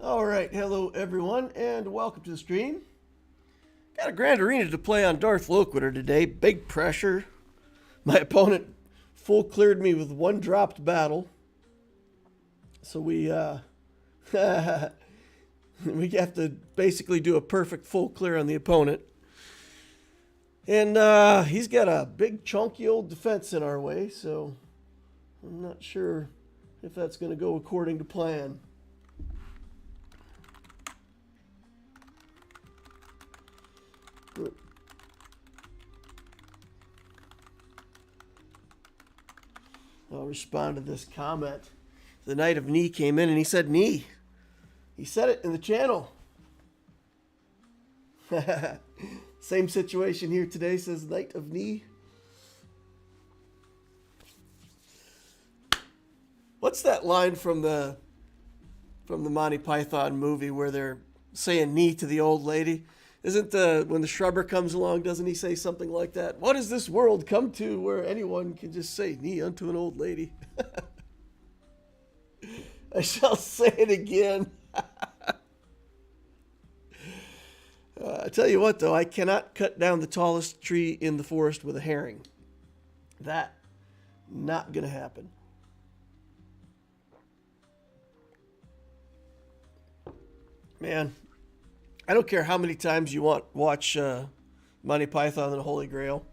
All right, hello everyone, and welcome to the stream. Got a grand arena to play on Darth Loquitur today. Big pressure. My opponent full cleared me with one dropped battle. So we we have to basically do a perfect full clear on the opponent. And he's got a big chunky old defense in our way, so I'm not sure if that's going to go according to plan. I'll respond to this comment. The Knight of Knee came in and he said knee. He said it in the channel. Same situation here today, says Knight of Knee. What's that line from the Monty Python movie where they're saying knee to the old lady? Isn't when the shrubber comes along, doesn't he say something like that? What has this world come to where anyone can just say knee unto an old lady? I shall say it again. I tell you what, though, I cannot cut down the tallest tree in the forest with a herring. That, not going to happen. Man, I don't care how many times you watch Monty Python and the Holy Grail.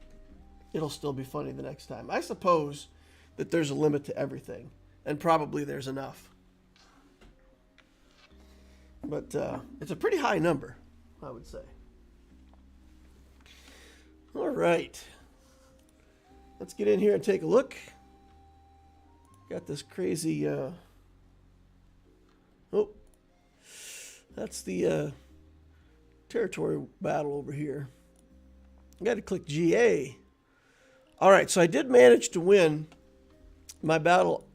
It'll still be funny the next time. I suppose that there's a limit to everything, and probably there's enough. But it's a pretty high number, I would say. All right. Let's get in here and take a look. Got this crazy... Oh, that's the... territory battle over here. I got to click GA. All right, so I did manage to win my battle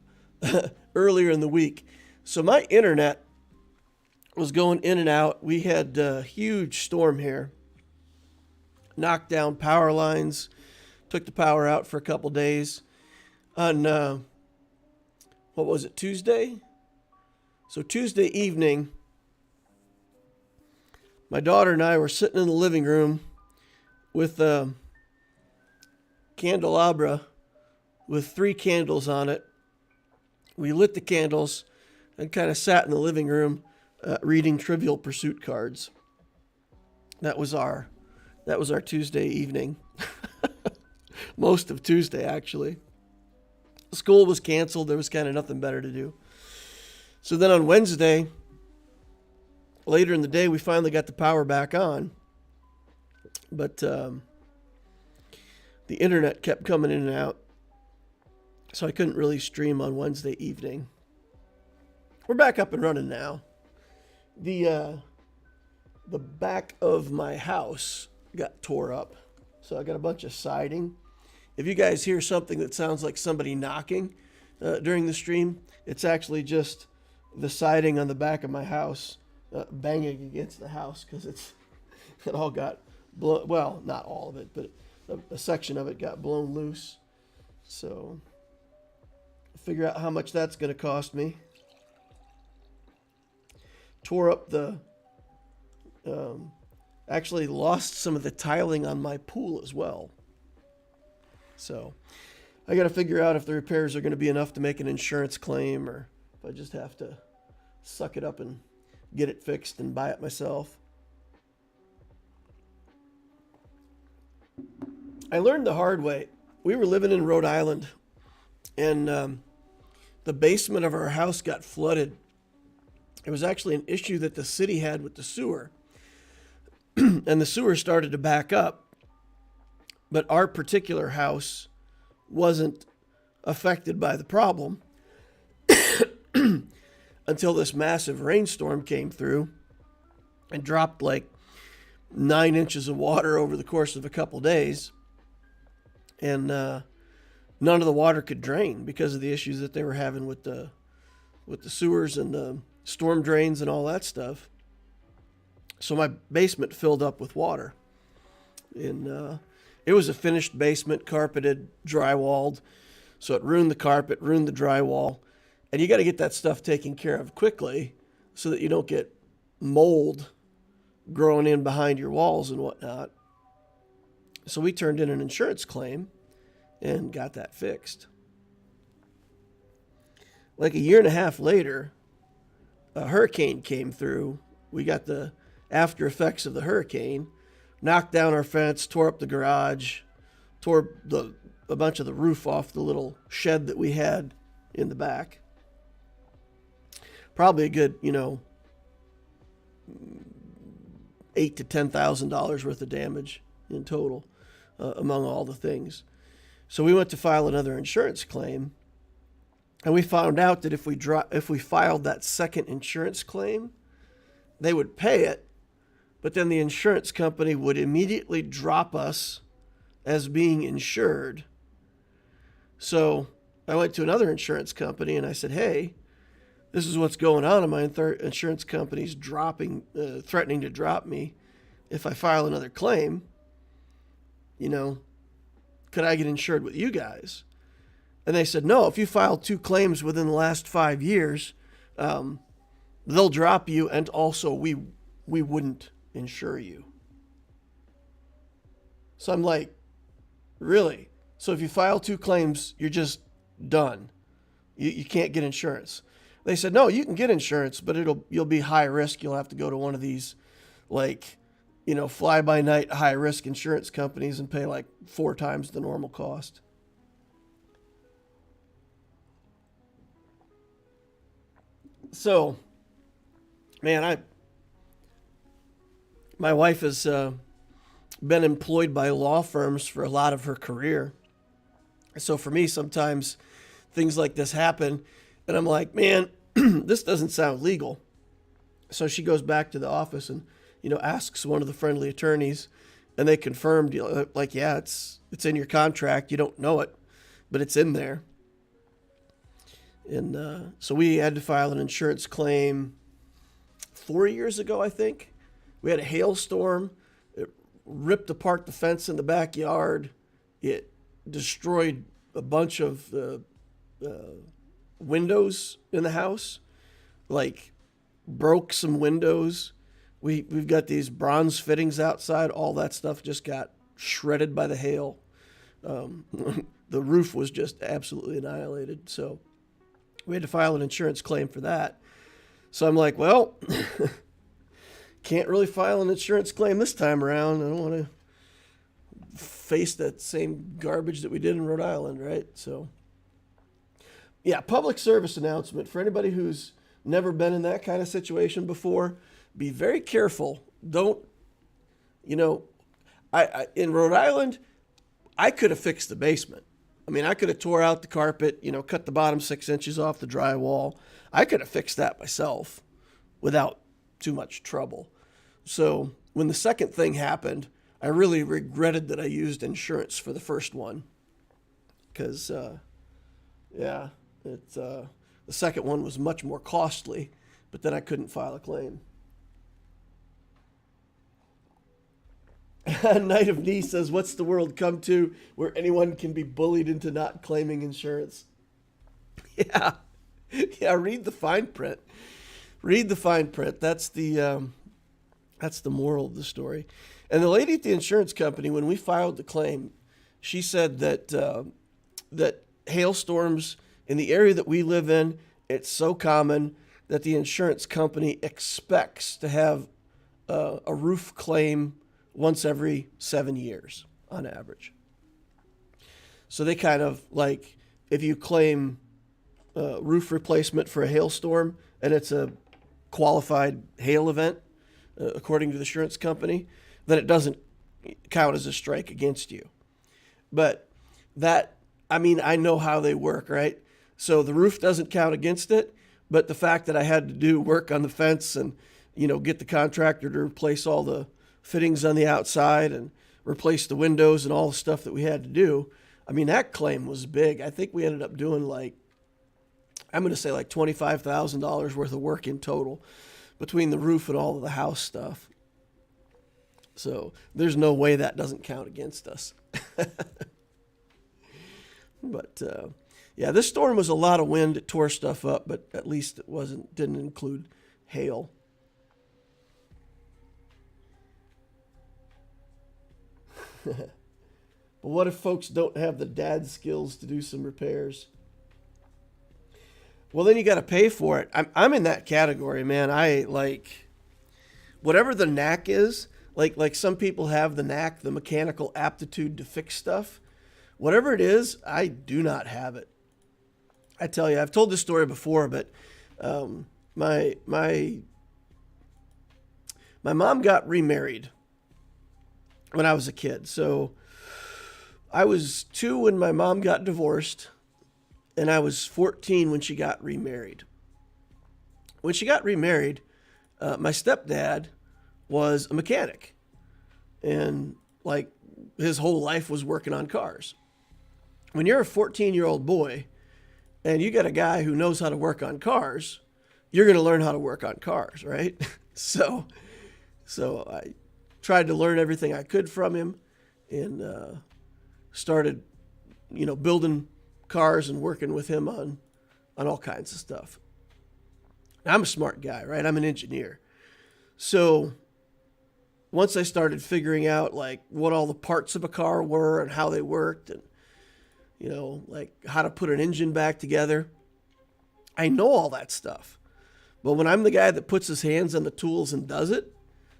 earlier in the week. So my internet was going in and out. We had a huge storm here. Knocked down power lines. Took the power out for a couple days. On, what was it, Tuesday? So Tuesday evening, my daughter and I were sitting in the living room with a candelabra with 3 candles on it. We lit the candles and kind of sat in the living room reading Trivial Pursuit cards. That was our Tuesday evening. Most of Tuesday, actually. School was canceled. There was kind of nothing better to do. So then on Wednesday, later in the day, we finally got the power back on. But the internet kept coming in and out. So I couldn't really stream on Wednesday evening. We're back up and running now. The back of my house got tore up. So I got a bunch of siding. If you guys hear something that sounds like somebody knocking during the stream, it's actually just the siding on the back of my house banging against the house because it all got blown. Well, not all of it, but a section of it got blown loose. So figure out how much that's going to cost me. Tore up actually lost some of the tiling on my pool as well. So I got to figure out if the repairs are going to be enough to make an insurance claim or if I just have to suck it up and get it fixed and buy it myself. I learned the hard way. We were living in Rhode Island, and the basement of our house got flooded. It was actually an issue that the city had with the sewer, and the sewer started to back up. But our particular house wasn't affected by the problem until this massive rainstorm came through and dropped like 9 inches of water over the course of a couple days. And none of the water could drain because of the issues that they were having with the sewers and the storm drains and all that stuff. So my basement filled up with water. And it was a finished basement, carpeted, drywalled. So it ruined the carpet, ruined the drywall. And you got to get that stuff taken care of quickly so that you don't get mold growing in behind your walls and whatnot. So we turned in an insurance claim and got that fixed. Like a year and a half later, a hurricane came through. We got the after effects of the hurricane, knocked down our fence, tore up the garage, tore a bunch of the roof off the little shed that we had in the back. Probably a good, $8,000 to $10,000 worth of damage in total, among all the things. So we went to file another insurance claim, and we found out that if we filed that second insurance claim, they would pay it, but then the insurance company would immediately drop us as being insured. So I went to another insurance company and I said, hey, this is what's going on, and my insurance company's threatening to drop me if I file another claim. Could I get insured with you guys? And they said, no, if you file 2 claims within the last 5 years, they'll drop you, and also we wouldn't insure you. So I'm like, really? So if you file 2 claims, you're just done. You can't get insurance. They said, no, you can get insurance, but you'll be high risk. You'll have to go to one of these, fly-by-night high-risk insurance companies and pay 4 times the normal cost. So, man, my wife has been employed by law firms for a lot of her career. So for me, sometimes things like this happen, and I'm like, man, this doesn't sound legal. So she goes back to the office and, asks one of the friendly attorneys, and they confirmed, yeah, it's in your contract. You don't know it, but it's in there. And so we had to file an insurance claim 4 years ago, I think. We had a hailstorm. It ripped apart the fence in the backyard. It destroyed a bunch of windows in the house, broke some windows. We've got these bronze fittings outside. All that stuff just got shredded by the hail. The roof was just absolutely annihilated. So we had to file an insurance claim for that. So I'm like, well, can't really file an insurance claim this time around. I don't want to face that same garbage that we did in Rhode Island, right? So, yeah, public service announcement for anybody who's never been in that kind of situation before. Be very careful. Don't, I in Rhode Island, I could have fixed the basement. I could have tore out the carpet, cut the bottom 6 inches off the drywall. I could have fixed that myself without too much trouble. So when the second thing happened, I really regretted that I used insurance for the first one. Because, the second one was much more costly, but then I couldn't file a claim. Knight of Knee says, what's the world come to where anyone can be bullied into not claiming insurance? Yeah, read the fine print. Read the fine print. That's the moral of the story. And the lady at the insurance company, when we filed the claim, she said that hailstorms in the area that we live in, it's so common that the insurance company expects to have a roof claim once every 7 years on average. So they kind of if you claim roof replacement for a hailstorm and it's a qualified hail event, according to the insurance company, then it doesn't count as a strike against you. But I know how they work, right? So the roof doesn't count against it, but the fact that I had to do work on the fence and, get the contractor to replace all the fittings on the outside and replace the windows and all the stuff that we had to do, that claim was big. I think we ended up doing I'm going to say $25,000 worth of work in total between the roof and all of the house stuff. So there's no way that doesn't count against us. But this storm was a lot of wind. It tore stuff up, but at least it didn't include hail. But what if folks don't have the dad skills to do some repairs? Well, then you got to pay for it. I'm in that category, man. I like whatever the knack is. Like some people have the knack, the mechanical aptitude to fix stuff. Whatever it is, I do not have it. I tell you, I've told this story before, but my mom got remarried when I was a kid. So I was 2 when my mom got divorced, and I was 14 when she got remarried. When she got remarried, my stepdad was a mechanic, and like his whole life was working on cars. When you're a 14-year-old boy and you got a guy who knows how to work on cars, you're going to learn how to work on cars, right? So I tried to learn everything I could from him, and started, building cars and working with him on all kinds of stuff. I'm a smart guy, right? I'm an engineer. So once I started figuring out like what all the parts of a car were and how they worked, and like how to put an engine back together, I know all that stuff. But when I'm the guy that puts his hands on the tools and does it,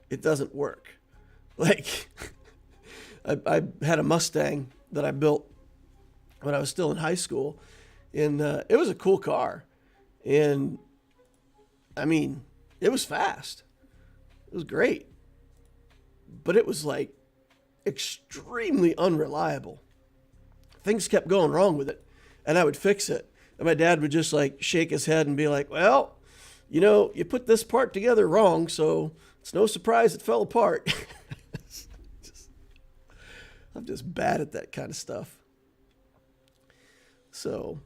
it doesn't work. Like I had a Mustang that I built when I was still in high school, and it was a cool car. And I mean, it was fast. It was great. But it was like extremely unreliable. Things kept going wrong with it, and I would fix it. And my dad would just like shake his head and be like, well, you put this part together wrong, so it's no surprise it fell apart. I'm just bad at that kind of stuff. So,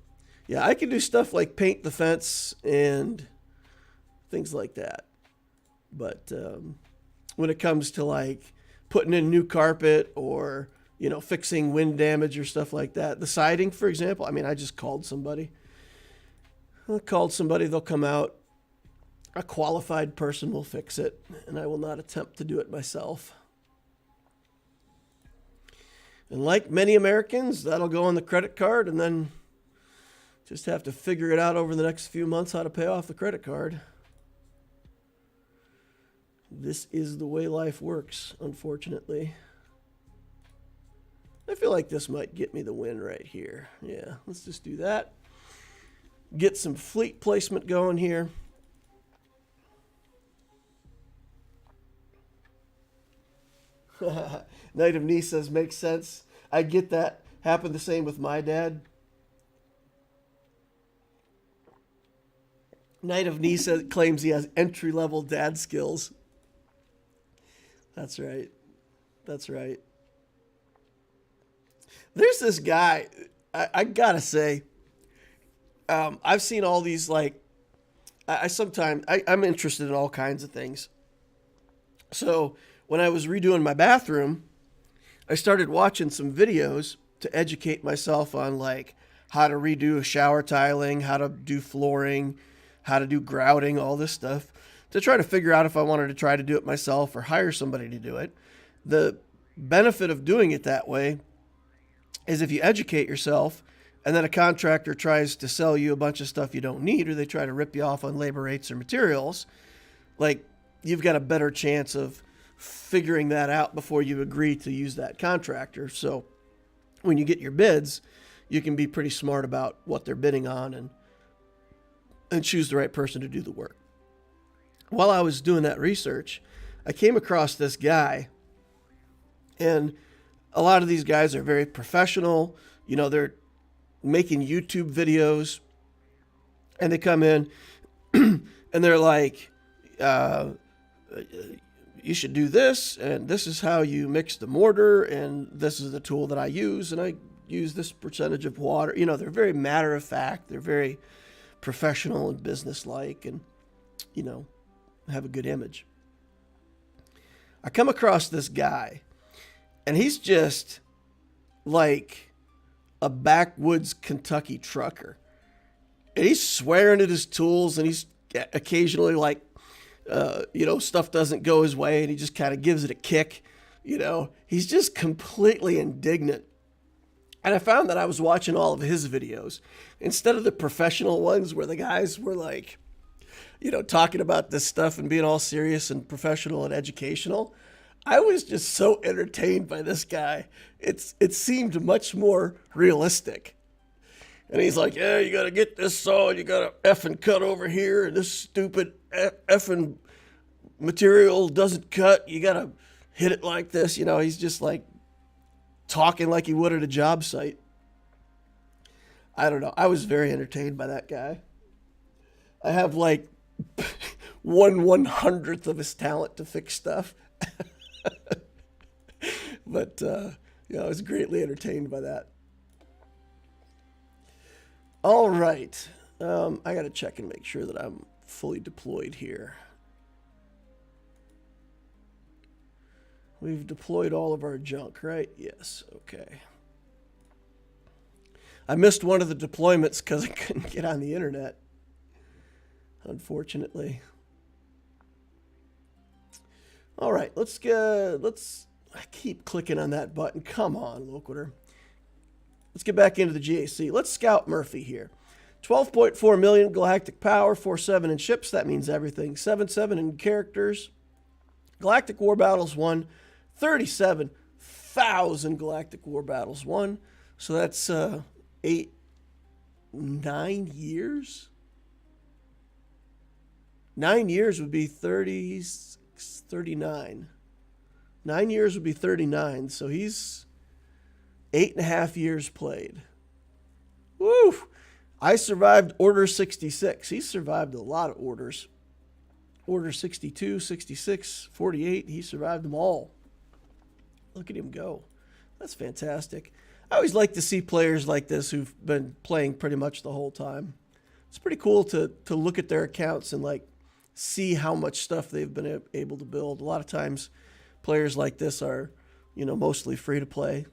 yeah, I can do stuff like paint the fence and things like that. But when it comes to like putting in new carpet or, fixing wind damage or stuff like that, the siding, for example, I mean, I just called somebody. They'll come out. A qualified person will fix it, and I will not attempt to do it myself. And like many Americans, that'll go on the credit card, and then just have to figure it out over the next few months how to pay off the credit card. This is the way life works, unfortunately. I feel like this might get me the win right here. Yeah, let's just do that. Get some fleet placement going here. Knight of Knee says, makes sense. I get that. Happened the same with my dad. Knight of Knee claims he has entry-level dad skills. That's right. That's right. There's this guy, I gotta say, I've seen all these, like, I'm interested in all kinds of things. So when I was redoing my bathroom, I started watching some videos to educate myself on like how to redo a shower tiling, how to do flooring, how to do grouting, all this stuff, to try to figure out if I wanted to try to do it myself or hire somebody to do it. The benefit of doing it that way is if you educate yourself and then a contractor tries to sell you a bunch of stuff you don't need, or they try to rip you off on labor rates or materials, like you've got a better chance of figuring that out before you agree to use that contractor. So when you get your bids, you can be pretty smart about what they're bidding on and choose the right person to do the work. While I was doing that research, I came across this guy, and a lot of these guys are very professional. They're making YouTube videos, and they come in and they're like, you should do this, and this is how you mix the mortar, and this is the tool that I use, and I use this percentage of water. They're very matter of fact. They're very professional and business-like, and, have a good image. I come across this guy, and he's just like a backwoods Kentucky trucker. And he's swearing at his tools, and he's occasionally like you know, stuff doesn't go his way and he just kind of gives it a kick. You know, he's just completely indignant. And I found that I was watching all of his videos instead of the professional ones where the guys were like, you know, talking about this stuff and being all serious and professional and educational. I was just so entertained by this guy. It seemed much more realistic. And he's like, yeah, you got to get this saw, you got to effing cut over here, and this stupid effing material doesn't cut. You got to hit it like this. You know, he's just like talking like he would at a job site. I don't know. I was very entertained by that guy. I have like 1/100th of his talent to fix stuff. But, you know, I was greatly entertained by that. All right. I got to check and make sure that I'm fully deployed here. We've deployed all of our junk, right? Yes. Okay. I missed one of the deployments because I couldn't get on the internet, unfortunately. All right, I keep clicking on that button. Come on, Loquitur. Let's get back into the GAC. Let's scout Murphy here. 12.4 million galactic power, 4.7 in ships. That means everything. 7.7 in characters. Galactic War Battles won. 37,000 Galactic War Battles won. So that's 9 years? 9 years would be 39. 9 years would be 39. So he's 8.5 years played. Woo! I survived Order 66. He survived a lot of orders. Order 62, 66, 48. He survived them all. Look at him go. That's fantastic. I always like to see players like this who've been playing pretty much the whole time. It's pretty cool to look at their accounts and like see how much stuff they've been able to build. A lot of times players like this are, you know, mostly free to play.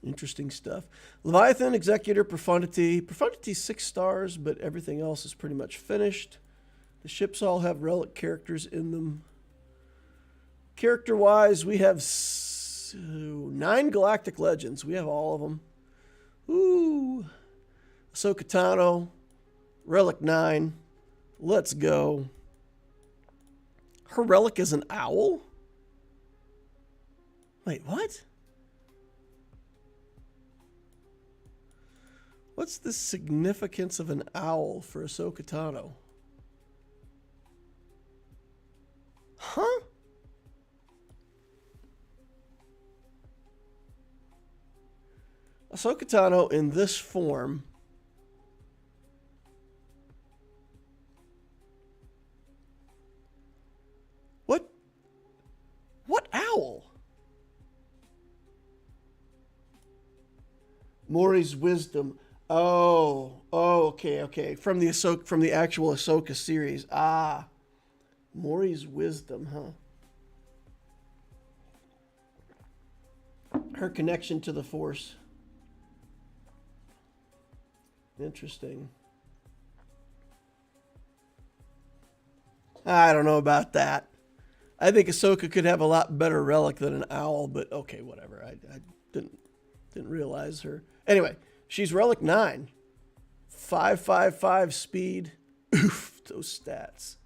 Interesting stuff. Leviathan, Executor, Profundity. Profundity 6 stars, but everything else is pretty much finished. The ships all have relic characters in them. Character-wise, we have 9 Galactic Legends. We have all of them. Ooh. Ahsoka Tano, Relic 9. Let's go. Her relic is an owl? Wait, what? What's the significance of an owl for Ahsoka Tano? Huh? Ahsoka Tano in this form. What owl? Maury's wisdom. Oh, okay. From the actual Ahsoka series. Ah. Maury's wisdom, huh? Her connection to the Force. Interesting. I don't know about that. I think Ahsoka could have a lot better relic than an owl, but okay, whatever. I didn't realize her. Anyway, she's relic 9. 5.55 speed. Oof, those stats.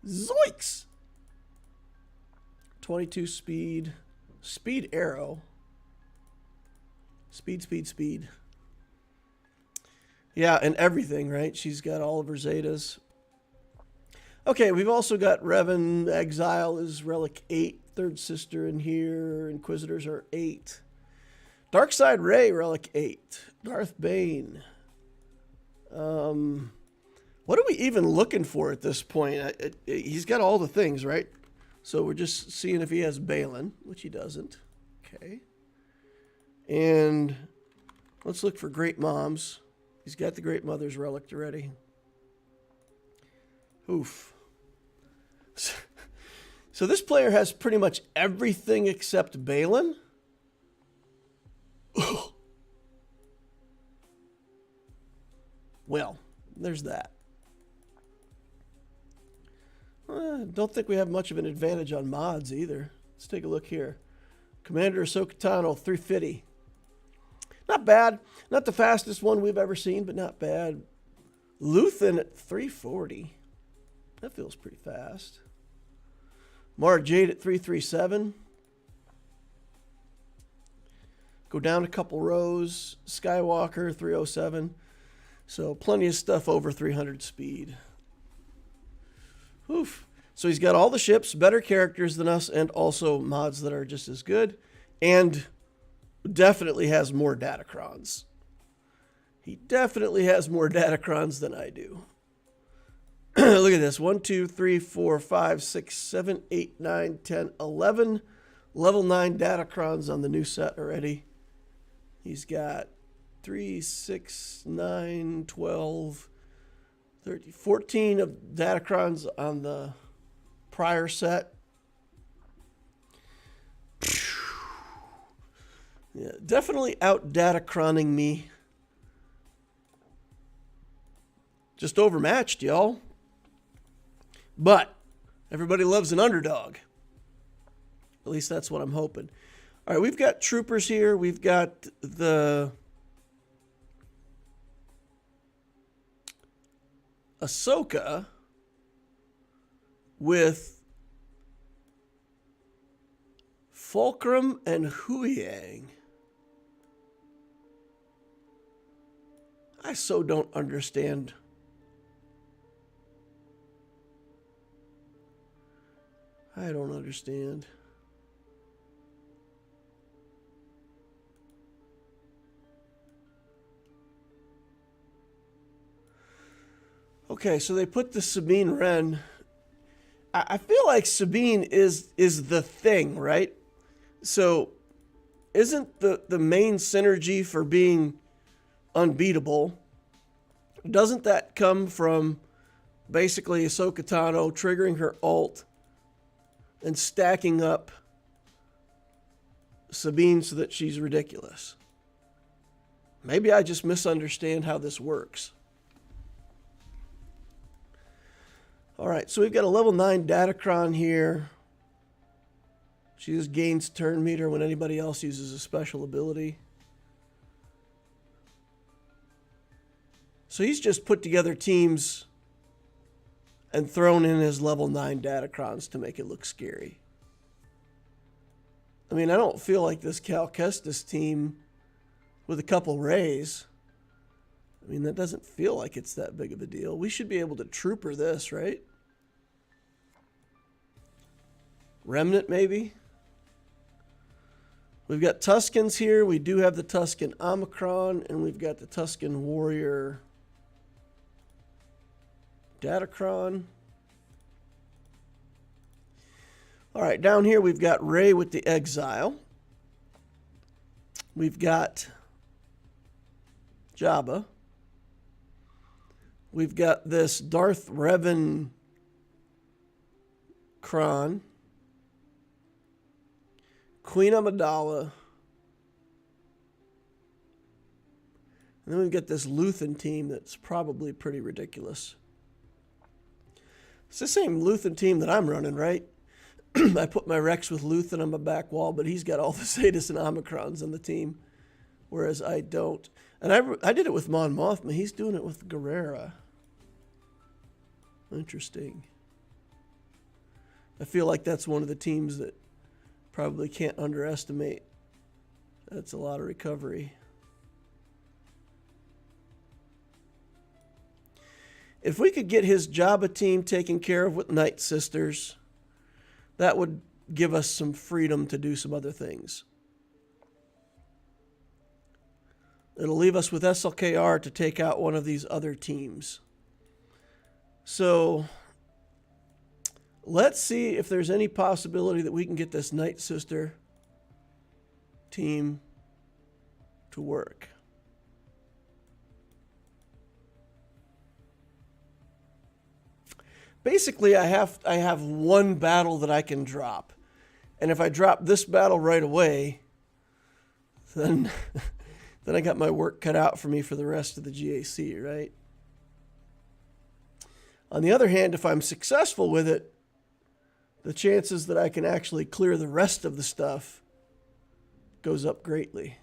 Zoinks! 22 speed. Speed arrow. Speed. Yeah, and everything, right? She's got all of her Zetas. Okay, we've also got Revan. Exile is relic 8. Third sister in here. Inquisitors are 8. Darkside Ray, relic 8. Darth Bane. What are we even looking for at this point? He's got all the things, right? So we're just seeing if he has Balin, which he doesn't. Okay. And let's look for Great Moms. He's got the Great Mother's relic already. Oof. So this player has pretty much everything except Balin. Well, there's that. Don't think we have much of an advantage on mods either. Let's take a look here. Commander Ahsoka Tano, 350. Not bad. Not the fastest one we've ever seen, but not bad. Luthen at 340. That feels pretty fast. Mara Jade at 337. Go down a couple rows. Skywalker, 307. So plenty of stuff over 300 speed. Oof. So he's got all the ships, better characters than us, and also mods that are just as good. And definitely has more datacrons. He definitely has more datacrons than I do. Look at this. 1, 2, 3, 4, 5, 6, 7, 8, 9, 10, 11. Level 9 datacrons on the new set already. He's got 3, 6, 9, 12, 13, 14 of datacrons on the prior set. Yeah, definitely out datacroning me. Just overmatched, y'all. But everybody loves an underdog. At least that's what I'm hoping. All right, we've got troopers here. We've got the Ahsoka with Fulcrum and Huyang. I so don't understand. I don't understand. Okay, so they put the Sabine Wren. I feel like Sabine is the thing, right? So isn't the main synergy for being unbeatable, doesn't that come from basically Ahsoka Tano triggering her ult and stacking up Sabine so that she's ridiculous? Maybe I just misunderstand how this works. All right, so we've got a level 9 Datacron here. She just gains turn meter when anybody else uses a special ability. So he's just put together teams and thrown in his level 9 Datacrons to make it look scary. I mean, I don't feel like this Cal Kestis team with a couple Rays. I mean, that doesn't feel like it's that big of a deal. We should be able to trooper this, right? Remnant, maybe? We've got Tuskens here. We do have the Tusken Omicron, and we've got the Tusken Warrior Datacron. All right, down here we've got Rey with the Exile. We've got Jabba. We've got this Darth Revan Kron. Queen Amidala. And then we've got this Luthen team that's probably pretty ridiculous. It's the same Luthen team that I'm running, right? I put my Rex with Luthen on my back wall, but he's got all the Zetas and Omicrons on the team, whereas I don't. And I did it with Mon Mothma. He's doing it with Guerrera. Interesting. I feel like that's one of the teams that probably can't underestimate. That's a lot of recovery. If we could get his Jabba team taken care of with Night Sisters, that would give us some freedom to do some other things. It'll leave us with SLKR to take out one of these other teams. So let's see if there's any possibility that we can get this Night Sister team to work. Basically, I have one battle that I can drop. And if I drop this battle right away, then I got my work cut out for me for the rest of the GAC, right? On the other hand, if I'm successful with it, the chances that I can actually clear the rest of the stuff goes up greatly.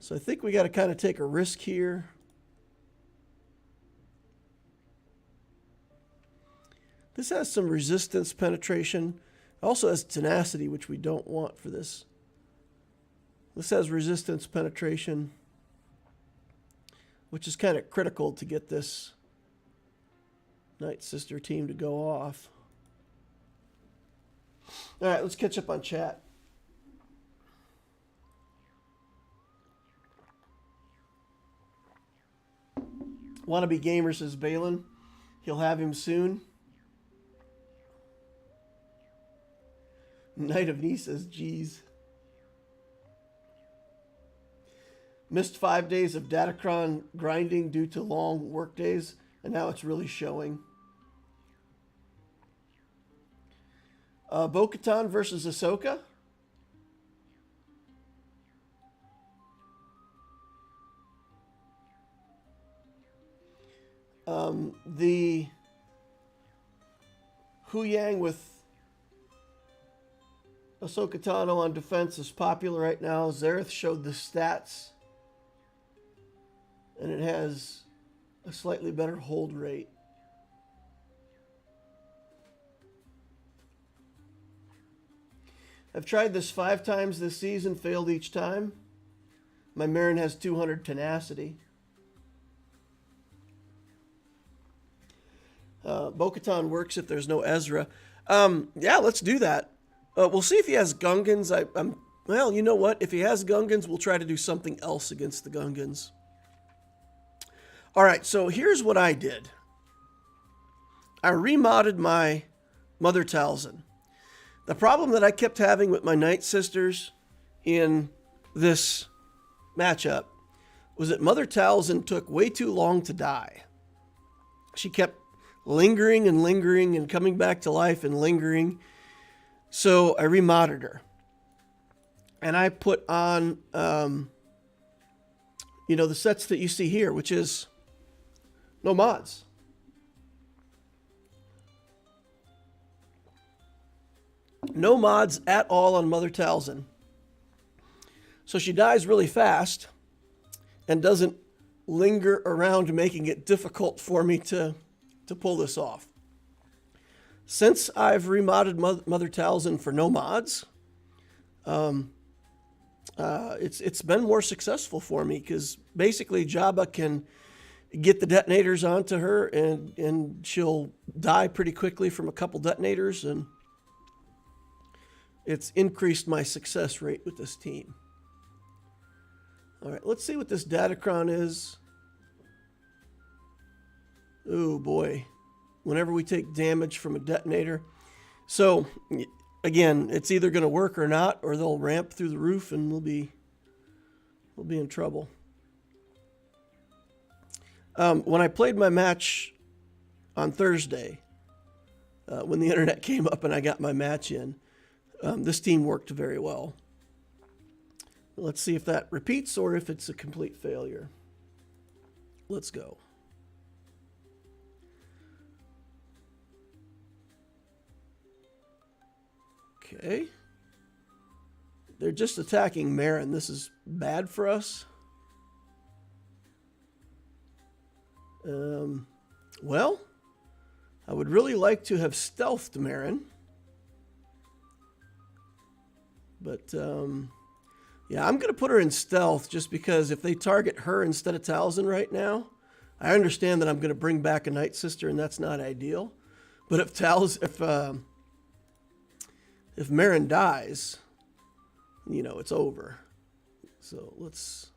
So I think we got to kind of take a risk here. This has some resistance penetration. Also has tenacity, which we don't want for this. This has resistance penetration, which is kind of critical to get this Night Sister team to go off. All right, let's catch up on chat. Wannabe Gamer says Balin. He'll have him soon. Knight of Knee says, geez. Missed 5 days of Datacron grinding due to long work days, and now it's really showing. Bo-Katan versus Ahsoka. The Hu Yang with Ahsoka Tano on defense is popular right now. Zareth showed the stats, and it has a slightly better hold rate. I've tried this 5 times this season, failed each time. My Marin has 200 tenacity. Bo-Katan works if there's no Ezra. Yeah, let's do that. We'll see if he has Gungans. Well, you know what? If he has Gungans, we'll try to do something else against the Gungans. All right, so here's what I did. I remodded my Mother Talzin. The problem that I kept having with my Night Sisters in this matchup was that Mother Talzin took way too long to die. She kept lingering and lingering and coming back to life and lingering. So I remodded her. And I put on, the sets that you see here, which is no mods. No mods at all on Mother Talzin. So she dies really fast and doesn't linger around, making it difficult for me to pull this off. Since I've remodded Mother Talzin for no mods, it's been more successful for me because basically Jabba can get the detonators onto her and she'll die pretty quickly from a couple detonators, and it's increased my success rate with this team. All right, let's see what this Datacron is. Oh boy, whenever we take damage from a detonator. So again, it's either going to work or not, or they'll ramp through the roof and we'll be in trouble. When I played my match on Thursday, when the internet came up and I got my match in, this team worked very well. Let's see if that repeats or if it's a complete failure. Let's go. Okay. They're just attacking Marin. This is bad for us. Well, I would really like to have stealthed Marin. But, yeah, I'm going to put her in stealth just because if they target her instead of Talzin right now, I understand that I'm going to bring back a Night Sister, and that's not ideal. But if Marin dies, it's over. So let's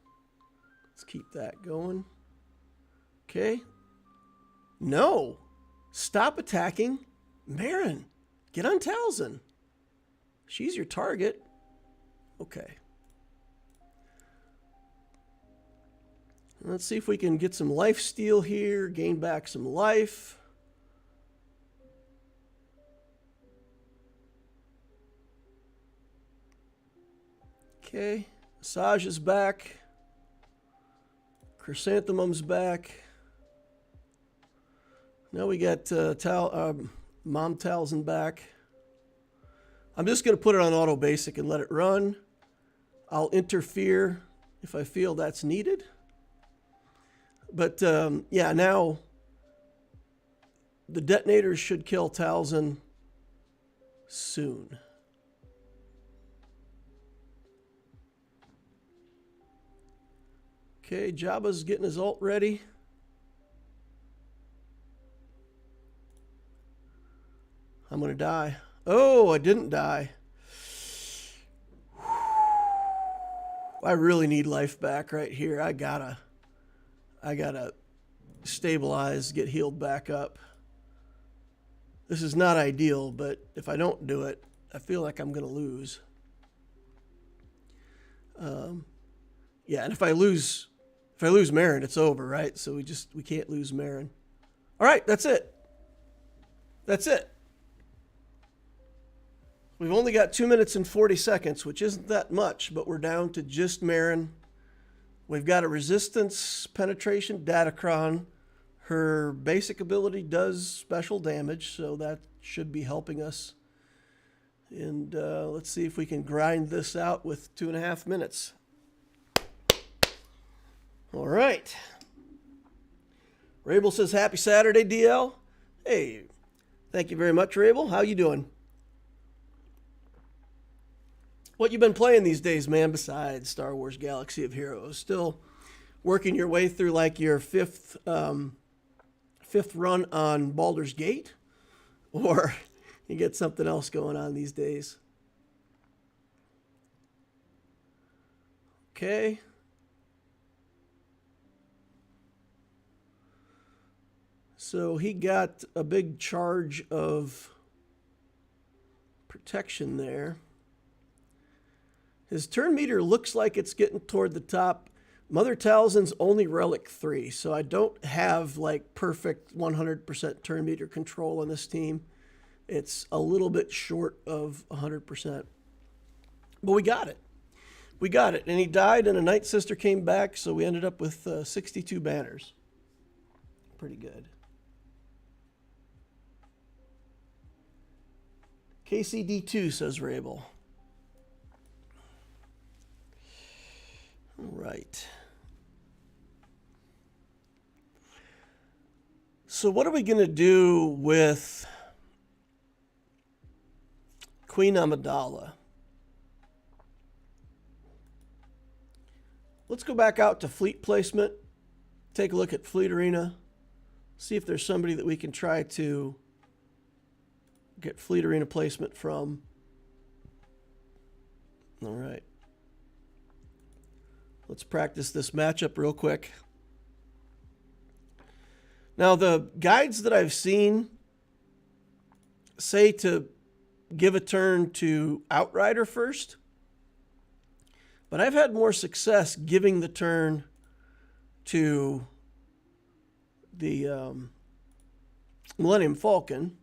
keep that going. Okay. No. Stop attacking Marin. Get on Talzin. She's your target. Okay. Let's see if we can get some life steal here, gain back some life. Okay, Saj is back. Chrysanthemum's back. Now we got Mom Talzin back. I'm just going to put it on auto basic and let it run. I'll interfere if I feel that's needed. But yeah, now the detonators should kill Talzin soon. Okay, Jabba's getting his ult ready. I'm going to die. Oh, I didn't die. I really need life back right here. I gotta stabilize, get healed back up. This is not ideal, but if I don't do it, I feel like I'm going to lose. Yeah, and if I lose Marin, it's over, right? So we can't lose Marin. All right, that's it. That's it. We've only got 2 minutes and 40 seconds, which isn't that much, but we're down to just Marin. We've got a resistance penetration Datacron. Her basic ability does special damage, so that should be helping us. And let's see if we can grind this out with 2.5 minutes. All right. Rabel says, happy Saturday, DL. Hey, thank you very much, Rabel. How you doing? What you been playing these days, man, besides Star Wars Galaxy of Heroes? Still working your way through like your fifth run on Baldur's Gate? Or you get something else going on these days? Okay. So he got a big charge of protection there. His turn meter looks like it's getting toward the top. Mother Talzin's only Relic 3, so I don't have like perfect 100% turn meter control on this team. It's a little bit short of 100%. But we got it. We got it. And he died and a Night Sister came back, so we ended up with 62 banners. Pretty good. KCD2, says Rabel. All right. So what are we going to do with Queen Amidala? Let's go back out to fleet placement, take a look at Fleet Arena, see if there's somebody that we can try to get Fleet Arena placement from. All right. Let's practice this matchup real quick. Now, the guides that I've seen say to give a turn to Outrider first, but I've had more success giving the turn to the Millennium Falcon.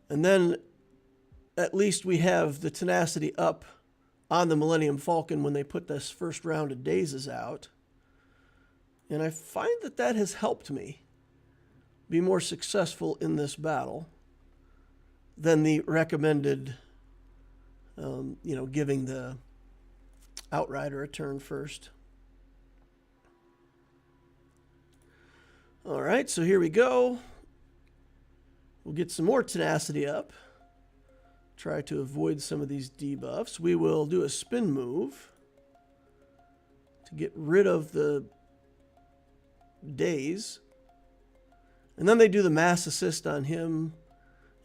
And then at least we have the tenacity up on the Millennium Falcon when they put this first round of dazes out. And I find that that has helped me be more successful in this battle than the recommended, giving the Outrider a turn first. All right, so here we go. We'll get some more tenacity up. Try to avoid some of these debuffs. We will do a spin move to get rid of the daze. And then they do the mass assist on him,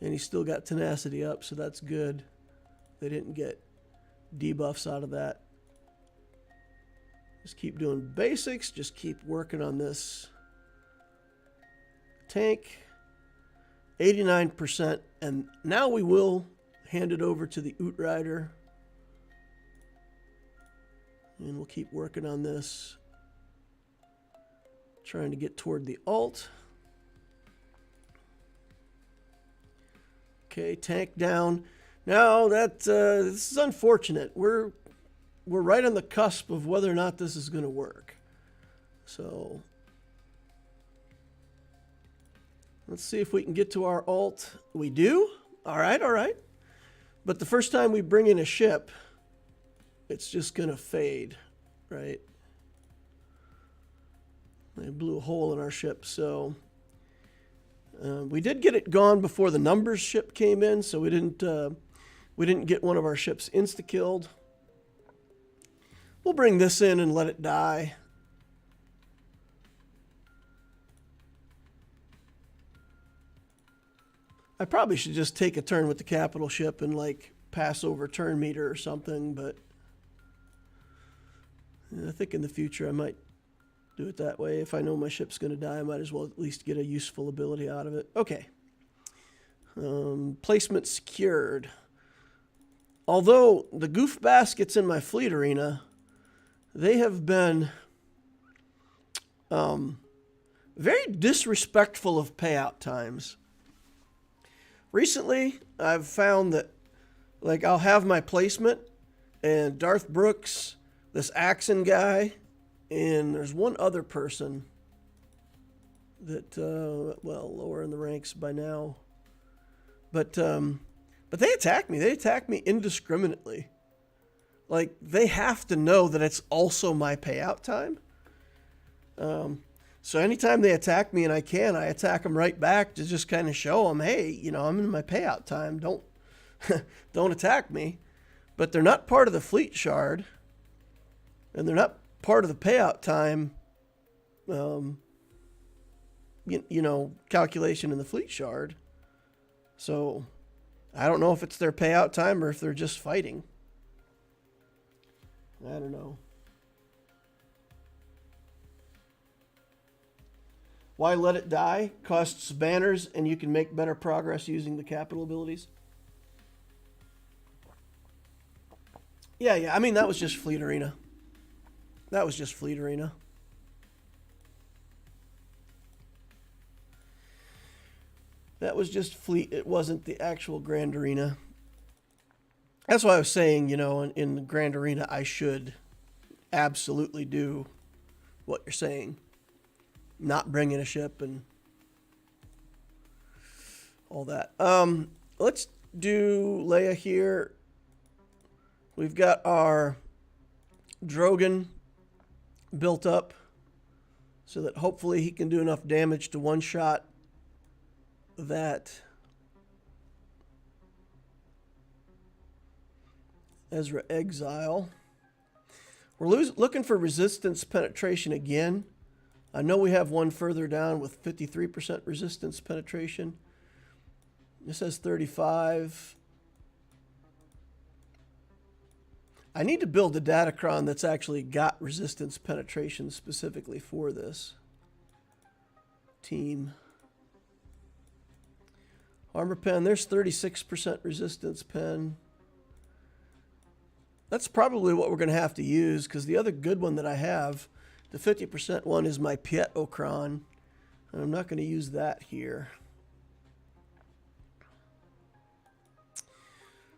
and he's still got tenacity up, so that's good. They didn't get debuffs out of that. Just keep doing basics. Just keep working on this tank. 89%. And now we will hand it over to the Outrider. And we'll keep working on this. Trying to get toward the alt. Okay, tank down. Now that this is unfortunate. We're right on the cusp of whether or not this is going to work. So Let's see if we can get to our alt. We do? All right, all right. But the first time we bring in a ship, it's just going to fade, right? They blew a hole in our ship, so we did get it gone before the numbers ship came in, so we didn't get one of our ships insta-killed. We'll bring this in and let it die. I probably should just take a turn with the capital ship and like pass over turn meter or something, but I think in the future I might do it that way. If I know my ship's going to die, I might as well at least get a useful ability out of it. Okay. Placement secured. Although the goof baskets in my fleet arena, they have been very disrespectful of payout times. Recently, I've found that, like, I'll have my placement, and Darth Brooks, this Axon guy, and there's one other person that, well, lower in the ranks by now, but they attack me. They attack me indiscriminately. Like, they have to know that it's also my payout time. So anytime they attack me and I attack them right back to just kind of show them, hey, you know, I'm in my payout time. Don't attack me. But they're not part of the fleet shard, and they're not part of the payout time, you know, calculation in the fleet shard. So I don't know if it's their payout time or if they're just fighting. I don't know. Why let it die? Costs banners, and you can make better progress using the capital abilities. Yeah. I mean, that was just Fleet Arena. That was just Fleet Arena. That was just Fleet. It wasn't the actual Grand Arena. That's why I was saying, you know, in the Grand Arena, I should absolutely do what you're saying. Not bring in a ship and all that. Let's do Leia here. We've got our Drogon built up so that hopefully he can do enough damage to one-shot that Ezra Exile. We're looking for resistance penetration again. I know we have one further down with 53% resistance penetration. This has 35. I need to build a Datacron that's actually got resistance penetration specifically for this team. Armor pen, there's 36% resistance pen. That's probably what we're going to have to use, because the other good one that I have, the 50% one, is my Pietocron, and I'm not going to use that here.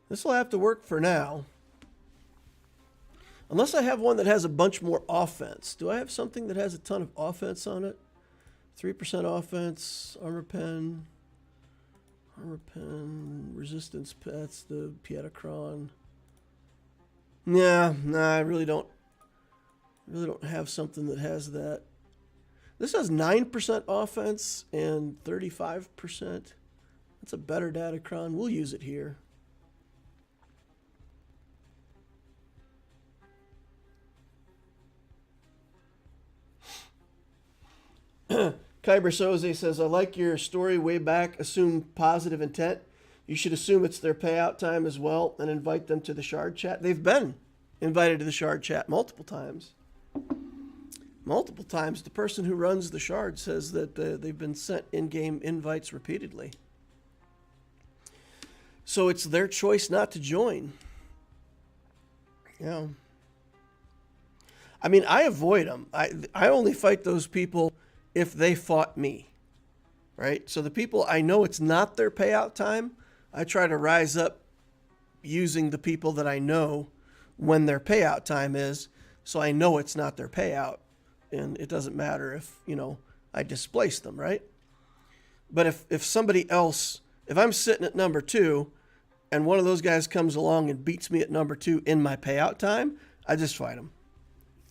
This will have to work for now. Unless I have one that has a bunch more offense. Do I have something that has a ton of offense on it? 3% offense, armor pen, resistance, that's the Pietocron. Nah, I really don't have something that has that. This has 9% offense and 35%. That's a better Datacron. We'll use it here. Kyber Soze says, I like your story way back. Assume positive intent. You should assume it's their payout time as well and invite them to the shard chat. They've been invited to the shard chat multiple times. Multiple times. The person who runs the shard says that they've been sent in-game invites repeatedly. So it's their choice not to join. Yeah. I mean, I avoid them. I only fight those people if they fought me, right? So the people I know it's not their payout time, I try to rise up using the people that I know when their payout time is, so I know it's not their payout, and it doesn't matter if, you know, I displace them, right? But if somebody else, if I'm sitting at number 2 and one of those guys comes along and beats me at number 2 in my payout time, I just fight them.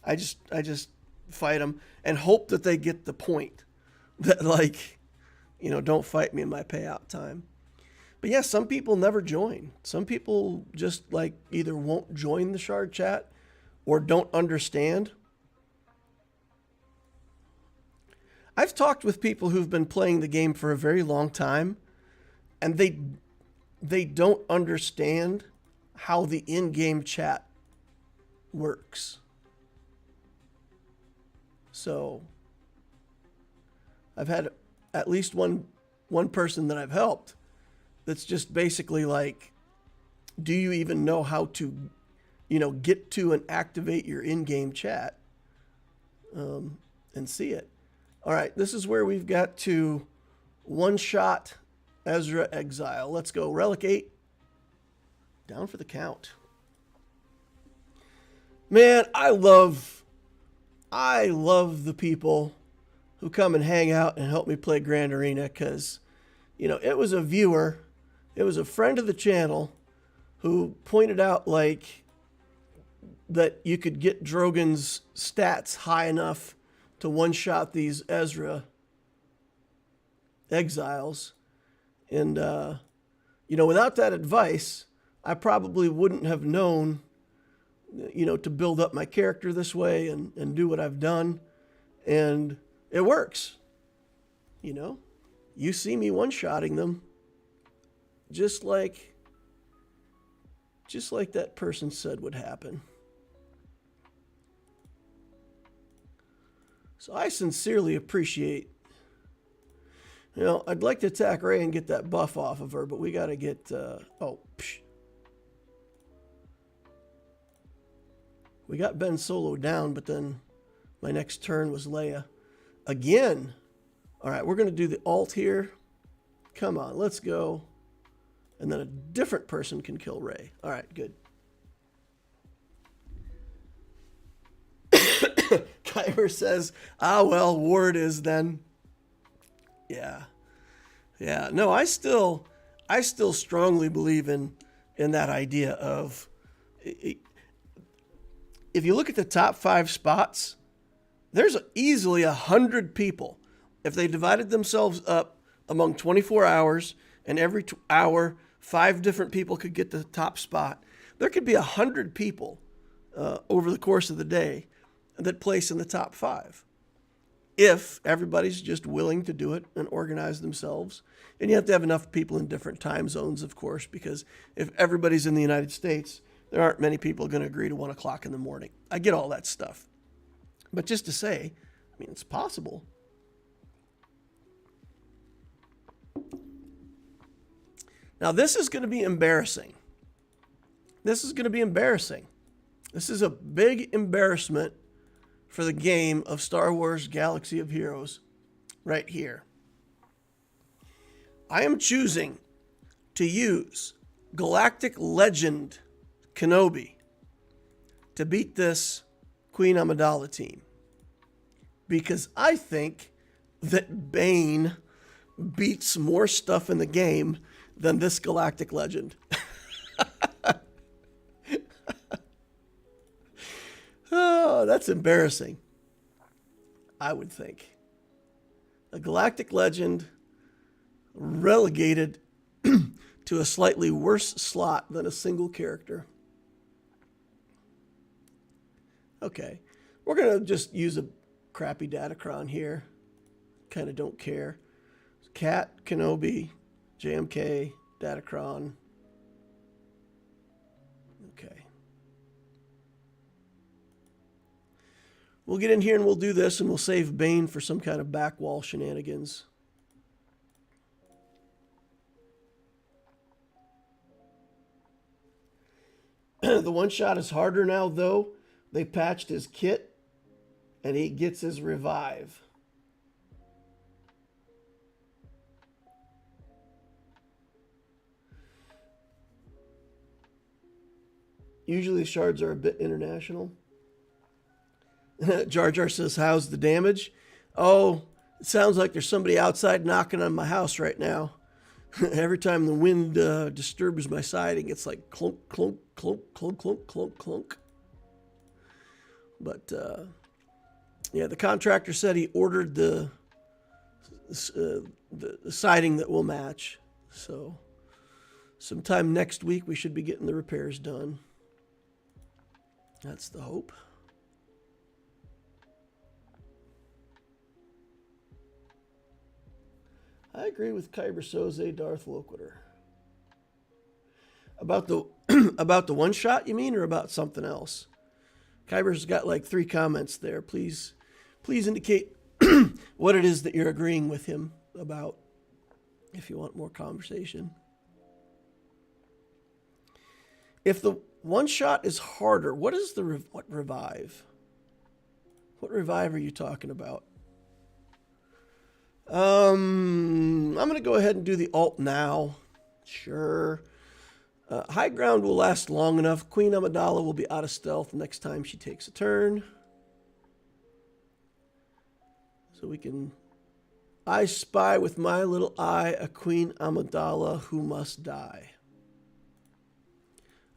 I just fight them and hope that they get the point that, like, you know, don't fight me in my payout time. But yeah, some people never join. Some people just like either won't join the shard chat or don't understand. I've talked with people who've been playing the game for a very long time, and they don't understand how the in-game chat works. So I've had at least one person that I've helped that's just basically like, do you even know how to, you know, get to and activate your in-game chat and see it? All right, this is where we've got to one-shot Ezra Exile. Let's go. Relic 8. Down for the count. Man, I love the people who come and hang out and help me play Grand Arena because, you know, it was a viewer, it was a friend of the channel who pointed out, like, that you could get Drogon's stats high enough to one-shot these Ezra exiles. And, you know, without that advice, I probably wouldn't have known, you know, to build up my character this way and do what I've done. And it works. You know, you see me one-shotting them just like that person said would happen. So I sincerely appreciate, you know, I'd like to attack Rey and get that buff off of her, but we got to get, we got Ben Solo down, but then my next turn was Leia. Again. All right, we're going to do the alt here. Come on, let's go. And then a different person can kill Rey. All right, good. Kyber says, well, Ward is then. Yeah. Yeah. No, I still strongly believe in that idea of, if you look at the top 5 spots, there's easily 100 people. If they divided themselves up among 24 hours and every hour, 5 different people could get the top spot, there could be 100 people over the course of the day that place in the top 5. If everybody's just willing to do it and organize themselves. And you have to have enough people in different time zones, of course, because if everybody's in the United States, there aren't many people going to agree to 1 o'clock in the morning. I get all that stuff. But just to say, I mean, it's possible. Now, this is going to be embarrassing. This is going to be embarrassing. This is a big embarrassment for the game of Star Wars Galaxy of Heroes right here. I am choosing to use Galactic Legend Kenobi to beat this Queen Amidala team, because I think that Bane beats more stuff in the game than this Galactic Legend. Oh, that's embarrassing, I would think. A Galactic Legend relegated to a slightly worse slot than a single character. Okay, we're going to just use a crappy Datacron here. Kind of don't care. Cat, Kenobi, JMK, Datacron. Okay. We'll get in here and we'll do this, and we'll save Bane for some kind of backwall shenanigans. The one shot is harder now, though. They patched his kit, and he gets his revive. Usually shards are a bit international. Jar Jar says, how's the damage? Oh, It sounds like there's somebody outside knocking on my house right now. Every time the wind disturbs my siding, it's like clunk, clunk, clunk, clunk, clunk, clunk, clunk. But yeah, the contractor said he ordered the siding that will match. So sometime next week we should be getting the repairs done. That's the hope. I agree with Kyber Soze, Darth Loquitur. About the about the one shot, you mean, or about something else? Kyber's got like 3 comments there. Please indicate what it is that you're agreeing with him about, if you want more conversation. If the one shot is harder, what is the what revive? What revive are you talking about? I'm going to go ahead and do the alt now. Sure. High ground will last long enough. Queen Amidala will be out of stealth next time she takes a turn. So we can... I spy with my little eye a Queen Amidala who must die.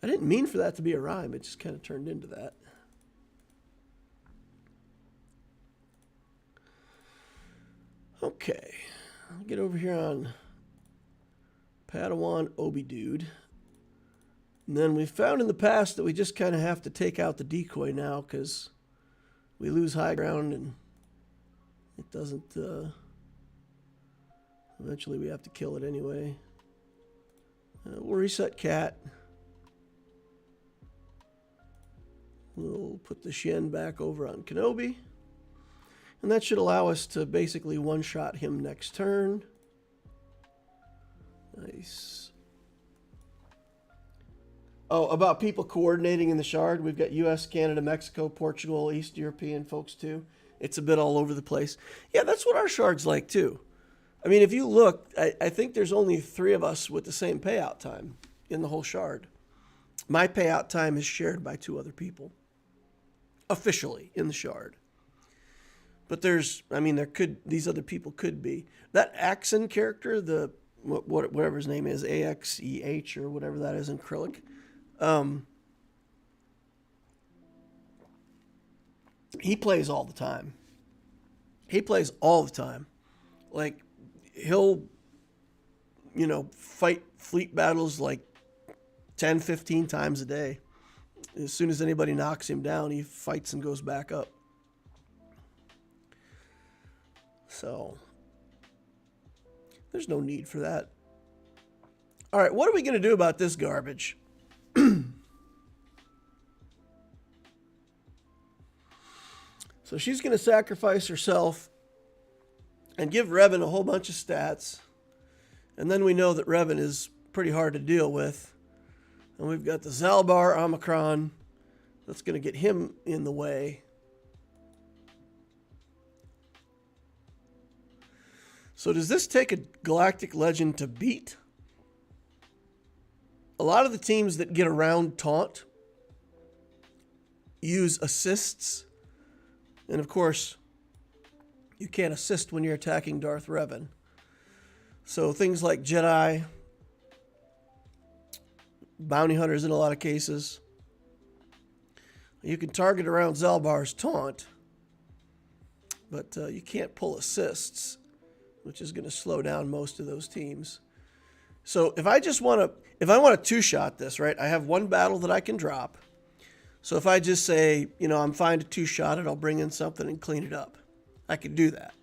I didn't mean for that to be a rhyme. It just kind of turned into that. Okay, I'll get over here on Padawan Obi Dude. And then we found in the past that we just kind of have to take out the decoy now because we lose high ground and it doesn't... eventually we have to kill it anyway. We'll reset Cat. We'll put the Shen back over on Kenobi. And that should allow us to basically one-shot him next turn. Nice. Oh, about people coordinating in the Shard. We've got US, Canada, Mexico, Portugal, East European folks too. It's a bit all over the place. Yeah, that's what our Shard's like too. I mean, if you look, I think there's only 3 of us with the same payout time in the whole Shard. My payout time is shared by 2 other people. Officially in the Shard. But there's, I mean, there could, these other people could be. That Axon character, the, whatever his name is, AXEH or whatever that is in Acrylic. He plays all the time. He plays all the time. Like, he'll, you know, fight fleet battles like 10, 15 times a day. As soon as anybody knocks him down, he fights and goes back up. So, there's no need for that. All right, what are we going to do about this garbage? So she's going to sacrifice herself and give Revan a whole bunch of stats. And then we know that Revan is pretty hard to deal with. And we've got the Zalbar Omicron that's going to get him in the way. So does this take a Galactic Legend to beat? A lot of the teams that get around taunt use assists. And of course, you can't assist when you're attacking Darth Revan. So things like Jedi, bounty hunters in a lot of cases, you can target around Zalbar's taunt, but you can't pull assists, which is going to slow down most of those teams. So if I want to two-shot this, right, I have one battle that I can drop. So if I just say, you know, I'm fine to two-shot it, I'll bring in something and clean it up. I could do that.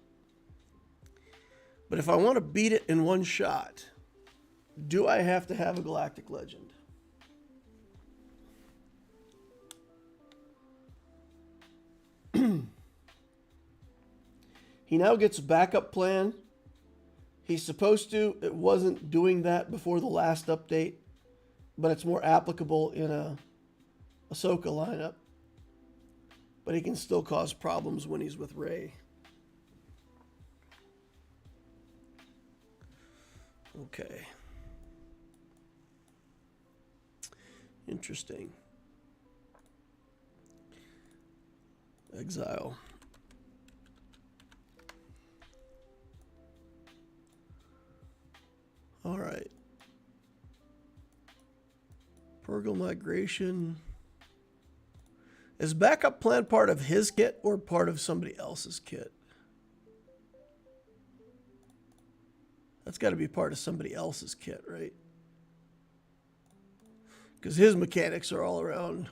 But if I want to beat it in one shot, do I have to have a Galactic Legend? He now gets a backup plan. He's supposed to. It wasn't doing that before the last update, but it's more applicable in a Ahsoka lineup. But he can still cause problems when he's with Rey. Okay. Interesting. Exile. All right. Purgle migration. Is backup plan part of his kit or part of somebody else's kit? That's got to be part of somebody else's kit, right? Because his mechanics are all around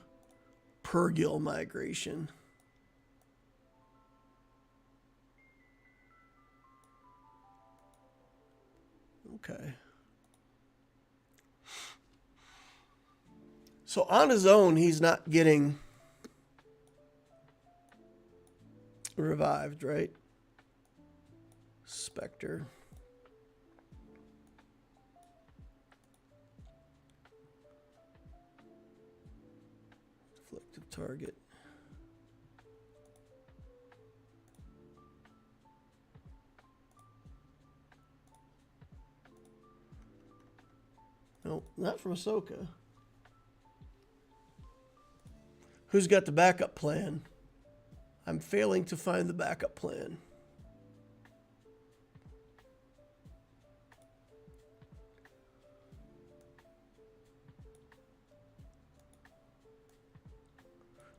Purgle migration. Okay. So on his own, he's not getting revived, right? Spectre. Deflective target. No, not from Ahsoka. Who's got the backup plan? I'm failing to find the backup plan.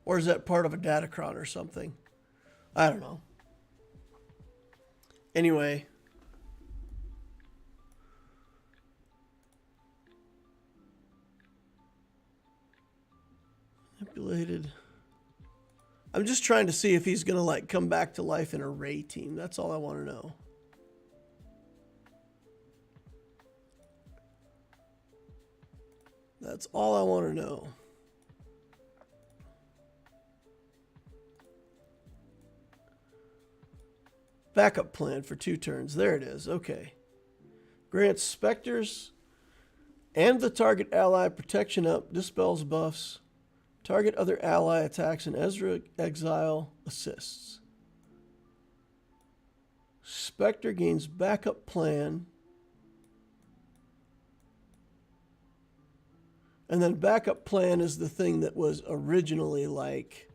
Or is that part of a datacron or something? I don't know. Anyway. Manipulated. I'm just trying to see if he's going to like come back to life in a Ray team. That's all I want to know. That's all I want to know. Backup plan for 2 turns. There it is. Okay. Grants specters and the target ally protection up, dispels buffs. Target other ally attacks and Ezra exile assists. Spectre gains backup plan. And then backup plan is the thing that was originally like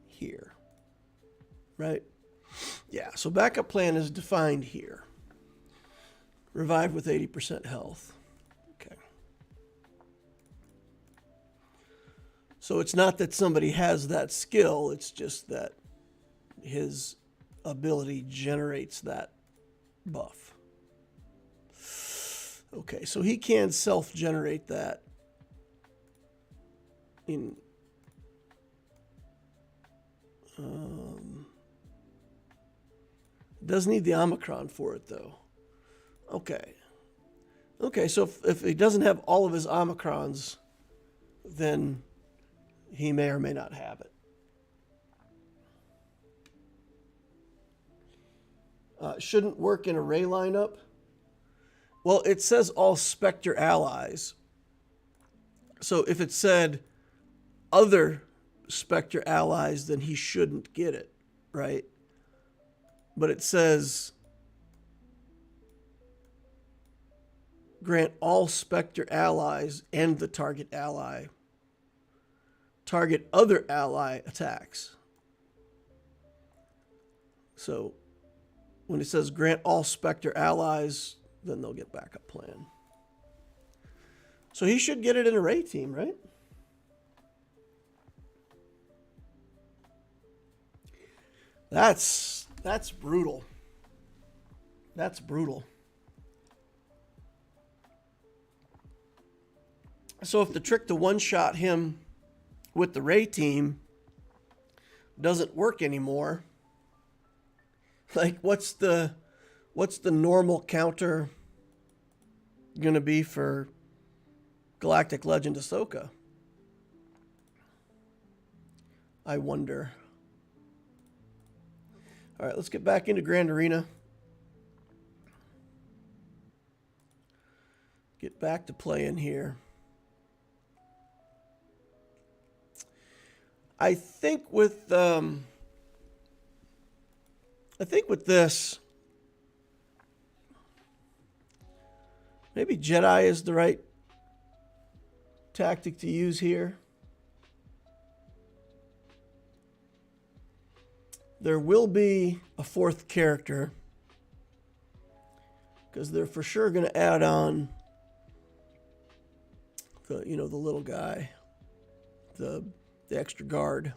here. Right? Yeah, so backup plan is defined here. Revive with 80% health. Okay. So it's not that somebody has that skill, it's just that his ability generates that buff. Okay, so he can self-generate that in does need the Omicron for it though. Okay. Okay, so if he doesn't have all of his Omicrons, then he may or may not have it. Shouldn't work in a Ray lineup. Well, it says all Spectre allies. So if it said other Spectre allies, then he shouldn't get it, right? But it says grant all Spectre allies and the target ally. Target other ally attacks. So when it says grant all Spectre allies, then they'll get backup plan. So he should get it in a Ray team, right? That's brutal. That's brutal. So if the trick to one-shot him with the Ray team doesn't work anymore, like what's the normal counter going to be for Galactic Legend Ahsoka? I wonder. All right, let's get back into Grand Arena. Get back to playing here. I think with this, maybe Jedi is the right tactic to use here. There will be a 4th character because they're for sure going to add on the, you know, the little guy, the extra guard.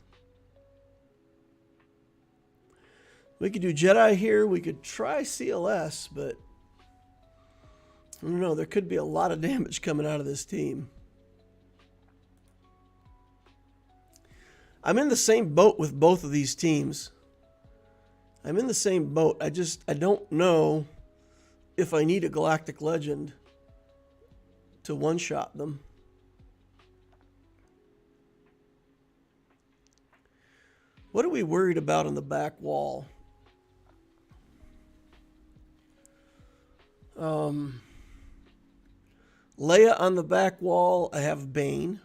We could do Jedi here. We could try CLS, but I don't know. There could be a lot of damage coming out of this team. I'm in the same boat with both of these teams. I'm in the same boat. I don't know if I need a Galactic Legend to one-shot them. What are we worried about on the back wall? Leia on the back wall, I have Bane.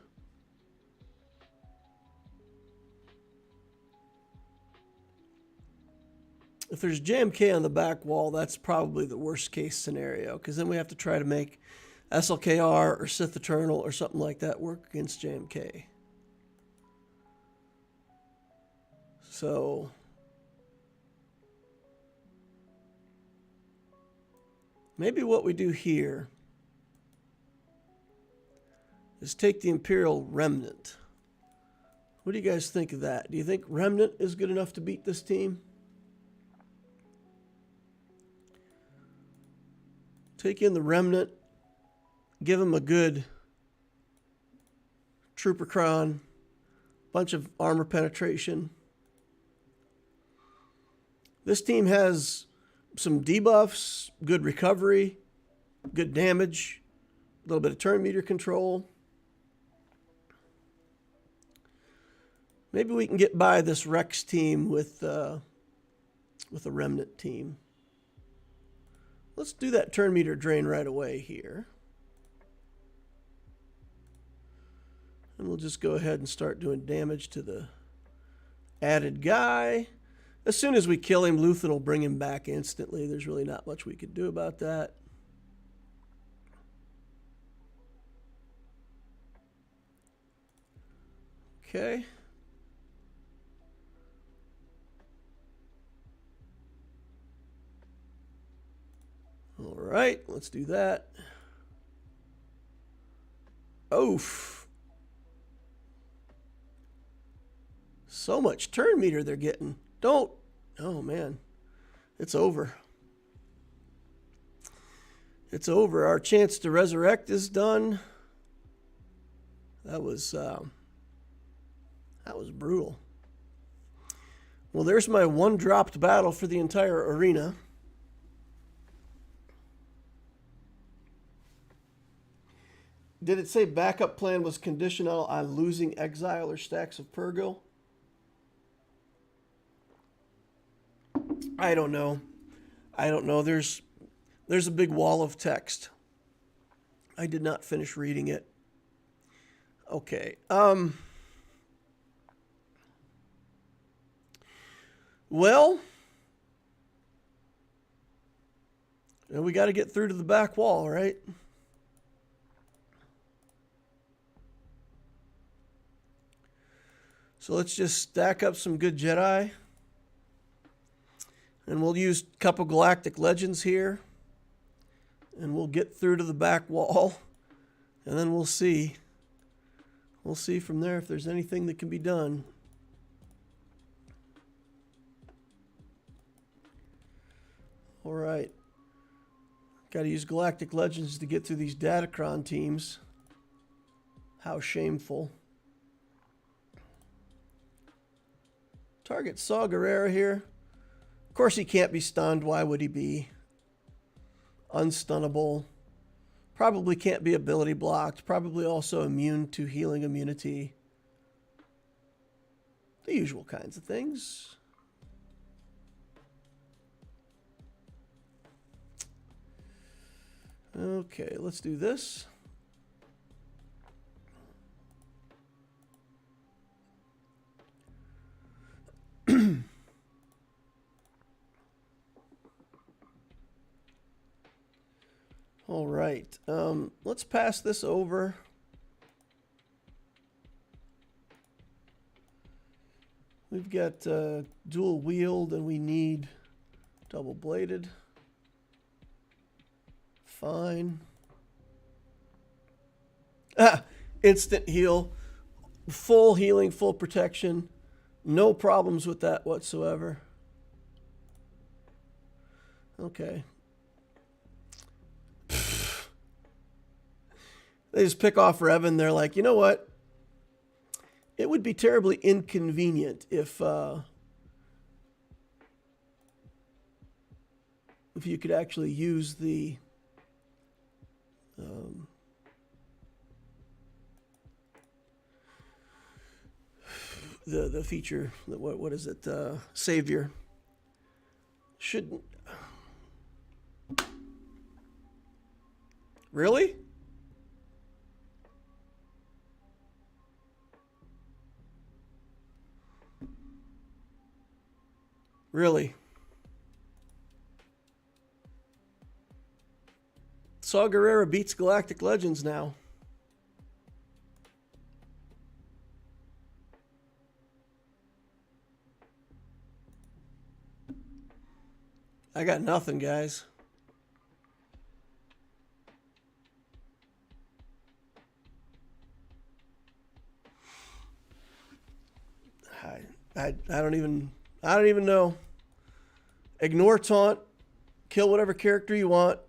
If there's JMK on the back wall, that's probably the worst case scenario, because then we have to try to make SLKR or Sith Eternal or something like that work against JMK. So maybe what we do here is take the Imperial Remnant. What do you guys think of that? Do you think Remnant is good enough to beat this team? Take in the Remnant, give them a good Troopercron, bunch of armor penetration. This team has some debuffs, good recovery, good damage, a little bit of turn meter control. Maybe we can get by this Rex team with a Remnant team. Let's do that turn meter drain right away here. And we'll just go ahead and start doing damage to the added guy. As soon as we kill him, Luthen will bring him back instantly. There's really not much we could do about that. Okay. All right, let's do that. Oof. So much turn meter they're getting. Don't. Oh, man. It's over. It's over. Our chance to resurrect is done. That was brutal. Well, there's my one dropped battle for the entire arena. Did it say backup plan was conditional on losing exile or stacks of Purgo? I don't know. I don't know. There's a big wall of text. I did not finish reading it. Okay. Well, we got to get through to the back wall, right? So let's just stack up some good Jedi. And we'll use a couple Galactic Legends here. And we'll get through to the back wall. And then we'll see. We'll see from there if there's anything that can be done. All right. Got to use Galactic Legends to get through these Datacron teams. How shameful. Target Saw Gerrera here. Of course he can't be stunned. Why would he be? Unstunnable. Probably can't be ability blocked. Probably also immune to healing immunity. The usual kinds of things. Okay, let's do this. All right, let's pass this over. We've got dual wield and we need double bladed. fine. Ah, instant heal. Full healing, full protection. No problems with that whatsoever. Okay. They just pick off Revan. They're like, you know what? It would be terribly inconvenient if you could actually use the feature. What is it? Savior. Shouldn't. Really? Really? Saw Gerrera beats Galactic Legends now. I got nothing, guys. I don't even know. Ignore taunt. Kill whatever character you want.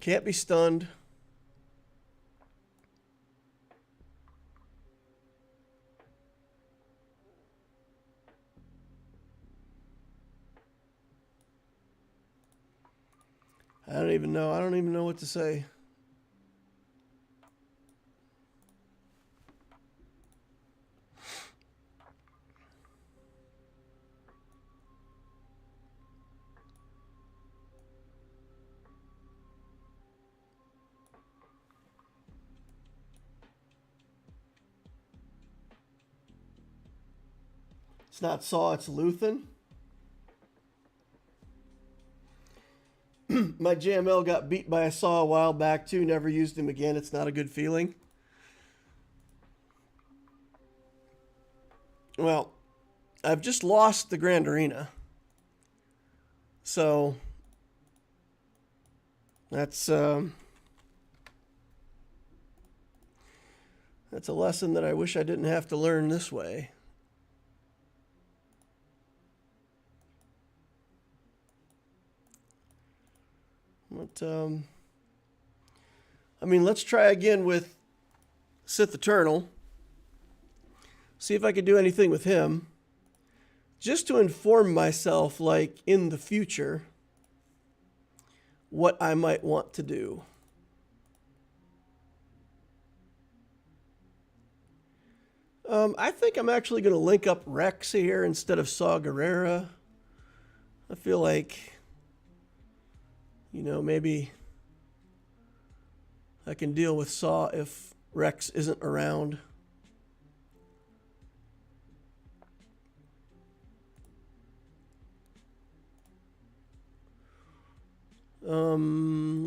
Can't be stunned. I don't even know. I don't even know what to say. It's not Saw, it's Luthen. My JML got beat by a Saw a while back too. Never used him again. It's not a good feeling. Well, I've just lost the Grand Arena. So that's a lesson that I wish I didn't have to learn this way. But, I mean, let's try again with Sith Eternal. See if I can do anything with him. Just to inform myself, like, in the future, what I might want to do. I think I'm actually going to link up Rex here instead of Saw Gerrera. I feel like, you know, maybe I can deal with Saw if Rex isn't around.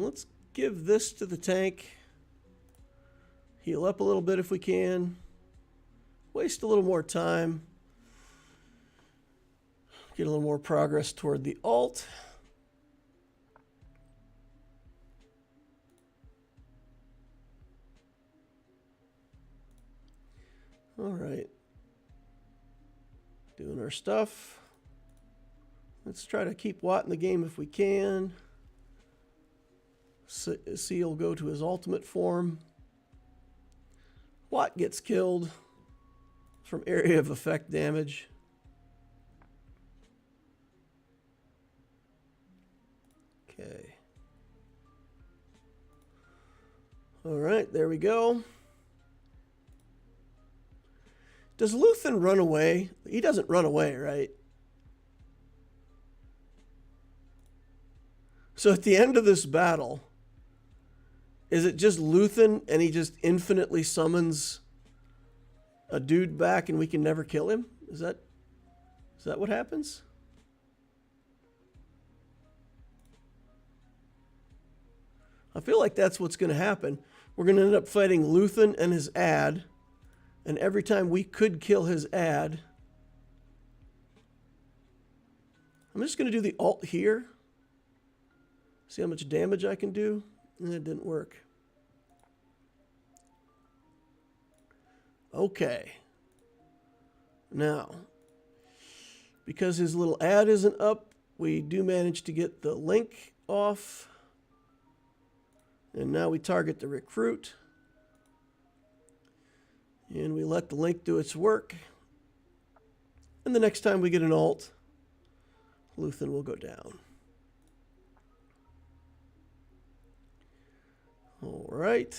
Let's give this to the tank. Heal up a little bit if we can. Waste a little more time. Get a little more progress toward the alt. All right. Doing our stuff. Let's try to keep Watt in the game if we can. Seal go to his ultimate form. Watt gets killed from area of effect damage. Okay. All right, there we go. Does Luthen run away? He doesn't run away, right? So at the end of this battle, is it just Luthen and he just infinitely summons a dude back and we can never kill him? Is that what happens? I feel like that's what's going to happen. We're going to end up fighting Luthen and his ad, and every time we could kill his ad, I'm just going to do the alt here. See how much damage I can do. And it didn't work. Okay. Now, because his little ad isn't up, we do manage to get the link off. And now we target the recruit. And we let the link do its work. And the next time we get an alt, Luthen will go down. All right.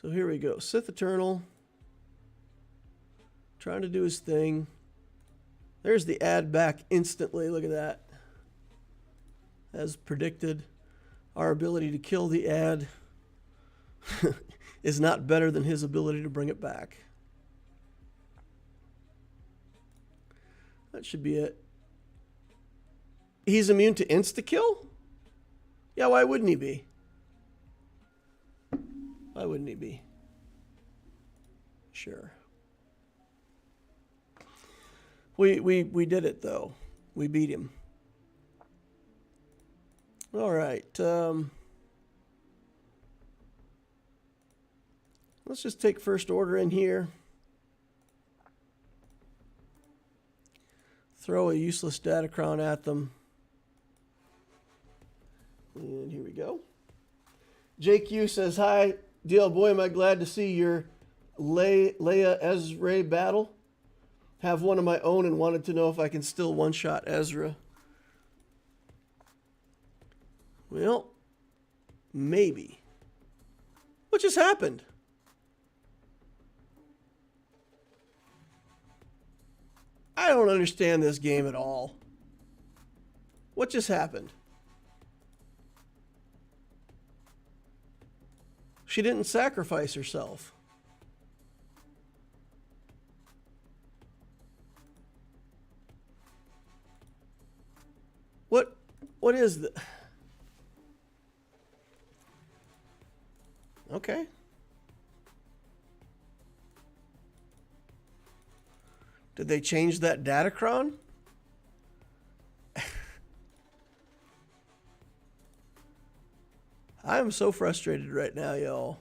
So here we go. Sith Eternal. Trying to do his thing. There's the ad back instantly. Look at that. As predicted, our ability to kill the ad is not better than his ability to bring it back. That should be it. He's immune to insta-kill? Yeah, why wouldn't he be? Why wouldn't he be? Sure. We did it, though. We beat him. All right. Let's just take first order in here. Throw a useless Datacron at them. And here we go. JQ says, hi, DL boy, am I glad to see your Leia Ezra battle. Have one of my own and wanted to know if I can still one-shot Ezra. Well, maybe. What just happened? I don't understand this game at all. What just happened? She didn't sacrifice herself. What is the... Okay. Did they change that Datacron? I am so frustrated right now, y'all.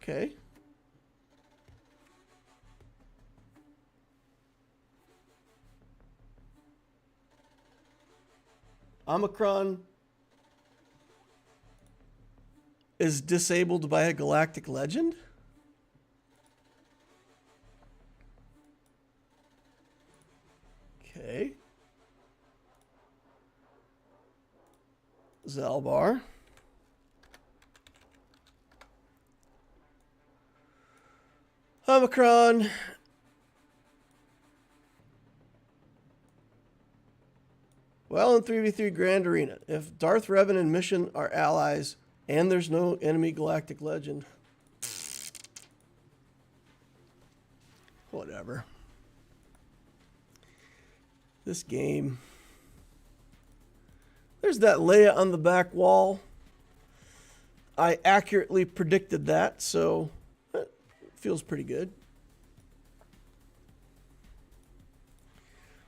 Okay. Omicron is disabled by a galactic legend? Okay. Zalbar. Omicron. Well, in 3v3 Grand Arena, if Darth Revan and Mission are allies and there's no enemy galactic legend, whatever. This game. There's that Leia on the back wall. I accurately predicted that, so it feels pretty good.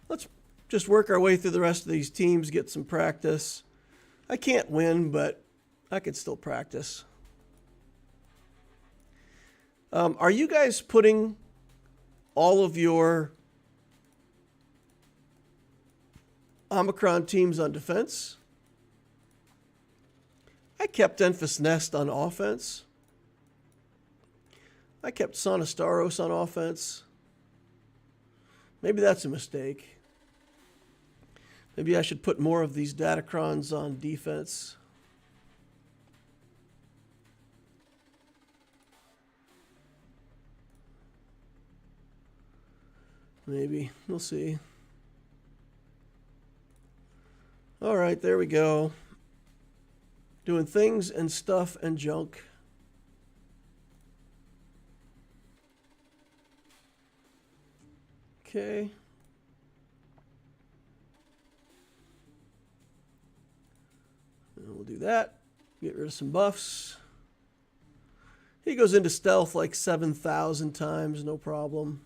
Let's just work our way through the rest of these teams, get some practice. I can't win, but I could still practice. Are you guys putting all of your Omicron teams on defense? I kept Enfys Nest on offense. I kept Sonastaros on offense. Maybe that's a mistake. Maybe I should put more of these Datacrons on defense. Maybe. We'll see. All right, there we go. Doing things and stuff and junk. Okay, we'll do that. Get rid of some buffs. He goes into stealth like 7,000 times, no problem.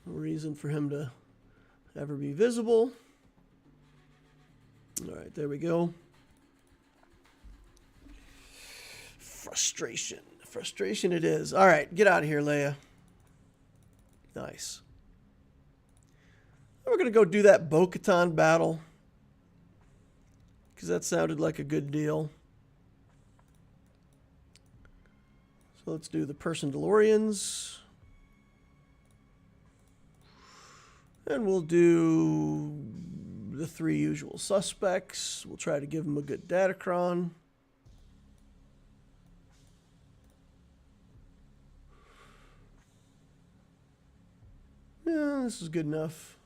No reason for him to ever be visible. All right, there we go. Frustration. Frustration it is. All right, get out of here, Leia. Nice. We're going to go do that Bo-Katan battle, because that sounded like a good deal. So let's do the Person DeLoreans. And we'll do the 3 usual suspects. We'll try to give them a good datacron. Yeah, this is good enough,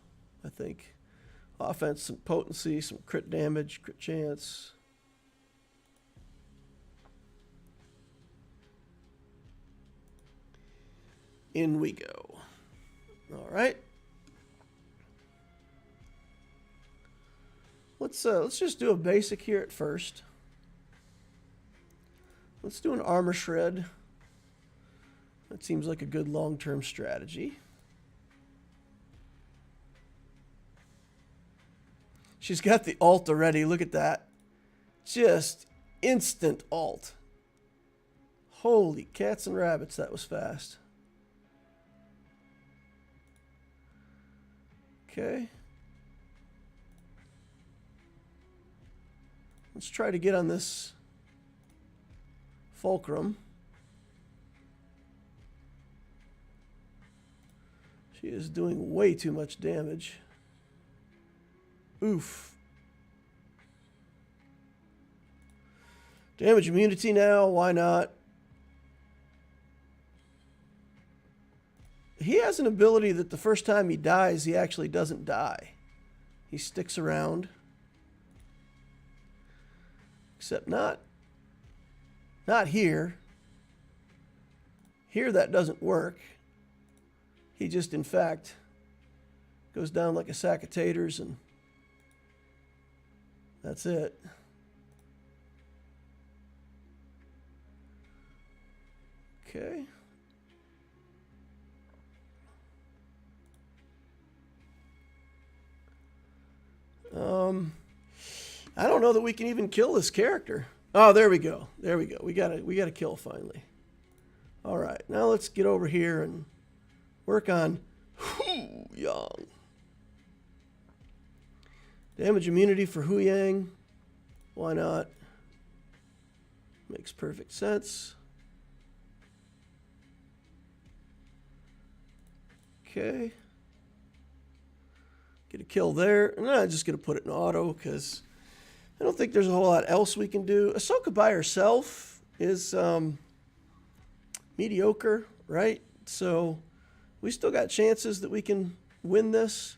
I think. Offense, some potency, some crit damage, crit chance. In we go. All right. Let's just do a basic here at first. Let's do an armor shred. That seems like a good long-term strategy. She's got the ult already. Look at that. Just instant ult. Holy cats and rabbits, that was fast. Okay. Let's try to get on this fulcrum. She is doing way too much damage. Oof. Damage immunity now, why not? He has an ability that the first time he dies, he actually doesn't die. He sticks around. Except not here. Here that doesn't work. He just, in fact, goes down like a sack of taters and that's it. Okay. I don't know that we can even kill this character. Oh, there we go. There we go. We got a kill finally. All right. Now let's get over here and work on Hu Yang. Damage immunity for Hu Yang. Why not? Makes perfect sense. Okay. Get a kill there. And I'm just going to put it in auto because I don't think there's a whole lot else we can do. Ahsoka by herself is mediocre, right? So we still got chances that we can win this.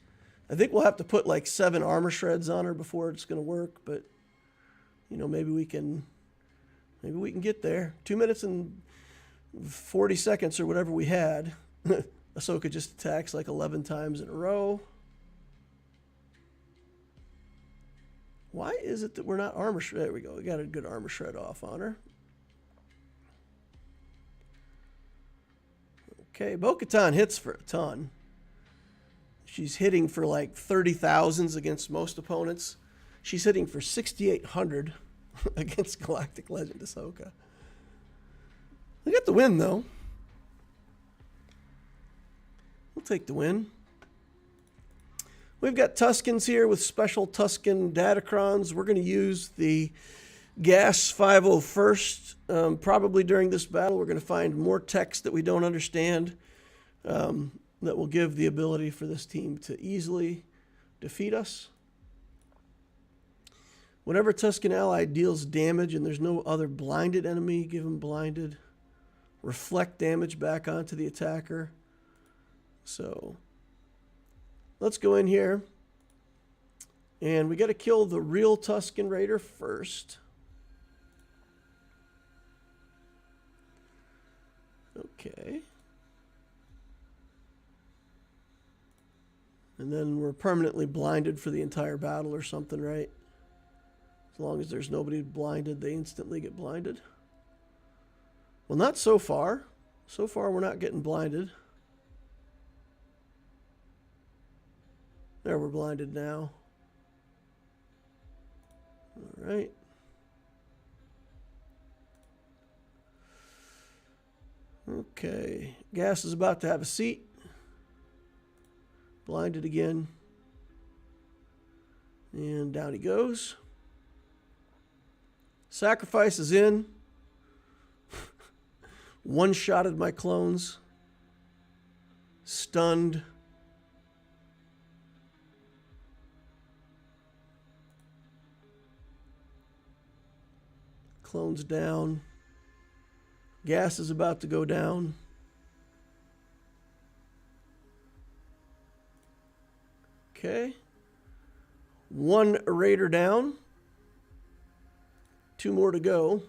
I think we'll have to put like 7 armor shreds on her before it's going to work, but you know, maybe we can get there. 2 minutes and 40 seconds or whatever we had. Ahsoka just attacks like 11 times in a row. Why is it that we're not armor shred? There we go. We got a good armor shred off on her. Okay, Bo-Katan hits for a ton. She's hitting for like 30,000s against most opponents. She's hitting for 6,800 against Galactic Legend Ahsoka. We got the win, though. We'll take the win. We've got Tuskens here with special Tusken datacrons. We're going to use the Gas 501st. Probably during this battle, we're going to find more text that we don't understand that will give the ability for this team to easily defeat us. Whenever Tusken ally deals damage and there's no other blinded enemy, give him blinded. Reflect damage back onto the attacker. So let's go in here. And we got to kill the real Tusken Raider first. Okay. And then we're permanently blinded for the entire battle or something, right? As long as there's nobody blinded, they instantly get blinded. Well, not so far. So far, we're not getting blinded. There, we're blinded now. All right. Okay. Gas is about to have a seat. Blinded again. And down he goes. Sacrifice is in. One-shotted my clones. Stunned. Clones down. Gas is about to go down. Okay. One Raider down. 2 more to go.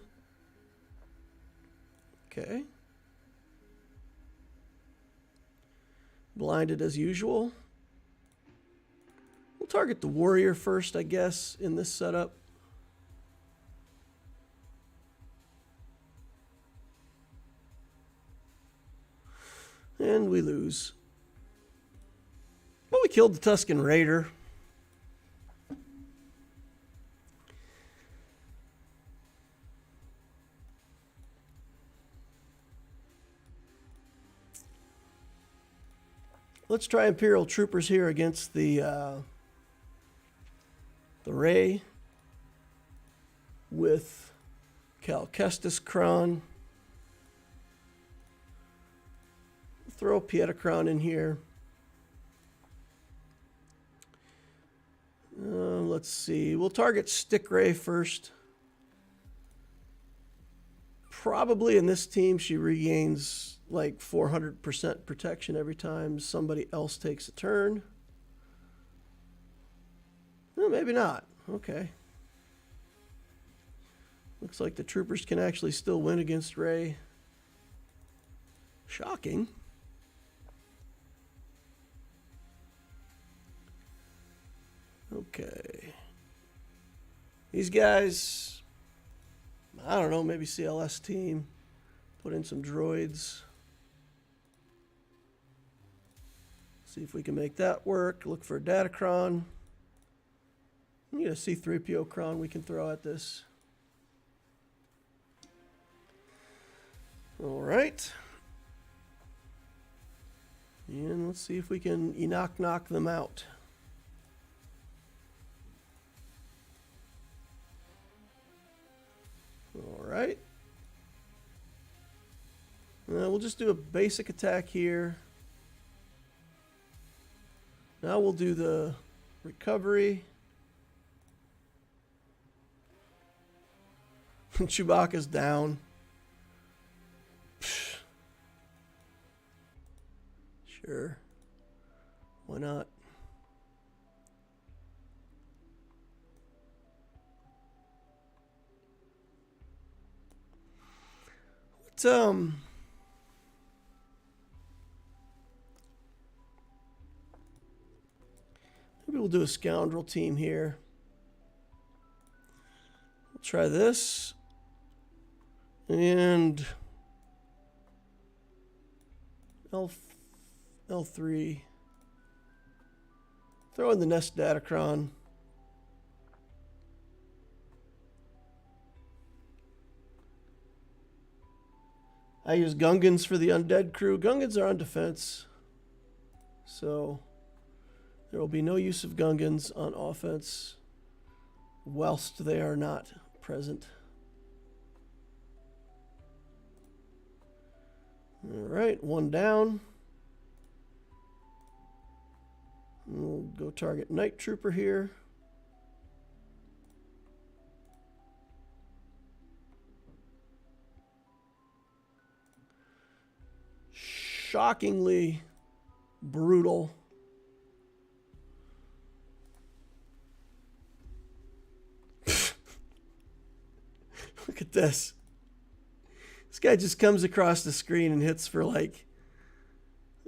Okay. Blinded as usual. We'll target the warrior first, I guess, in this setup. And we lose. Well, we killed the Tusken Raider. Let's try Imperial Troopers here against the Ray with Cal Kestis Kron. Throw Pietacron in here. Let's see. We'll target Stick Ray first. Probably in this team, she regains like 400% protection every time somebody else takes a turn. Well, maybe not. Okay. Looks like the troopers can actually still win against Ray. Shocking. Okay. These guys, I don't know, maybe CLS team. Put in some droids. See if we can make that work. Look for a Datacron. We need a C-3PO Cron we can throw at this. All right. And let's see if we can knock them out. All right. We'll just do a basic attack here. Now we'll do the recovery. Chewbacca's down. Sure. Why not? Maybe we'll do a scoundrel team here. We'll try this. And L3. Throw in the Nest Datacron. I use Gungans for the undead crew. Gungans are on defense, so there will be no use of Gungans on offense whilst they are not present. All right, one down. We'll go target Night Trooper here. Shockingly brutal. Look at this. This guy just comes across the screen and hits for like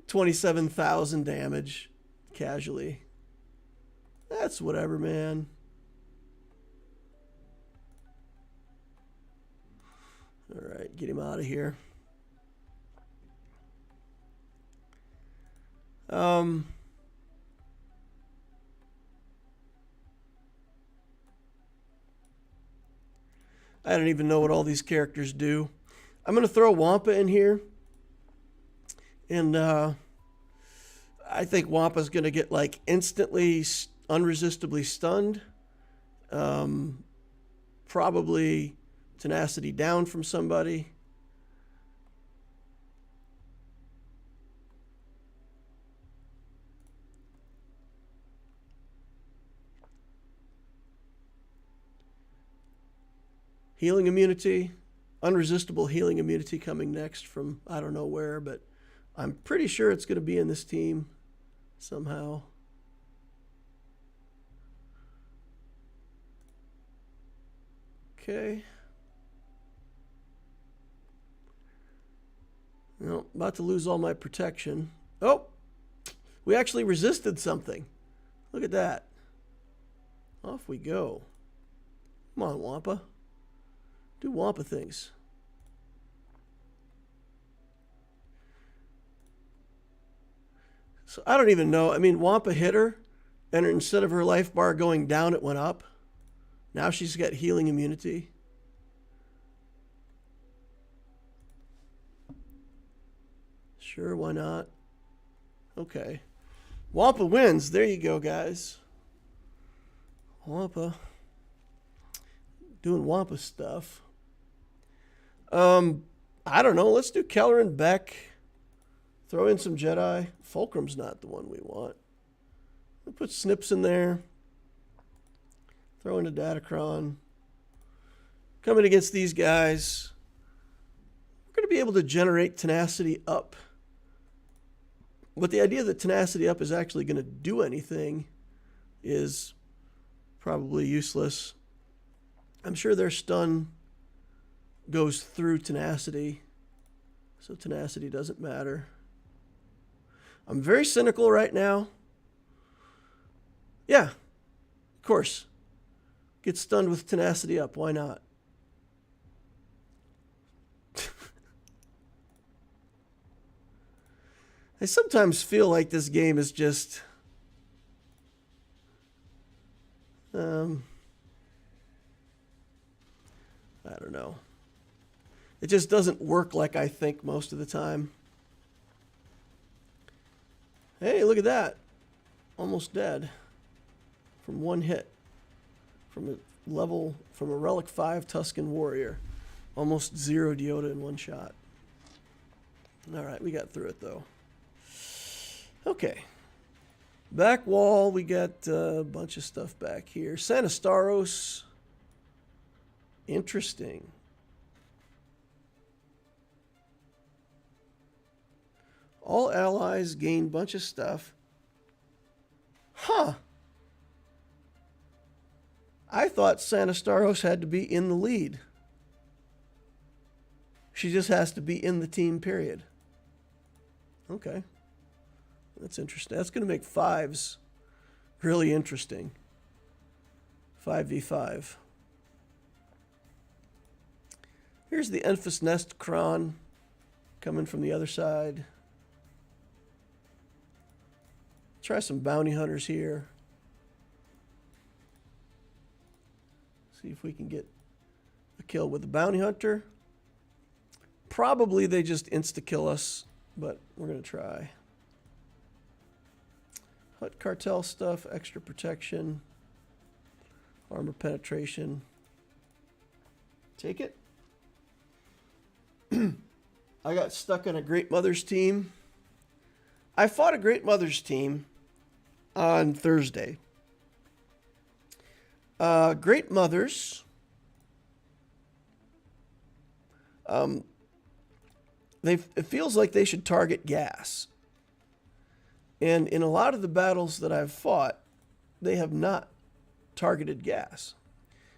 27,000 damage. casually. That's whatever, man. All right, get him out of here. I don't even know what all these characters do. I'm going to throw Wampa in here. And I think Wampa's going to get like instantly, unresistably stunned. Probably tenacity down from somebody. Healing immunity, unresistible healing immunity coming next from I don't know where, but I'm pretty sure it's going to be in this team somehow. Okay. Well, about to lose all my protection. Oh, we actually resisted something. Look at that. Off we go. Come on, Wampa. Do Wampa things. So I don't even know. I mean, Wampa hit her, and instead of her life bar going down, it went up. Now she's got healing immunity. Sure, why not? Okay. Wampa wins. There you go, guys. Wampa. Doing Wampa stuff. I don't know. Let's do Keller and Beck. Throw in some Jedi. Fulcrum's not the one we want. We'll put Snips in there. Throw in a Datacron. Coming against these guys, we're going to be able to generate tenacity up. But the idea that tenacity up is actually going to do anything is probably useless. I'm sure their stun goes through tenacity, so tenacity doesn't matter. I'm very cynical right now. Yeah, of course. Get stunned with tenacity up. Why not? I sometimes feel like this game is just... I don't know. It just doesn't work like I think most of the time. Hey, look at that. Almost dead. From one hit. From a Relic 5 Tusken Warrior. Almost 0 Deota in one shot. Alright, we got through it though. Okay. Back wall, we got a bunch of stuff back here. Sanastaros. Interesting. All allies gain a bunch of stuff. Huh. I thought Sanastaros had to be in the lead. She just has to be in the team, period. Okay. That's interesting. That's going to make 5s really interesting. 5v5. Here's the Enfys Nest Kron coming from the other side. Try some bounty hunters here. See if we can get a kill with the bounty hunter. Probably they just insta-kill us, but we're going to try. Hut cartel stuff, extra protection, armor penetration. Take it. I got stuck on a Great Mothers team. I fought a Great Mothers team on Thursday. Great Mothers. It feels like they should target gas. And in a lot of the battles that I've fought, they have not targeted gas,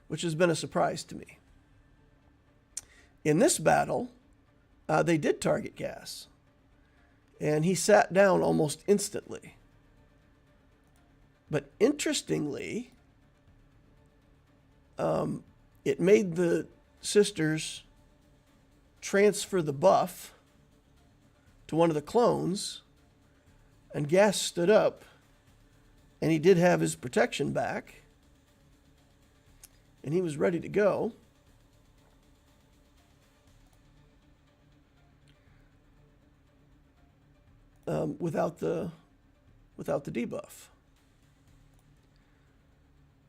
which has been a surprise to me. In this battle, they did target gas. And he sat down almost instantly. But interestingly, it made the sisters transfer the buff to one of the clones, and Gas stood up, and he did have his protection back, and he was ready to go. Without the debuff.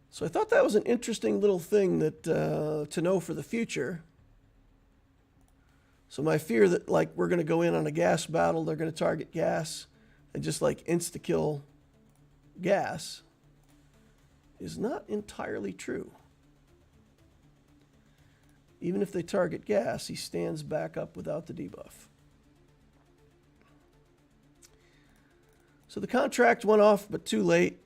So I thought that was an interesting little thing that to know for the future. So my fear that like we're going to go in on a Gas battle, they're going to target Gas and just like insta-kill Gas is not entirely true. Even if they target Gas, he stands back up without the debuff. So the contract went off, but too late.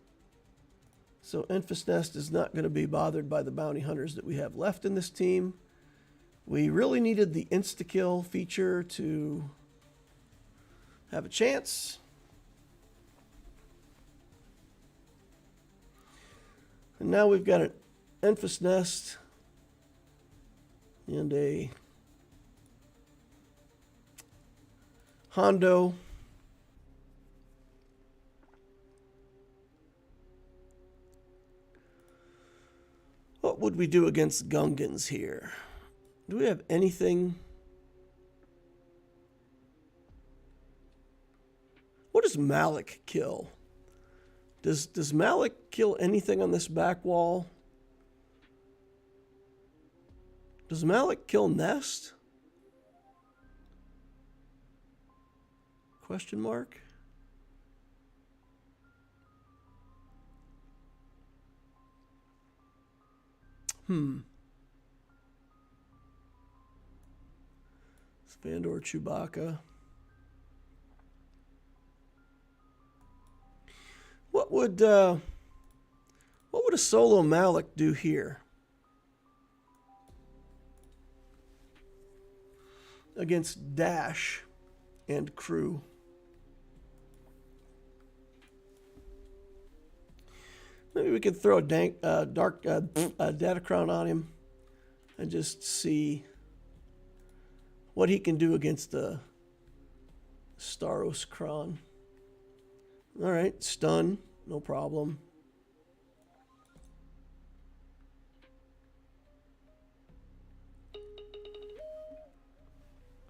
So Enfys Nest is not going to be bothered by the bounty hunters that we have left in this team. We really needed the insta-kill feature to have a chance. And now we've got an Enfys Nest and a Hondo. What would we do against Gungans here? Do we have anything? What does Malik kill? Does Malik kill anything on this back wall? Does Malik kill Nest? Question mark. It's Vandor Chewbacca. What would a solo Malik do here against Dash and crew? Maybe we could throw a dark Datacron on him and just see what he can do against the Staros Kron. All right, stun, no problem.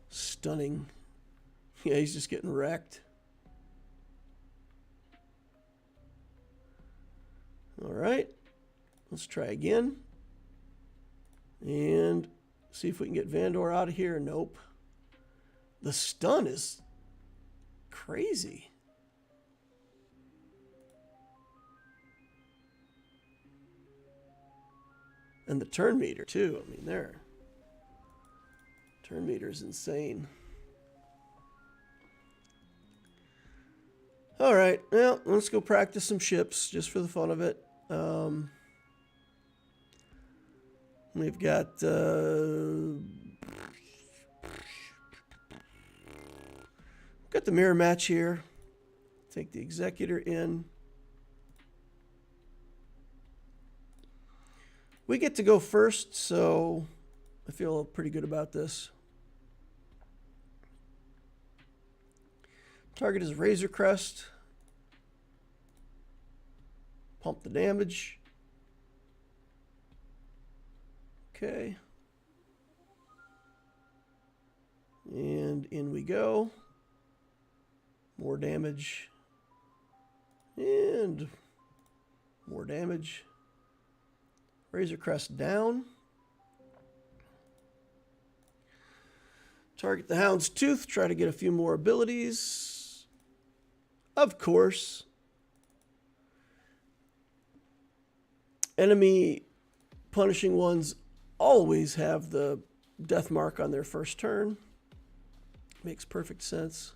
Stunning. Yeah, he's just getting wrecked. All right, let's try again. And see if we can get Vandor out of here. Nope. The stun is crazy. And the turn meter, too. I mean, there. Turn meter is insane. All right, well, let's go practice some ships just for the fun of it. We've got the mirror match here. Take the Executor in. We get to go first, so I feel pretty good about this. Target is Razor Crest. Pump the damage. Okay. And in we go. More damage. And more damage. Razor Crest down. Target the Hound's Tooth. Try to get a few more abilities. Of course. Enemy punishing ones always have the death mark on their first turn. Makes perfect sense.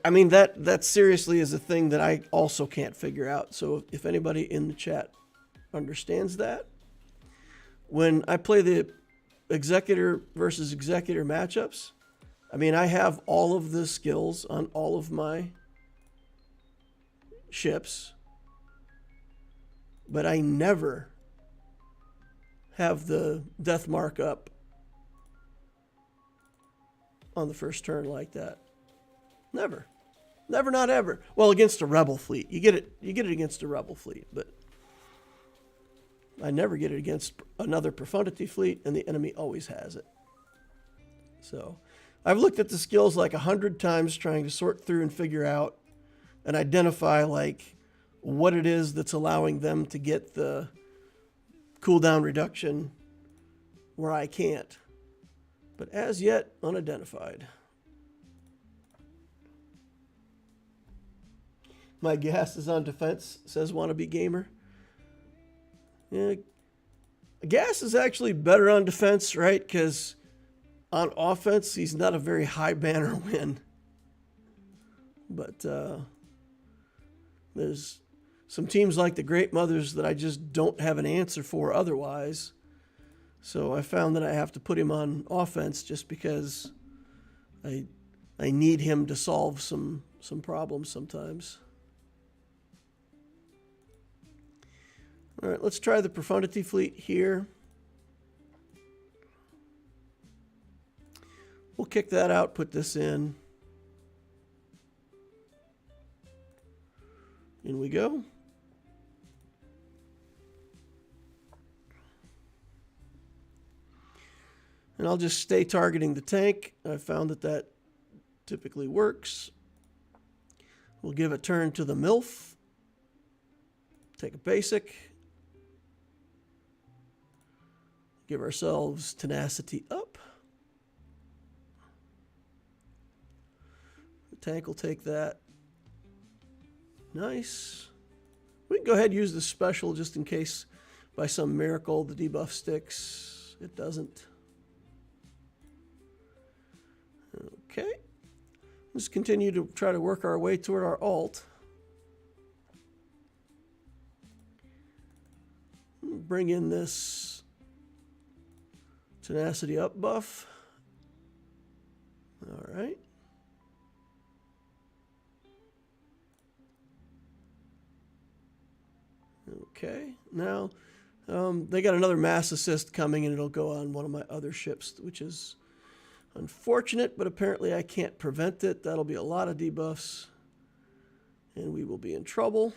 I mean, that seriously is a thing that I also can't figure out. So if anybody in the chat understands that, when I play the Executor versus Executor matchups, I mean, I have all of the skills on all of my ships, but I never have the death mark up on the first turn like that. Never. Never, not ever. Well, against a rebel fleet. You get it against a rebel fleet, but I never get it against another profundity fleet, and the enemy always has it. So I've looked at the skills like 100 times trying to sort through and figure out and identify like what it is that's allowing them to get the cooldown reduction where I can't. But as yet, unidentified. My gas is on defense, says Wannabe Gamer. Yeah, gas is actually better on defense, right? Because on offense, he's not a very high banner win. But there's some teams like the Great Mothers that I just don't have an answer for otherwise. So I found that I have to put him on offense just because I need him to solve some problems sometimes. All right, let's try the Profundity Fleet here. We'll kick that out, put this in. In we go. And I'll just stay targeting the tank. I found that typically works. We'll give a turn to the MILF. Take a basic. Give ourselves tenacity up. The tank will take that. Nice. We can go ahead and use the special just in case by some miracle the debuff sticks. It doesn't. Okay. Let's continue to try to work our way toward our alt. Bring in this tenacity up buff. All right. Okay. Now, they got another mass assist coming, and it'll go on one of my other ships, which is unfortunate, but apparently I can't prevent it. That'll be a lot of debuffs, and we will be in trouble.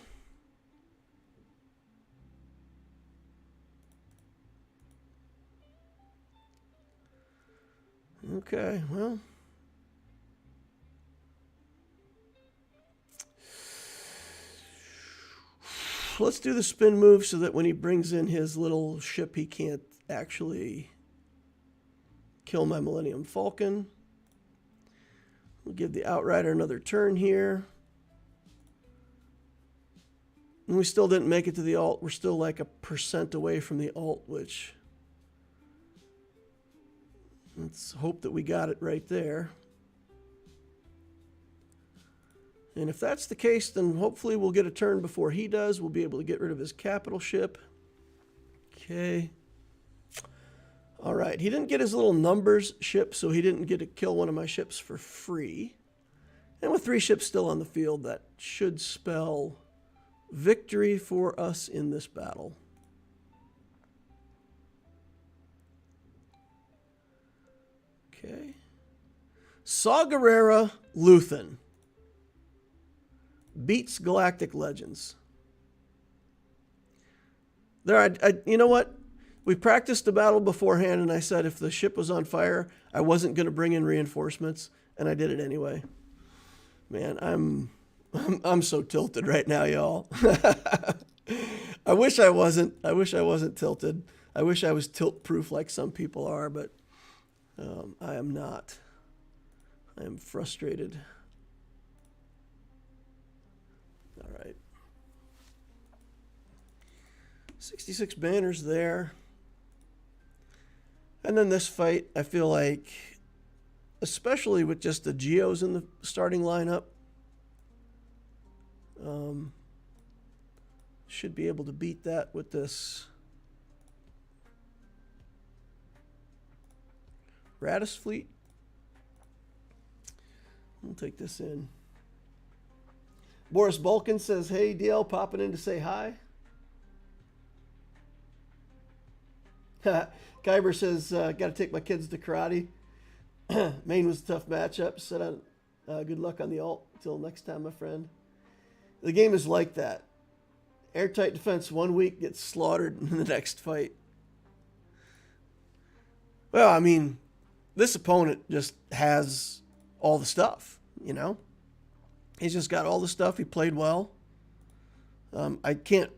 Okay, well. Let's do the spin move so that when he brings in his little ship, he can't actually kill my Millennium Falcon. We'll give the Outrider another turn here. And we still didn't make it to the alt. We're still like 1% away from the alt, which let's hope that we got it right there. And if that's the case, then hopefully we'll get a turn before he does. We'll be able to get rid of his capital ship. Okay. All right. He didn't get his little numbers ship, so he didn't get to kill one of my ships for free. And with 3 ships still on the field, that should spell victory for us in this battle. Okay. Saw Gerrera Luthen beats Galactic Legends. There, you know what? We practiced the battle beforehand, and I said if the ship was on fire, I wasn't going to bring in reinforcements, and I did it anyway. Man, I'm so tilted right now, y'all. I wish I wasn't. I wish I wasn't tilted. I wish I was tilt-proof like some people are, but I am not. I am frustrated. All right. 66 banners there. And then this fight, I feel like, especially with just the Geos in the starting lineup, should be able to beat that with this Radis fleet. We'll take this in. Boris Balkan says, hey, DL, popping in to say hi. Kyber says, got to take my kids to karate. Maine was a tough matchup. Said, good luck on the alt. Until next time, my friend. The game is like that. Airtight defense 1 week, gets slaughtered in the next fight. Well, I mean, this opponent just has all the stuff, you know? He's just got all the stuff. He played well. I can't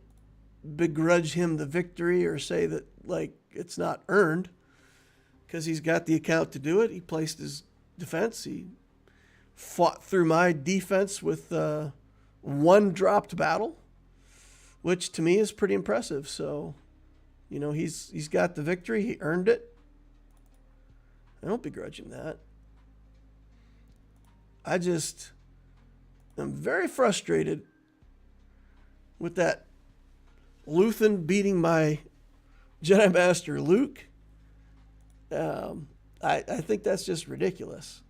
begrudge him the victory or say that, like, it's not earned because he's got the account to do it. He placed his defense. He fought through my defense with one dropped battle, which to me is pretty impressive. So, you know, he's got the victory. He earned it. I don't begrudge him that. I just am very frustrated with that Luthen beating my Jedi Master Luke. I think that's just ridiculous.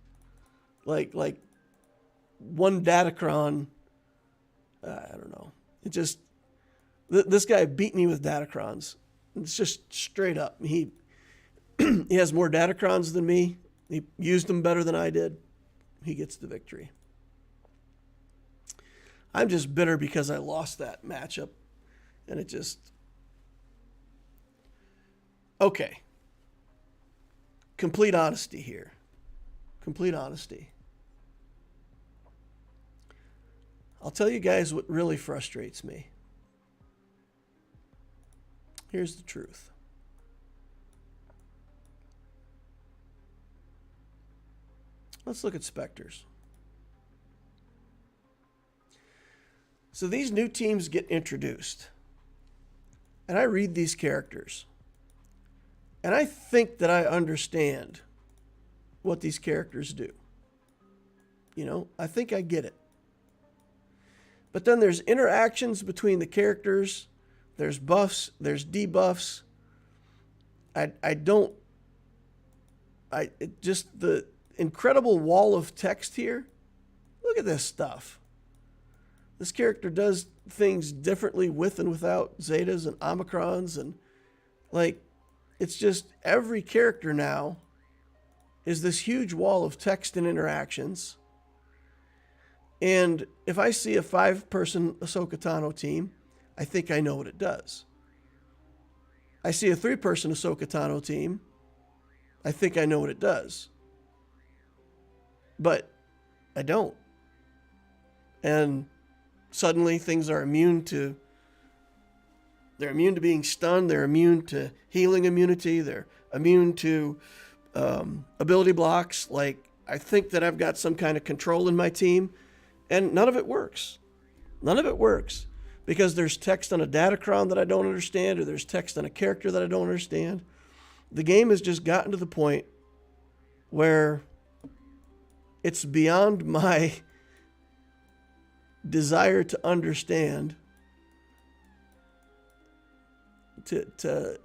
Like one Datacron, I don't know. It just, this guy beat me with Datacrons. It's just straight up. He has more Datacrons than me. He used them better than I did. He gets the victory. I'm just bitter because I lost that matchup. And it just... Okay. Complete honesty here. Complete honesty. I'll tell you guys what really frustrates me. Here's the truth. Let's look at Spectres. So these new teams get introduced. And I read these characters. And I think that I understand what these characters do. You know, I think I get it. But then there's interactions between the characters. There's buffs. There's debuffs. Just the incredible wall of text here. Look at this stuff. This character does things differently with and without Zetas and Omicrons. And like, it's just every character now is this huge wall of text and interactions. And if I see a 5-person Ahsoka Tano team, I think I know what it does. I see a 3-person Ahsoka Tano team, I think I know what it does. But I don't. And suddenly things are immune to... They're immune to being stunned. They're immune to healing immunity. They're immune to ability blocks. Like, I think that I've got some kind of control in my team. And none of it works. None of it works. Because there's text on a Datacron that I don't understand, or there's text on a character that I don't understand. The game has just gotten to the point where it's beyond my desire to understand to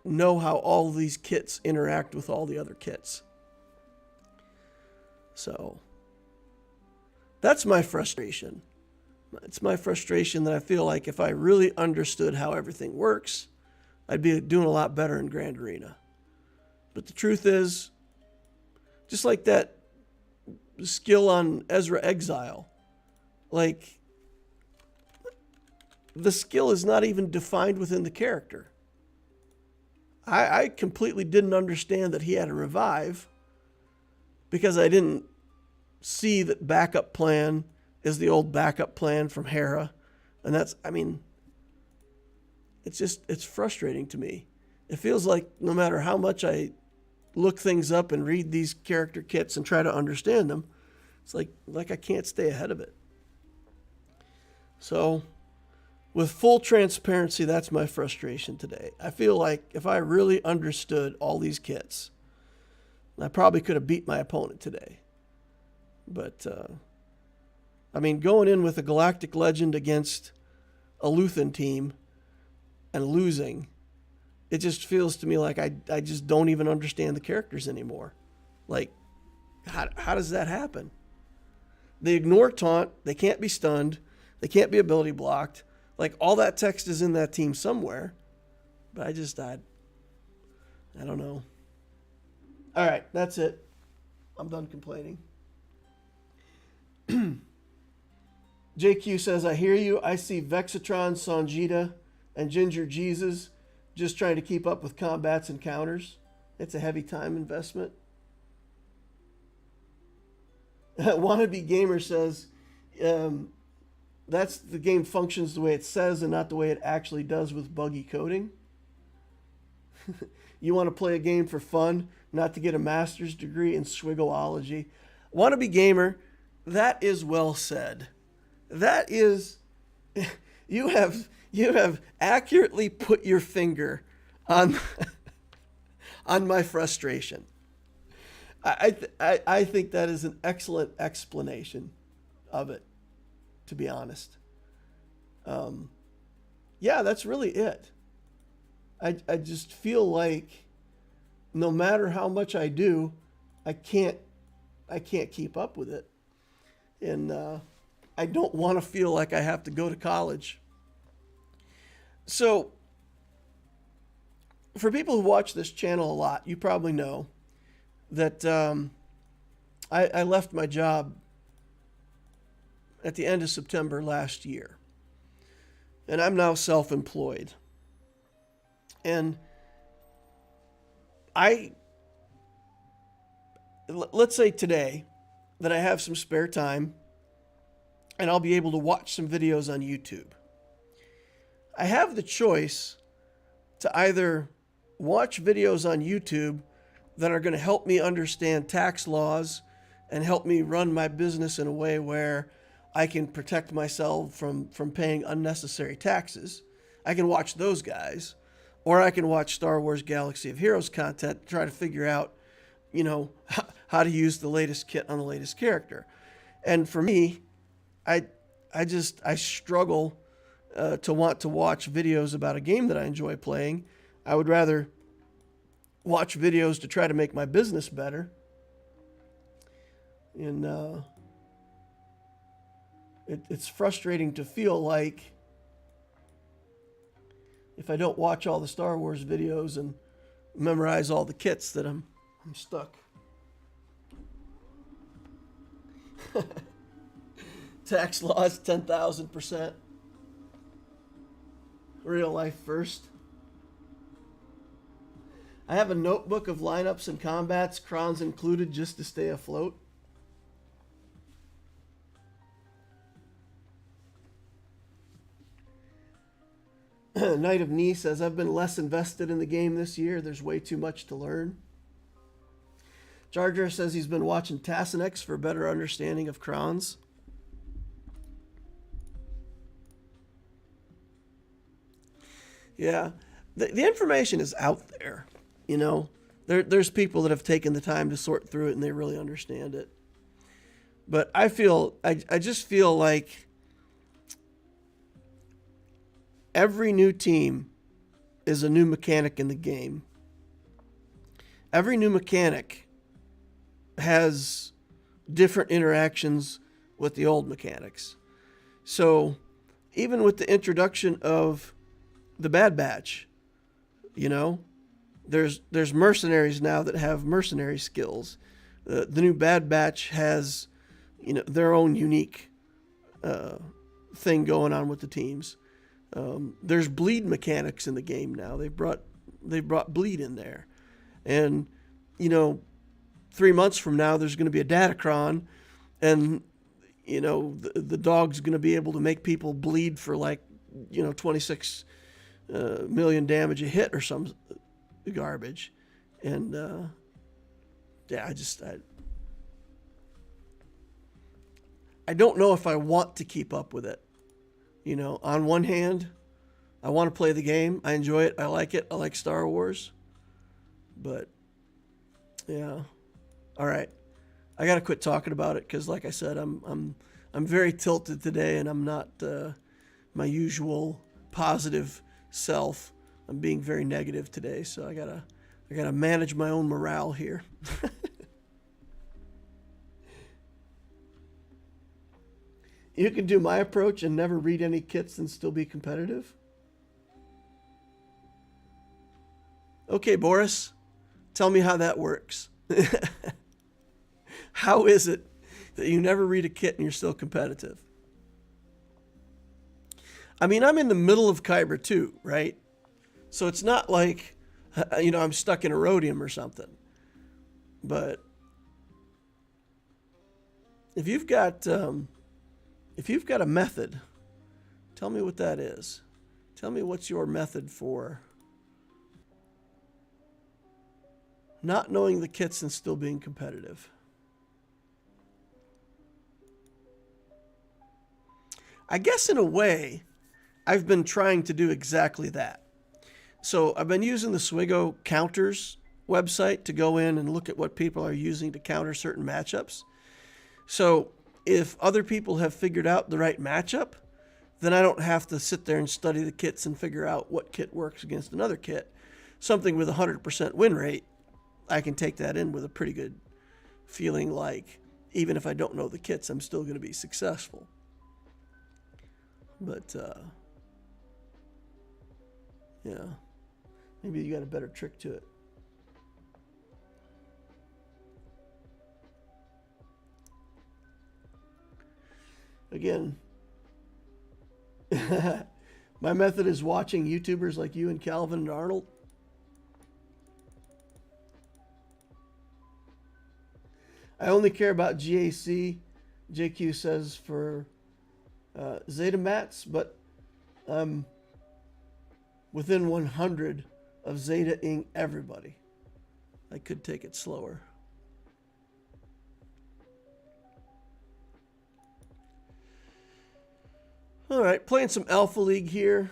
know how all these kits interact with all the other kits. So that's my frustration. It's my frustration that I feel like if I really understood how everything works, I'd be doing a lot better in Grand Arena. But the truth is, just like that skill on Ezra Exile, like, the skill is not even defined within the character. I completely didn't understand that he had a revive because I didn't see that backup plan is the old backup plan from Hera. And that's, I mean, it's frustrating to me. It feels like no matter how much I look things up and read these character kits and try to understand them, it's like I can't stay ahead of it. So, with full transparency, that's my frustration today. I feel like if I really understood all these kits, I probably could have beat my opponent today. But, I mean, going in with a Galactic Legend against a Luthen team and losing, it just feels to me like I just don't even understand the characters anymore. Like, how does that happen? They ignore taunt. They can't be stunned. They can't be ability blocked. Like, all that text is in that team somewhere. But I don't know. All right, that's it. I'm done complaining. JQ says, I hear you. I see Vexatron, Sanjita, and Ginger Jesus just trying to keep up with combats and counters. It's a heavy time investment. Wannabe Gamer says, that's the game functions the way it says and not the way it actually does with buggy coding. You want to play a game for fun, not to get a master's degree in SWGOHology. Wannabe Gamer, that is well said. That is, you have accurately put your finger on on my frustration. I think that is an excellent explanation of it, to be honest. Yeah, that's really it. I just feel like no matter how much I do, I can't keep up with it. And I don't want to feel like I have to go to college. So, for people who watch this channel a lot, you probably know that I left my job at the end of September last year. And I'm now self-employed. And let's say today that I have some spare time and I'll be able to watch some videos on YouTube. I have the choice to either watch videos on YouTube that are going to help me understand tax laws and help me run my business in a way where I can protect myself from paying unnecessary taxes. I can watch those guys. Or I can watch Star Wars Galaxy of Heroes content, try to figure out, how to use the latest kit on the latest character. And for me, I struggle to want to watch videos about a game that I enjoy playing. I would rather watch videos to try to make my business better. And it's frustrating to feel like if I don't watch all the Star Wars videos and memorize all the kits that I'm stuck. Tax laws 10,000%. Real life first. I have a notebook of lineups and combats, crons included, just to stay afloat. Knight of Knee says, I've been less invested in the game this year. There's way too much to learn. Charger says he's been watching Tassanex for a better understanding of crons. Yeah, the information is out there. There's people that have taken the time to sort through it and they really understand it. But I just feel like every new team is a new mechanic in the game. Every new mechanic has different interactions with the old mechanics. So even with the introduction of the Bad Batch, there's mercenaries now that have mercenary skills. The new Bad Batch has, their own unique thing going on with the teams. There's bleed mechanics in the game now. They've brought bleed in there, and 3 months from now there's going to be a Datacron, and the dog's going to be able to make people bleed for 26 million damage a hit or some garbage, and I don't know if I want to keep up with it. On one hand, I want to play the game. I enjoy it. I like it. I like Star Wars. But, yeah. All right. I got to quit talking about it because, like I said, I'm very tilted today, and I'm not my usual positive self. I'm being very negative today, so I gotta manage my own morale here. You can do my approach and never read any kits and still be competitive? Okay, Boris, tell me how that works. How is it that you never read a kit and you're still competitive? I mean, I'm in the middle of Kyber too, right? So it's not like, I'm stuck in a rhodium or something. But if you've got a method, tell me what that is. Tell me what's your method for not knowing the kits and still being competitive. I guess in a way, I've been trying to do exactly that. So I've been using the SWGOH counters website to go in and look at what people are using to counter certain matchups. So if other people have figured out the right matchup, then I don't have to sit there and study the kits and figure out what kit works against another kit. Something with a 100% win rate, I can take that in with a pretty good feeling like even if I don't know the kits, I'm still going to be successful. But, yeah, maybe you got a better trick to it. Again, my method is watching YouTubers like you and Calvin and Arnold. I only care about GAC, JQ says, for Zeta mats, but I'm within 100 of Zeta-ing everybody. I could take it slower. All right, playing some Alpha League here.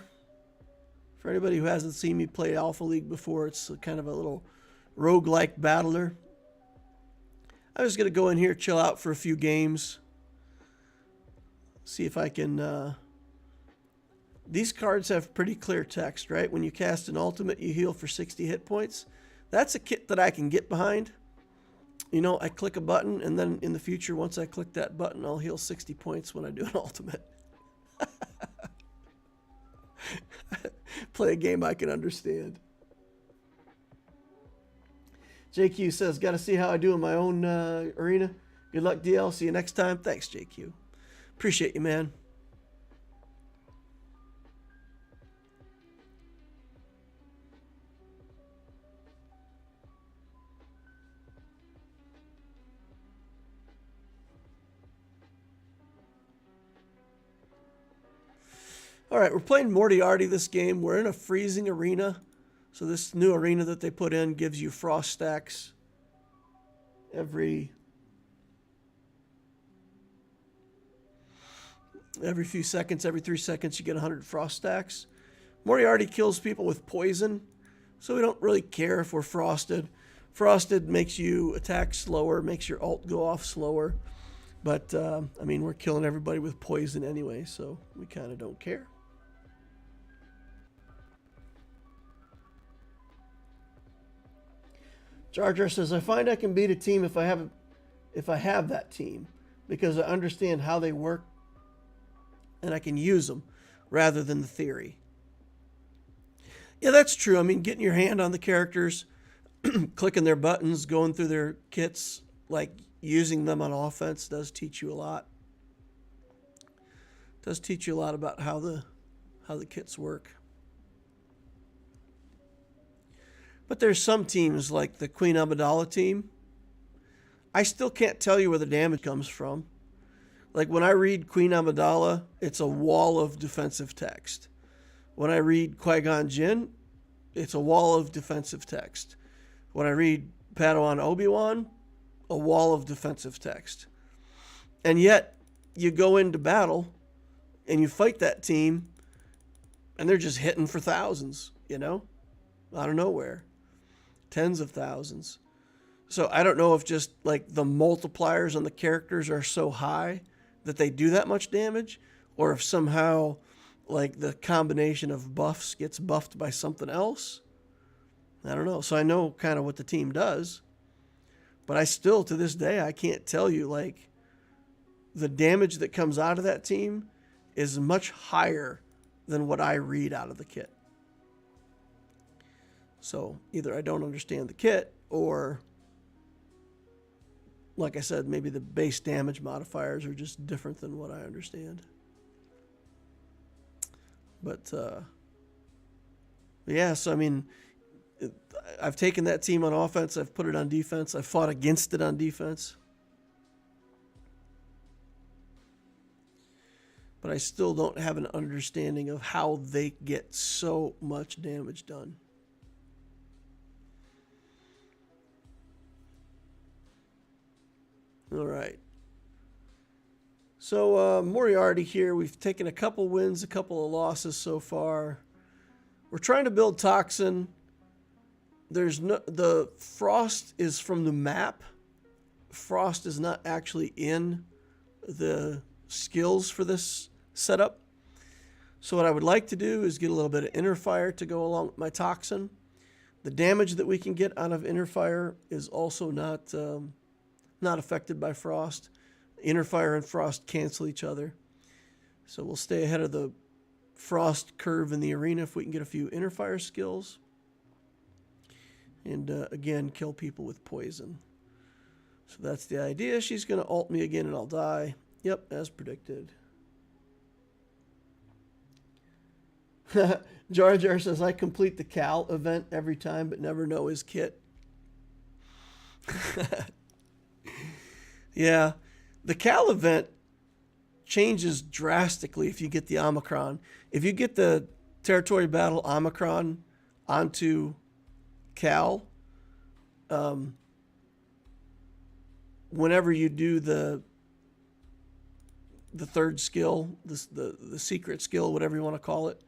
For anybody who hasn't seen me play Alpha League before, it's kind of a little roguelike battler. I'm just going to go in here, chill out for a few games. See if I can... These cards have pretty clear text, right? When you cast an ultimate, you heal for 60 hit points. That's a kit that I can get behind. You know, I click a button, and then in the future, once I click that button, I'll heal 60 points when I do an ultimate. Play a game I can understand. JQ says, got to see how I do in my own arena. Good luck, DL. See you next time. Thanks, JQ. Appreciate you, man. All right, we're playing Moriarty this game. We're in a freezing arena. So this new arena that they put in gives you frost stacks every few seconds, every 3 seconds you get 100 frost stacks. Moriarty kills people with poison, so we don't really care if we're frosted. Frosted makes you attack slower, makes your ult go off slower. But, I mean, we're killing everybody with poison anyway, so we kind of don't care. Jar Jar says, I find I can beat a team if I have that team, because I understand how they work and I can use them rather than the theory. Yeah, that's true. I mean, getting your hand on the characters, clicking their buttons, going through their kits, like using them on offense does teach you a lot. Does teach you a lot about how the kits work. But there's some teams like the Queen Amidala team. I still can't tell you where the damage comes from. Like when I read Queen Amidala, it's a wall of defensive text. When I read Qui-Gon Jinn, it's a wall of defensive text. When I read Padawan Obi-Wan, a wall of defensive text. And yet, you go into battle and you fight that team and they're just hitting for thousands, you know, out of nowhere. Tens of thousands. So I don't know if just like the multipliers on the characters are so high that they do that much damage, or if somehow like the combination of buffs gets buffed by something else. I don't know. So I know kind of what the team does, but I still, to this day, I can't tell you like the damage that comes out of that team is much higher than what I read out of the kit. So either I don't understand the kit, or like I said, maybe the base damage modifiers are just different than what I understand. But yeah, so I mean, I've taken that team on offense, I've put it on defense, I've fought against it on defense. But I still don't have an understanding of how they get so much damage done. All right. So Moriarty here, we've taken a couple wins, a couple of losses so far. We're trying to build Toxin. The Frost is from the map. Frost is not actually in the skills for this setup. So what I would like to do is get a little bit of Inner Fire to go along with my Toxin. The damage that we can get out of Inner Fire is also not affected by Frost. Inner Fire and Frost cancel each other. So we'll stay ahead of the Frost curve in the arena if we can get a few Inner Fire skills. And again, kill people with poison. So that's the idea. She's going to ult me again and I'll die. Yep, as predicted. Jar Jar says, I complete the Cal event every time but never know his kit. Yeah, the Cal event changes drastically if you get the Omicron. If you get the Territory Battle Omicron onto Cal, whenever you do the third skill, the secret skill, whatever you want to call it,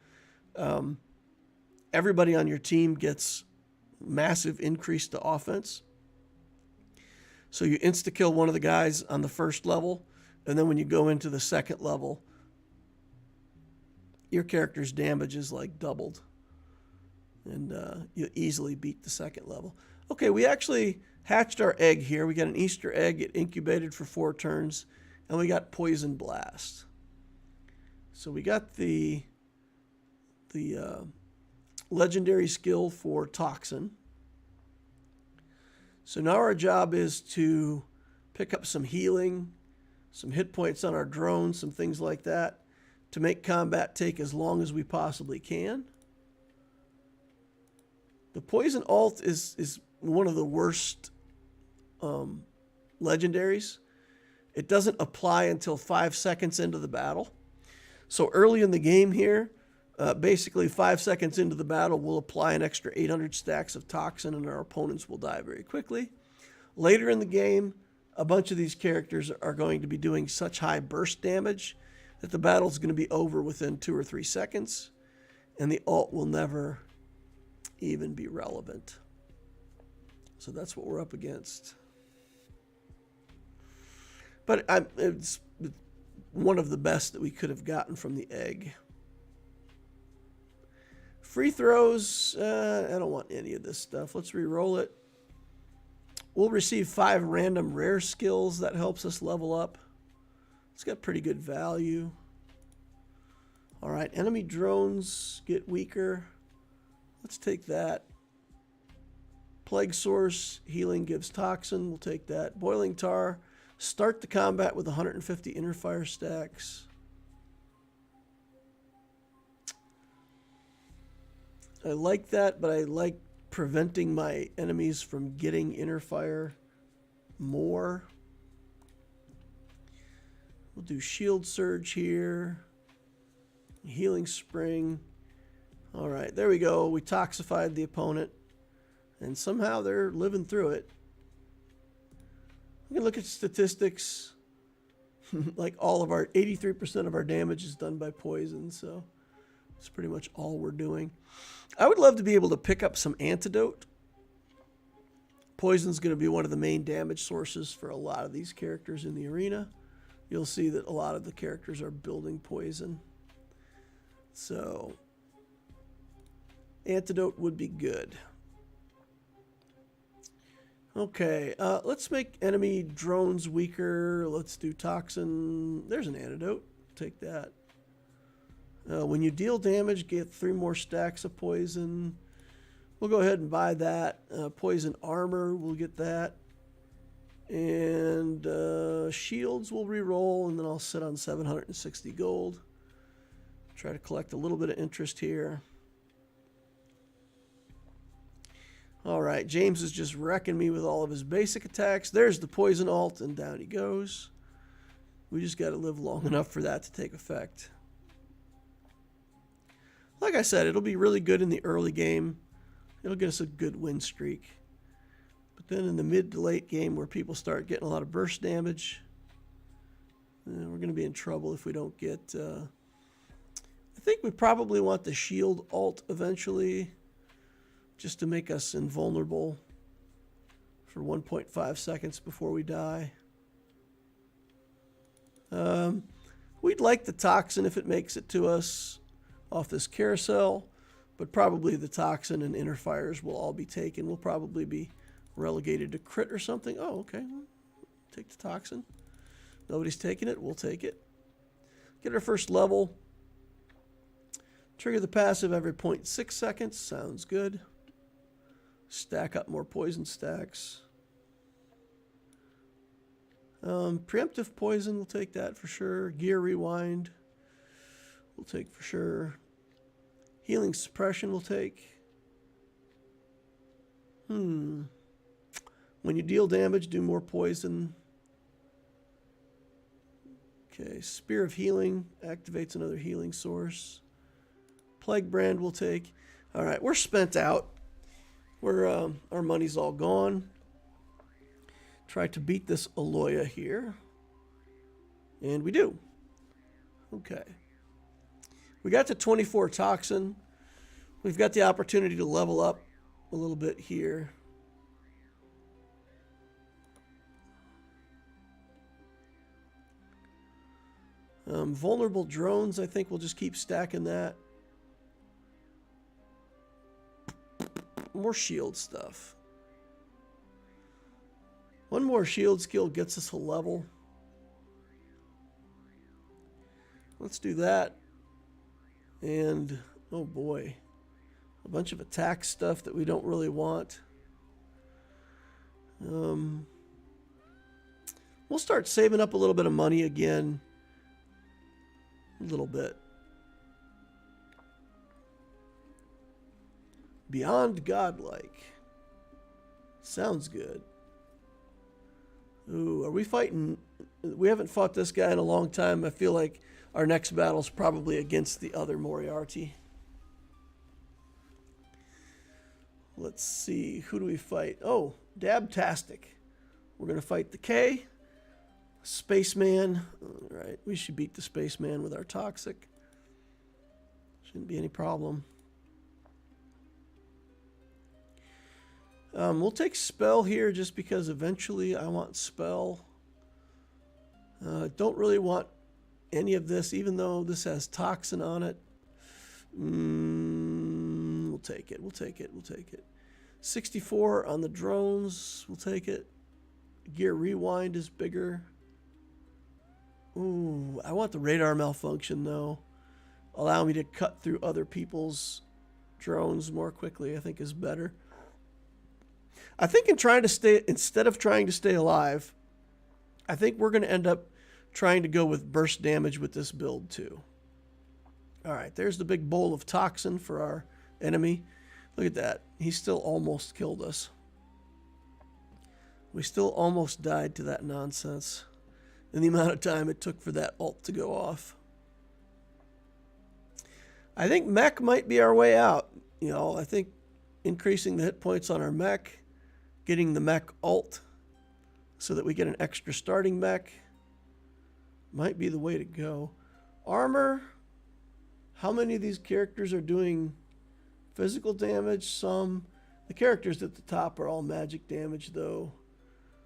everybody on your team gets massive increase to offense. So you insta-kill one of the guys on the first level, and then when you go into the second level, your character's damage is like doubled. And you easily beat the second level. Okay, we actually hatched our egg here. We got an Easter egg. It incubated for 4 turns, and we got Poison Blast. So we got the legendary skill for Toxin. So now our job is to pick up some healing, some hit points on our drones, some things like that, to make combat take as long as we possibly can. The Poison Ult is one of the worst legendaries. It doesn't apply until 5 seconds into the battle. So early in the game here, basically 5 seconds into the battle, we'll apply an extra 800 stacks of Toxin and our opponents will die very quickly. Later in the game, a bunch of these characters are going to be doing such high burst damage that the battle's going to be over within 2 or 3 seconds, and the ult will never even be relevant. So that's what we're up against. But it's one of the best that we could have gotten from the egg. Free throws, I don't want any of this stuff. Let's re-roll it. We'll receive 5 random rare skills. That helps us level up. It's got pretty good value. All right, enemy drones get weaker. Let's take that. Plague Source, healing gives Toxin. We'll take that. Boiling Tar, start the combat with 150 Inner Fire stacks. I like that, but I like preventing my enemies from getting Inner Fire more. We'll do Shield Surge here. Healing Spring. All right, there we go. We toxified the opponent, and somehow they're living through it. We can look at statistics. Like all of our 83% of our damage is done by poison, so that's pretty much all we're doing. I would love to be able to pick up some antidote. Poison's going to be one of the main damage sources for a lot of these characters in the arena. You'll see that a lot of the characters are building poison. So antidote would be good. Okay, let's make enemy drones weaker. Let's do toxin. There's an antidote. Take that. When you deal damage, get 3 more stacks of poison. We'll go ahead and buy that. Poison armor, we'll get that. And shields will re-roll, and then I'll sit on 760 gold. Try to collect a little bit of interest here. All right, James is just wrecking me with all of his basic attacks. There's the poison alt, and down he goes. We just got to live long enough for that to take effect. Like I said, it'll be really good in the early game. It'll get us a good win streak. But then in the mid to late game where people start getting a lot of burst damage, we're going to be in trouble if we don't get... I think we probably want the shield alt eventually, just to make us invulnerable for 1.5 seconds before we die. We'd like the toxin if it makes it to us off this carousel, but probably the toxin and inner fires will all be taken. We'll probably be relegated to crit or something. Oh, okay. Take the toxin. Nobody's taking it. We'll take it. Get our first level. Trigger the passive every 0.6 seconds. Sounds good. Stack up more poison stacks. Preemptive poison, we'll take that for sure. Gear rewind, we'll take for sure. Healing suppression, we'll take. When you deal damage, do more poison. Okay, Spear of Healing activates another healing source. Plague Brand we'll take. All right, we're spent out. Our money's all gone. Try to beat this Aloya here. And we do. Okay. We got to 24 toxin. We've got the opportunity to level up a little bit here. Vulnerable drones, I think we'll just keep stacking that. More shield stuff. One more shield skill gets us a level. Let's do that. And, oh boy, a bunch of attack stuff that we don't really want. We'll start saving up a little bit of money again. A little bit. Beyond godlike. Sounds good. Ooh, are we fighting? We haven't fought this guy in a long time. I feel like our next battle's probably against the other Moriarty. Let's see. Who do we fight? Oh, Dabtastic. We're going to fight the K. Spaceman. All right. We should beat the Spaceman with our Toxic. Shouldn't be any problem. We'll take Spell here just because eventually I want Spell. Don't really want any of this, even though this has Toxin on it. We'll take it. We'll take it. We'll take it. 64 on the drones. We'll take it. Gear Rewind is bigger. Ooh, I want the radar malfunction, though. Allow me to cut through other people's drones more quickly, I think is better. I think instead of trying to stay alive, I think we're going to end up trying to go with burst damage with this build too. All right, there's the big bowl of toxin for our enemy. Look at that. He still almost killed us. We still almost died to that nonsense in the amount of time it took for that ult to go off. I think mech might be our way out. You know, I think increasing the hit points on our mech, getting the mech ult so that we get an extra starting mech might be the way to go. Armor, how many of these characters are doing physical damage? Some. The characters at the top are all magic damage though.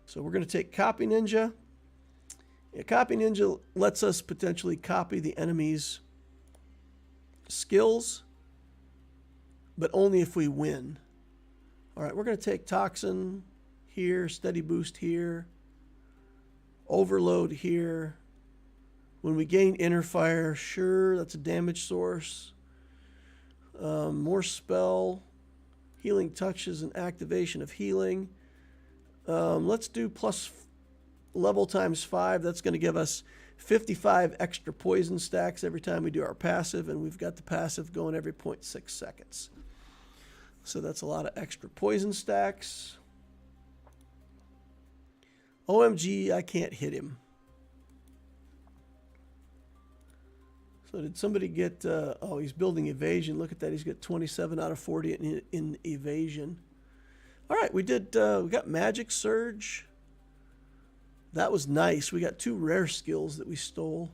So we're going to take Copy Ninja. Yeah, Copy Ninja lets us potentially copy the enemy's skills, but only if we win. All right, we're going to take Toxin here, steady boost here, overload here. When we gain inner fire, sure, that's a damage source. More spell, healing touches, and activation of healing. Let's do plus level times 5. That's going to give us 55 extra poison stacks every time we do our passive, and we've got the passive going every 0.6 seconds. So that's a lot of extra poison stacks. OMG, I can't hit him. So did somebody get, oh, he's building evasion. Look at that, he's got 27 out of 40 in evasion. All right, we got Magic Surge. That was nice. We got 2 rare skills that we stole.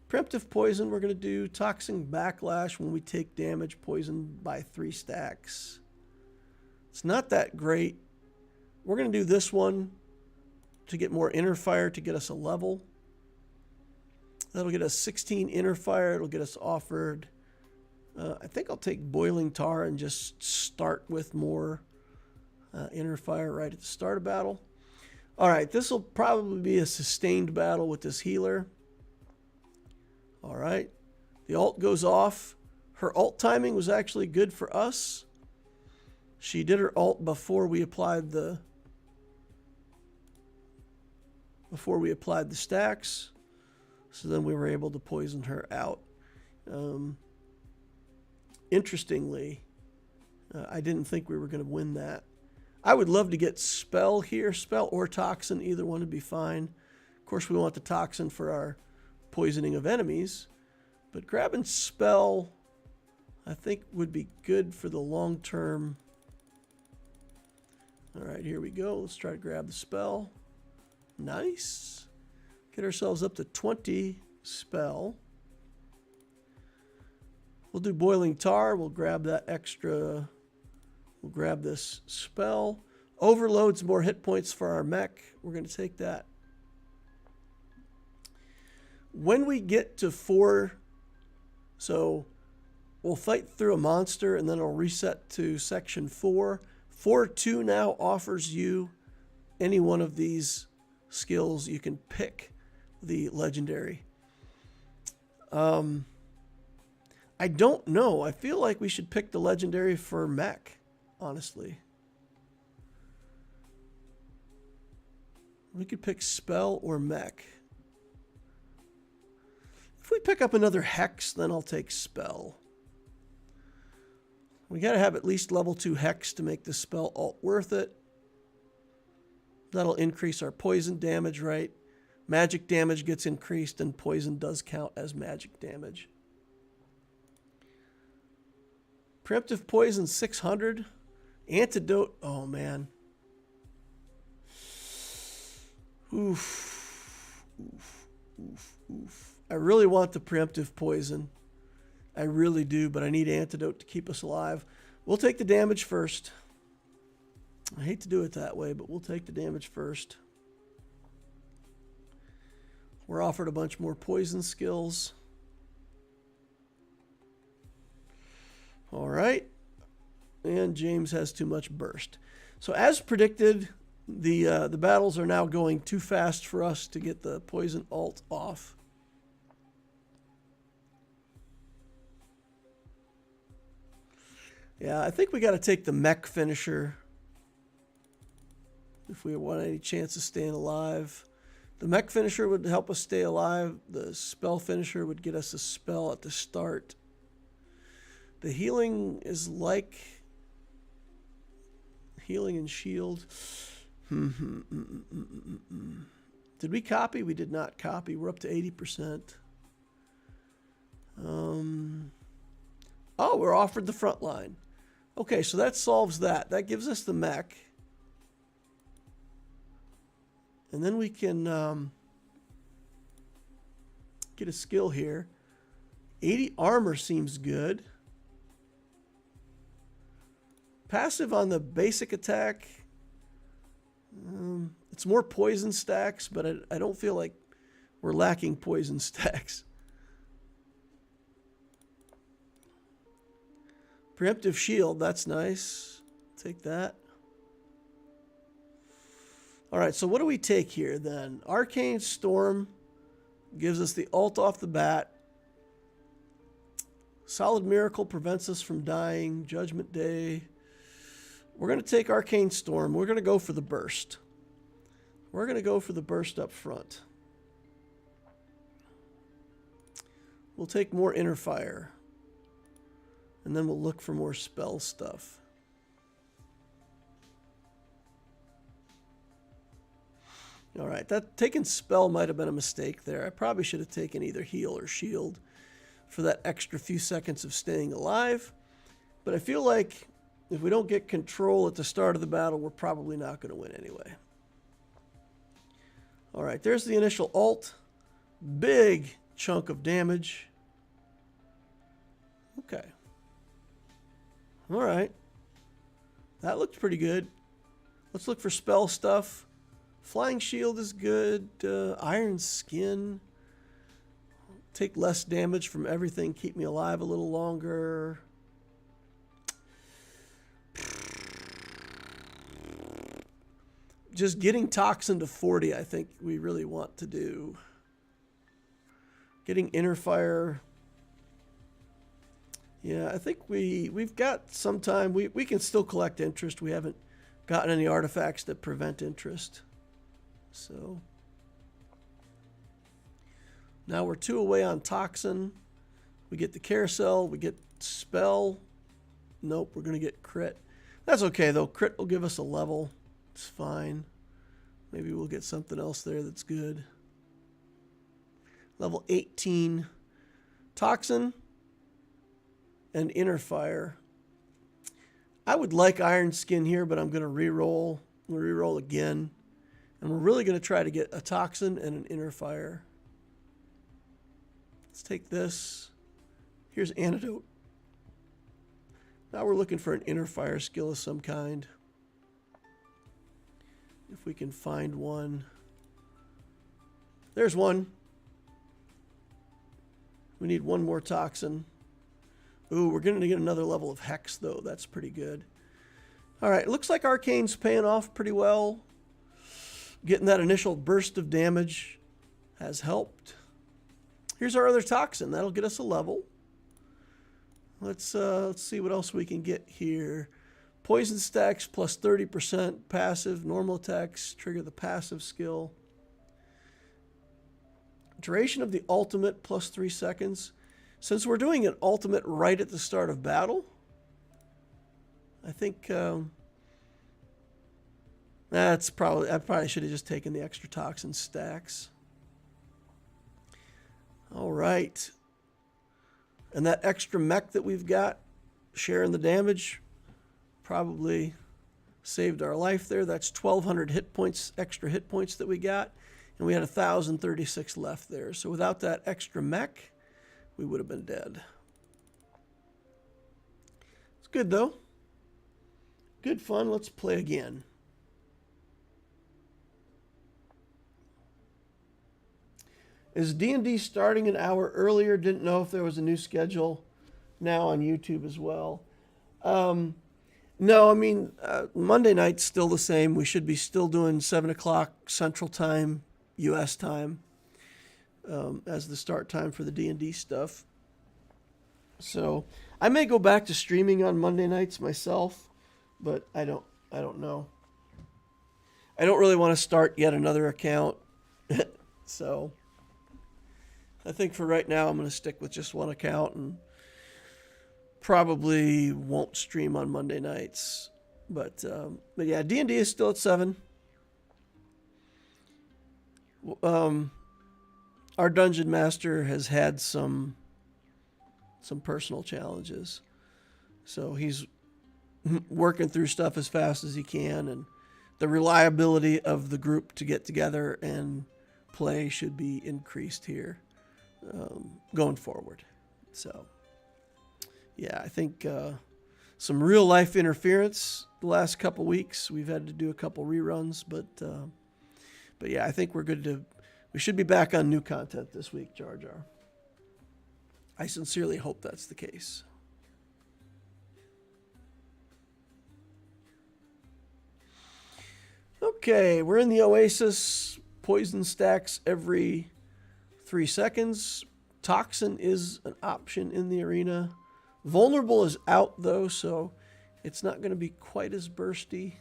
Preemptive Poison, we're going to do Toxin Backlash when we take damage, poisoned by 3 stacks. It's not that great. We're going to do this one to get more inner fire to get us a level. That'll get us 16 inner fire. It'll get us offered. I think I'll take Boiling Tar and just start with more inner fire right at the start of battle. All right, this will probably be a sustained battle with this healer. All right, the ult goes off. Her ult timing was actually good for us. She did her ult before we applied the stacks. So then we were able to poison her out. Interestingly, I didn't think we were going to win that. I would love to get Spell here. Spell or Toxin, either one would be fine. Of course, we want the Toxin for our poisoning of enemies. But grabbing Spell, I think, would be good for the long term. All right, here we go. Let's try to grab the Spell. Nice. Get ourselves up to 20 spell. We'll do Boiling Tar. We'll grab that extra. We'll grab this spell. Overloads more hit points for our mech. We're going to take that. When we get to 4, so we'll fight through a monster and then it'll reset to section 4. 4.2 now offers you any one of these skills. You can pick the legendary. I don't know. I feel like we should pick the legendary for mech, honestly. We could pick spell or mech. If we pick up another hex, then I'll take spell. We got to have at least level 2 hex to make the spell ult worth it. That'll increase our poison damage, right? Magic damage gets increased, and poison does count as magic damage. Preemptive Poison 600. Antidote. Oh, man. Oof. Oof. Oof. Oof. I really want the Preemptive Poison. I really do, but I need Antidote to keep us alive. We'll take the damage first. I hate to do it that way, but we'll take the damage first. We're offered a bunch more poison skills. All right. And James has too much burst. So as predicted, the battles are now going too fast for us to get the poison ult off. Yeah, I think we got to take the mech finisher if we want any chance of staying alive. The mech finisher would help us stay alive. The spell finisher would get us a spell at the start. The healing is like healing and shield. Did we copy? We did not copy. We're up to 80%. Oh, we're offered the front line. Okay, so that solves that. That gives us the mech. And then we can get a skill here. 80 armor seems good. Passive on the basic attack. It's more poison stacks, but I don't feel like we're lacking poison stacks. Preemptive shield, that's nice. Take that. All right, so what do we take here then? Arcane Storm gives us the ult off the bat. Solid Miracle prevents us from dying. Judgment Day. We're going to take Arcane Storm. We're going to go for the burst. We're going to go for the burst up front. We'll take more Inner Fire. And then we'll look for more spell stuff. All right, that taking spell might have been a mistake there. I probably should have taken either heal or shield for that extra few seconds of staying alive. But I feel like if we don't get control at the start of the battle, we're probably not going to win anyway. All right, there's the initial ult. Big chunk of damage. Okay. All right. That looked pretty good. Let's look for spell stuff. Flying Shield is good. Iron Skin. Take less damage from everything. Keep me alive a little longer. Just getting Toxin to 40, I think we really want to do. Getting Inner Fire. Yeah, I think we've got some time. We can still collect interest. We haven't gotten any artifacts that prevent interest. So now we're 2 away on Toxin. We get the Carousel. We get Spell. Nope, we're going to get Crit. That's okay, though. Crit will give us a level. It's fine. Maybe we'll get something else there that's good. Level 18. Toxin and Inner Fire. I would like Iron Skin here, but I'm going to reroll. I'm going to reroll again. And we're really going to try to get a Toxin and an Inner Fire. Let's take this. Here's Antidote. Now we're looking for an Inner Fire skill of some kind. If we can find one. There's one. We need one more Toxin. Ooh, we're going to get another level of Hex, though. That's pretty good. All right, it looks like Arcane's paying off pretty well. Getting that initial burst of damage has helped. Here's our other Toxin. That'll get us a level. Let's see what else we can get here. Poison stacks plus 30% passive. Normal attacks trigger the passive skill. Duration of the ultimate plus 3 seconds. Since we're doing an ultimate right at the start of battle, I think I probably should have just taken the extra Toxin stacks. All right. And that extra mech that we've got, sharing the damage, probably saved our life there. That's 1,200 hit points, extra hit points that we got. And we had 1,036 left there. So without that extra mech, we would have been dead. It's good, though. Good fun. Let's play again. Is D&D starting an hour earlier? Didn't know if there was a new schedule now on YouTube as well. No, I mean, Monday night's still the same. We should be still doing 7 o'clock Central Time, U.S. time, as the start time for the D&D stuff. So I may go back to streaming on Monday nights myself, but I don't know. I don't really want to start yet another account. So I think for right now, I'm going to stick with just one account and probably won't stream on Monday nights. But yeah, D&D is still at 7. Our Dungeon Master has had some personal challenges. So he's working through stuff as fast as he can. And the reliability of the group to get together and play should be increased here. Going forward. So yeah, I think some real life interference the last couple weeks. We've had to do a couple reruns, but yeah, I think we should be back on new content this week, Jar Jar. I sincerely hope that's the case. Okay, we're in the Oasis. Poison stacks every 3 seconds. Toxin is an option in the arena. Vulnerable is out though, so it's not going to be quite as bursty.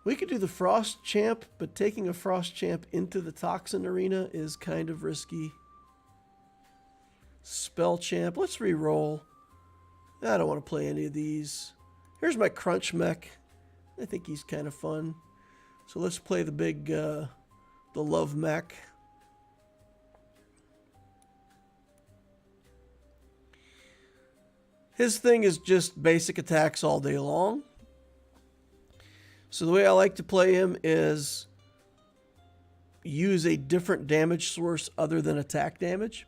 We could do the Frost Champ, but taking a Frost Champ into the Toxin arena is kind of risky. Spell Champ, let's re-roll. I don't want to play any of these. Here's my Crunch Mech. I think he's kind of fun. So let's play the big, the Love Mech. His thing is just basic attacks all day long. So the way I like to play him is use a different damage source other than attack damage.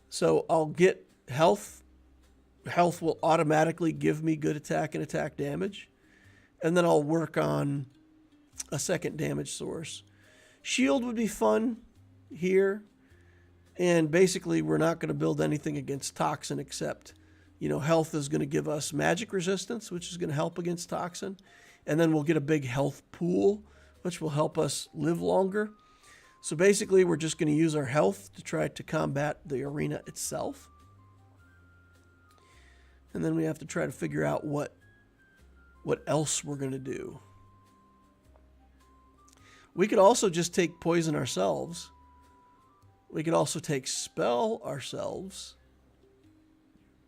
So I'll get health. Health will automatically give me good attack and attack damage. And then I'll work on a second damage source. Shield would be fun here. And basically we're not going to build anything against Toxin except, you know, health is going to give us magic resistance, which is going to help against Toxin. And then we'll get a big health pool, which will help us live longer. So basically, we're just going to use our health to try to combat the arena itself. And then we have to try to figure out what else we're going to do. We could also just take poison ourselves. We could also take spell ourselves.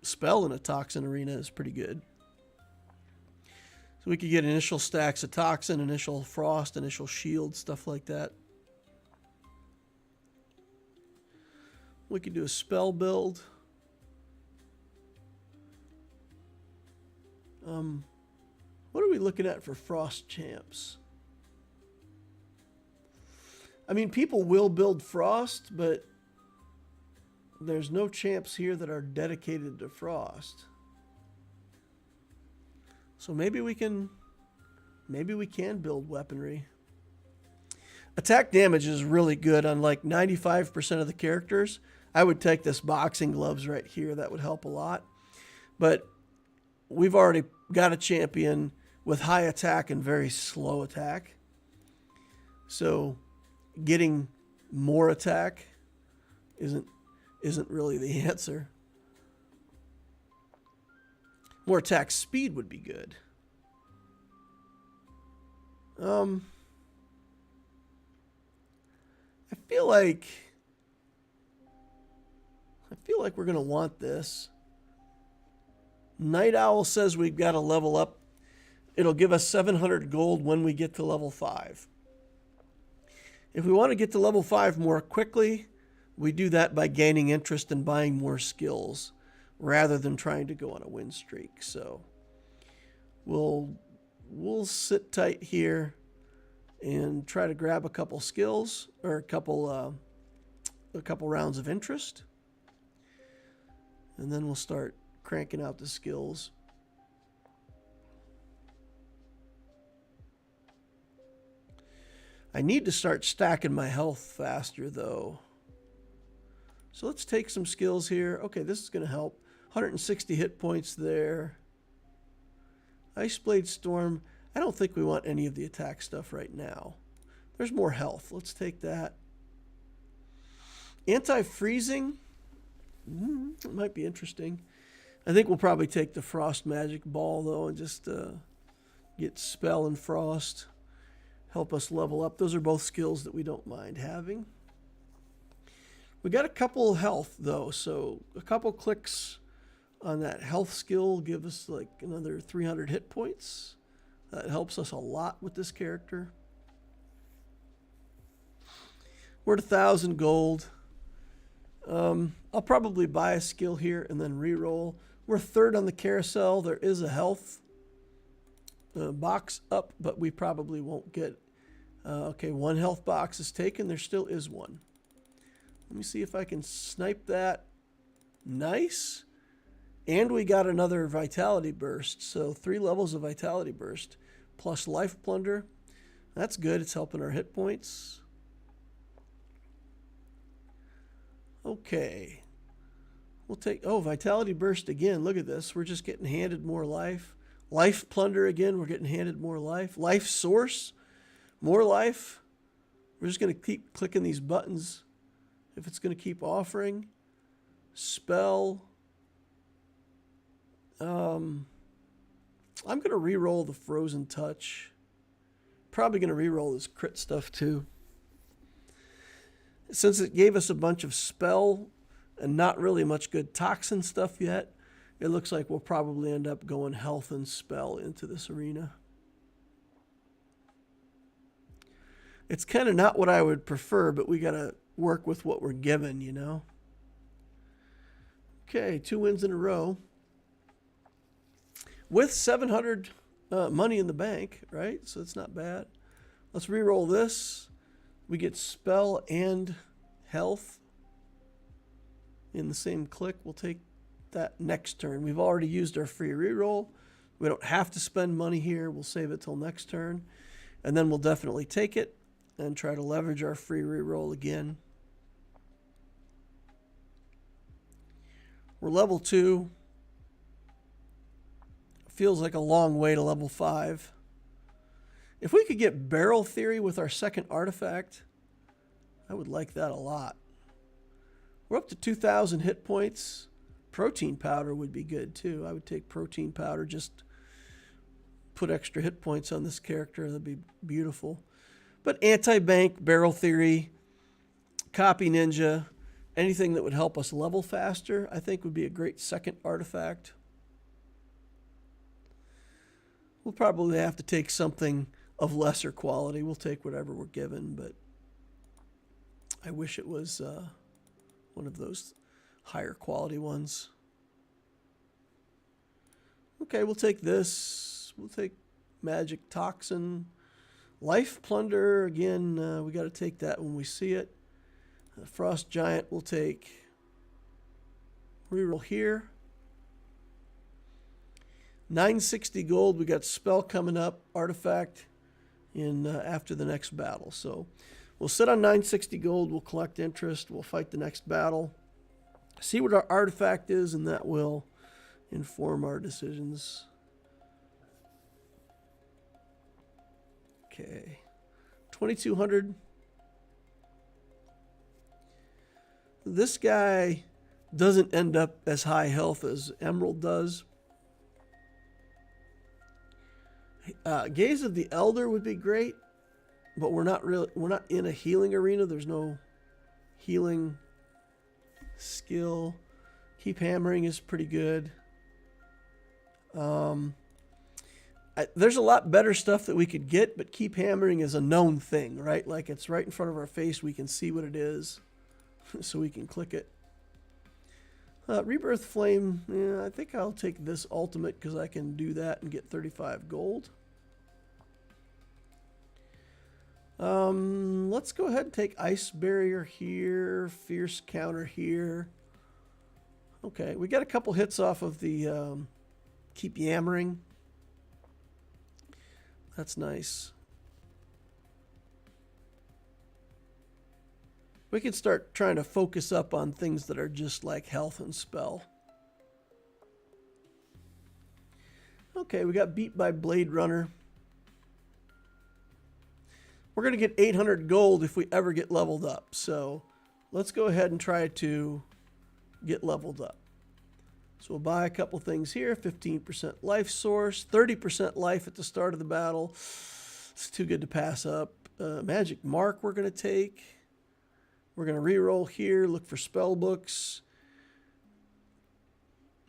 Spell in a Toxin arena is pretty good. So we could get initial stacks of Toxin, initial Frost, initial Shield, stuff like that. We could do a spell build. What are we looking at for Frost Champs? I mean, people will build Frost, but there's no champs here that are dedicated to Frost. So maybe we can build weaponry. Attack damage is really good on like 95% of the characters. I would take this boxing gloves right here. That would help a lot. But we've already got a champion with high attack and very slow attack. So getting more attack isn't really the answer. More attack speed would be good. I feel like we're going to want this. Night Owl says we've got to level up. It'll give us 700 gold when we get to level 5. If we want to get to level 5 more quickly, we do that by gaining interest and buying more skills, rather than trying to go on a win streak. So we'll sit tight here and try to grab a couple skills or a couple rounds of interest. And then we'll start cranking out the skills. I need to start stacking my health faster though. So let's take some skills here. Okay, this is going to help. 160 hit points there. Ice Blade Storm. I don't think we want any of the attack stuff right now. There's more health. Let's take that. Anti-freezing. It might be interesting. I think we'll probably take the Frost Magic Ball though and just get Spell and Frost. Help us level up. Those are both skills that we don't mind having. We got a couple health though, so a couple clicks on that health skill give us like another 300 hit points. That helps us a lot with this character. We're at 1,000 gold. I'll probably buy a skill here and then re-roll. We're third on the carousel. There is a health box up, but we probably won't get... okay, one health box is taken. There still is one. Let me see if I can snipe that. Nice. And we got another Vitality Burst. So 3 levels of Vitality Burst plus Life Plunder. That's good. It's helping our hit points. Okay. We'll take, oh, Vitality Burst again. Look at this. We're just getting handed more life. Life Plunder again. We're getting handed more life. Life Source. More life. We're just going to keep clicking these buttons if it's going to keep offering. Spell. I'm going to re-roll the Frozen Touch. Probably going to re-roll this crit stuff too. Since it gave us a bunch of spell and not really much good toxin stuff yet, it looks like we'll probably end up going health and spell into this arena. It's kind of not what I would prefer, but we got to work with what we're given, you know. Okay, 2 wins in a row. With 700 money in the bank, right? So it's not bad. Let's re-roll this. We get spell and health in the same click. We'll take that next turn. We've already used our free re-roll. We don't have to spend money here. We'll save it till next turn. And then we'll definitely take it and try to leverage our free re-roll again. We're level 2. Feels like a long way to level 5. If we could get Barrel Theory with our second artifact, I would like that a lot. We're up to 2,000 hit points. Protein Powder would be good too. I would take Protein Powder, just put extra hit points on this character. That'd be beautiful. But Anti-Bank, Barrel Theory, Copy Ninja, anything that would help us level faster, I think would be a great second artifact. We'll probably have to take something of lesser quality. We'll take whatever we're given, but I wish it was one of those higher quality ones. Okay, we'll take this. We'll take Magic Toxin. Life Plunder, again, we got to take that when we see it. Frost Giant we'll take. Reroll here. 960 gold. We got spell coming up, artifact in after the next battle. So we'll sit on 960 gold. We'll collect interest. We'll fight the next battle. See what our artifact is, and that will inform our decisions. Okay, 2,200. This guy doesn't end up as high health as Emerald does. Gaze of the Elder would be great, but we're not in a healing arena. There's no healing skill. Keep Hammering is pretty good. There's a lot better stuff that we could get, but Keep Hammering is a known thing, right? Like, it's right in front of our face. We can see what it is, so we can click it. Rebirth Flame, yeah, I think I'll take this ultimate because I can do that and get 35 gold. Let's go ahead and take Ice Barrier here, Fierce Counter here. Okay, we got a couple hits off of the Keep Yammering. That's nice. We can start trying to focus up on things that are just like health and spell. Okay, we got beat by Blade Runner. We're going to get 800 gold if we ever get leveled up. So let's go ahead and try to get leveled up. So we'll buy a couple things here. 15% life source, 30% life at the start of the battle. It's too good to pass up. Magic Mark we're going to take. We're going to re-roll here, look for spell books.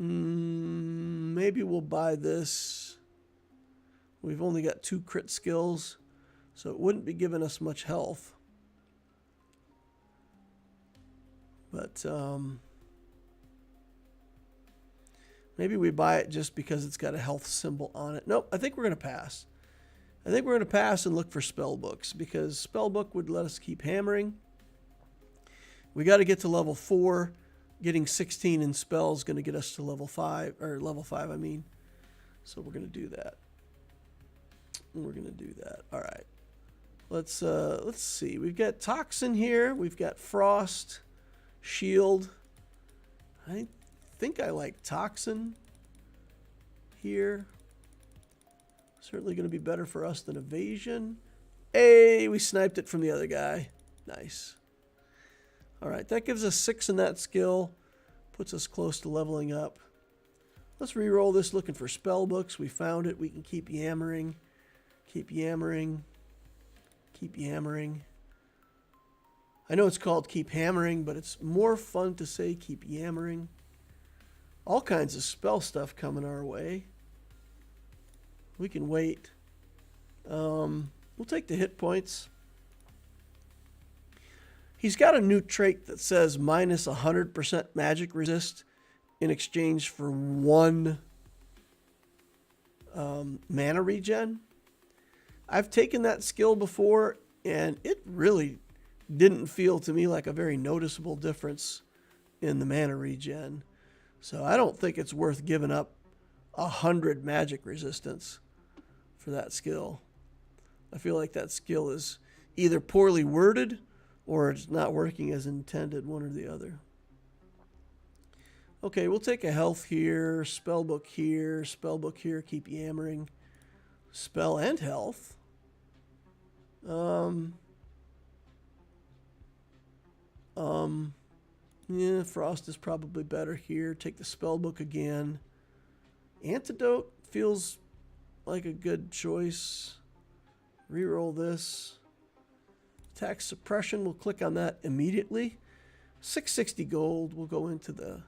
Maybe we'll buy this. We've only got 2 crit skills, so it wouldn't be giving us much health. But maybe we buy it just because it's got a health symbol on it. Nope, I think we're going to pass. I think we're going to pass and look for spell books, because spell book would let us keep hammering. We got to get to level 4. Getting 16 in spell is going to get us to level 5, or level 5, I mean. So we're going to do that. We're going to do that. All right. Let's see. We've got Toxin here. We've got Frost, Shield. I think I like Toxin here. Certainly going to be better for us than Evasion. Hey, we sniped it from the other guy. Nice. All right, that gives us 6 in that skill. Puts us close to leveling up. Let's re-roll this looking for spell books. We found it. We can keep yammering. Keep yammering. Keep yammering. I know it's called keep hammering, but it's more fun to say keep yammering. All kinds of spell stuff coming our way. We can wait. We'll take the hit points. He's got a new trait that says minus 100% magic resist in exchange for 1 mana regen. I've taken that skill before, and it really didn't feel to me like a very noticeable difference in the mana regen. So I don't think it's worth giving up 100 magic resistance for that skill. I feel like that skill is either poorly worded or it's not working as intended, one or the other. Okay, we'll take a health here, spellbook here, keep yammering. Spell and health. Yeah, Frost is probably better here. Take the spellbook again. Antidote feels like a good choice. Reroll this. Attack suppression, we'll click on that immediately. 660 gold, we'll go into the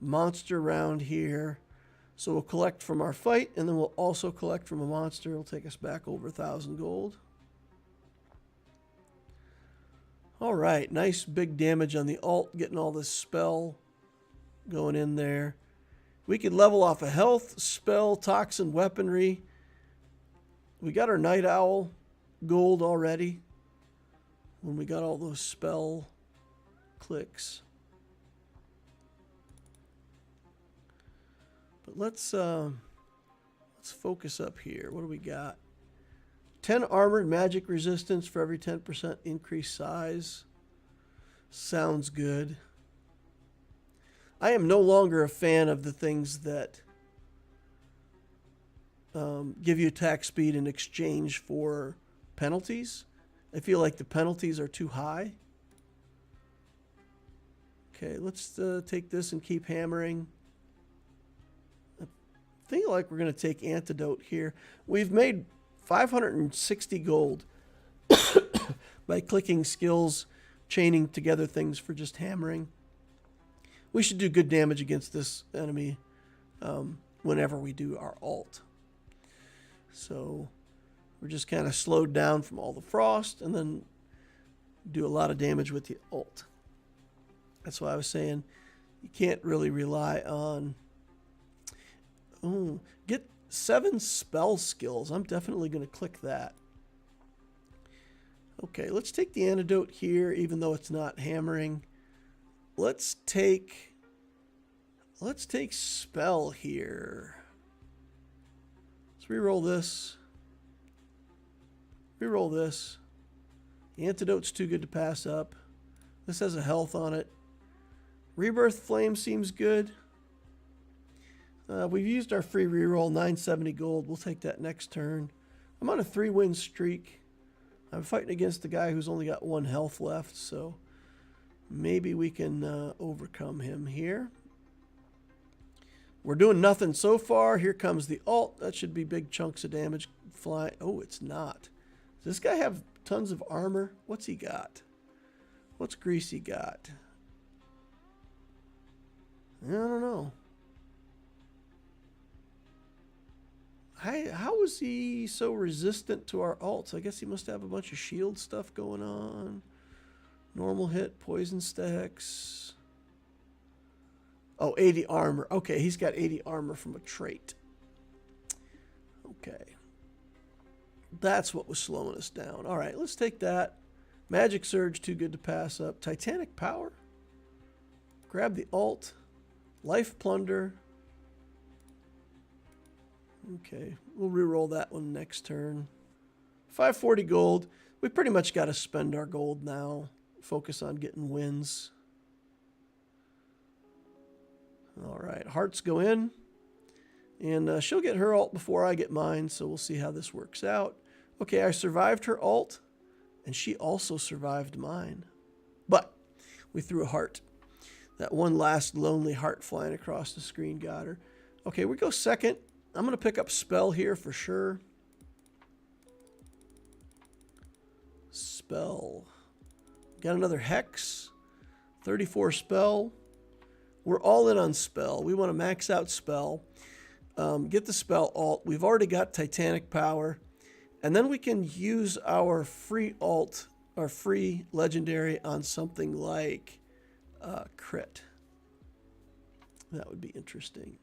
monster round here. So we'll collect from our fight, and then we'll also collect from a monster. It'll take us back over 1,000 gold. All right, nice big damage on the alt, getting all this spell going in there. We could level off a health, spell, toxin, weaponry. We got our Night Owl gold already when we got all those spell clicks. But let's focus up here. What do we got? 10 armored magic resistance for every 10% increased size. Sounds good. I am no longer a fan of the things that give you attack speed in exchange for penalties. I feel like the penalties are too high. Okay, let's take this and keep hammering. I feel like we're going to take Antidote here. We've made 560 gold by clicking skills, chaining together things for just hammering. We should do good damage against this enemy whenever we do our alt. So we're just kind of slowed down from all the frost and then do a lot of damage with the alt. That's why I was saying you can't really rely on... Oh, get 7 spell skills. I'm definitely going to click that. Okay, let's take the antidote here, even though it's not hammering. Let's take spell here. Let's reroll this. Reroll this. The antidote's too good to pass up. This has a health on it. Rebirth Flame seems good. We've used our free reroll, 970 gold. We'll take that next turn. I'm on a 3-win streak. I'm fighting against the guy who's only got 1 health left, so maybe we can overcome him here. We're doing nothing so far. Here comes the alt. That should be big chunks of damage flying. Oh, it's not. Does this guy have tons of armor? What's he got? What's Greasy got? I don't know. How is he so resistant to our ults? I guess he must have a bunch of shield stuff going on. Normal hit, poison stacks. Oh, 80 armor. Okay, he's got 80 armor from a trait. Okay. That's what was slowing us down. All right, let's take that. Magic Surge, too good to pass up. Titanic Power. Grab the alt. Life Plunder. Okay, we'll reroll that one next turn. 540 gold. We pretty much got to spend our gold now. Focus on getting wins. All right, hearts go in. And she'll get her ult before I get mine, so we'll see how this works out. Okay, I survived her ult, and she also survived mine. But we threw a heart. That one last lonely heart flying across the screen got her. Okay, we go second. I'm going to pick up spell here for sure. Spell. Got another hex. 34 spell. We're all in on spell. We want to max out spell. Get the spell alt. We've already got Titanic power. And then we can use our free alt, our free legendary on something like crit. That would be interesting.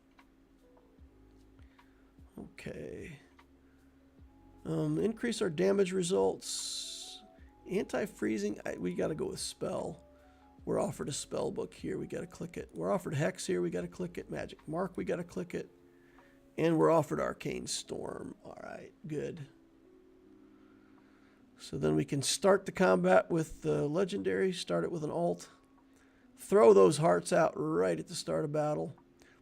Okay. Increase our damage results. Anti-freezing, we got to go with spell. We're offered a spell book here. We got to click it. We're offered hex here. We got to click it. Magic mark. We got to click it. And we're offered Arcane Storm. All right, good. So then we can start the combat with the legendary, start it with an alt. Throw those hearts out right at the start of battle.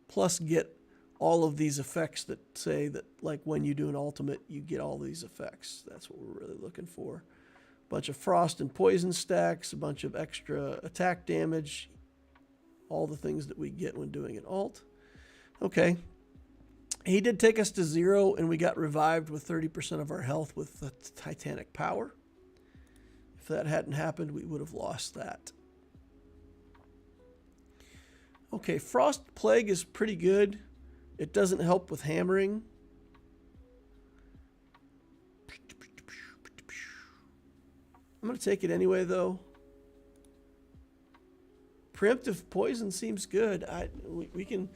Plus get all of these effects that say that, like, when you do an ultimate, you get all these effects. That's what we're really looking for. A bunch of frost and poison stacks, a bunch of extra attack damage, all the things that we get when doing an alt. Okay. He did take us to 0, and we got revived with 30% of our health with the Titanic power. If that hadn't happened, we would have lost that. Okay, Frost Plague is pretty good. It doesn't help with hammering. I'm going to take it anyway, though. Preemptive Poison seems good. We can...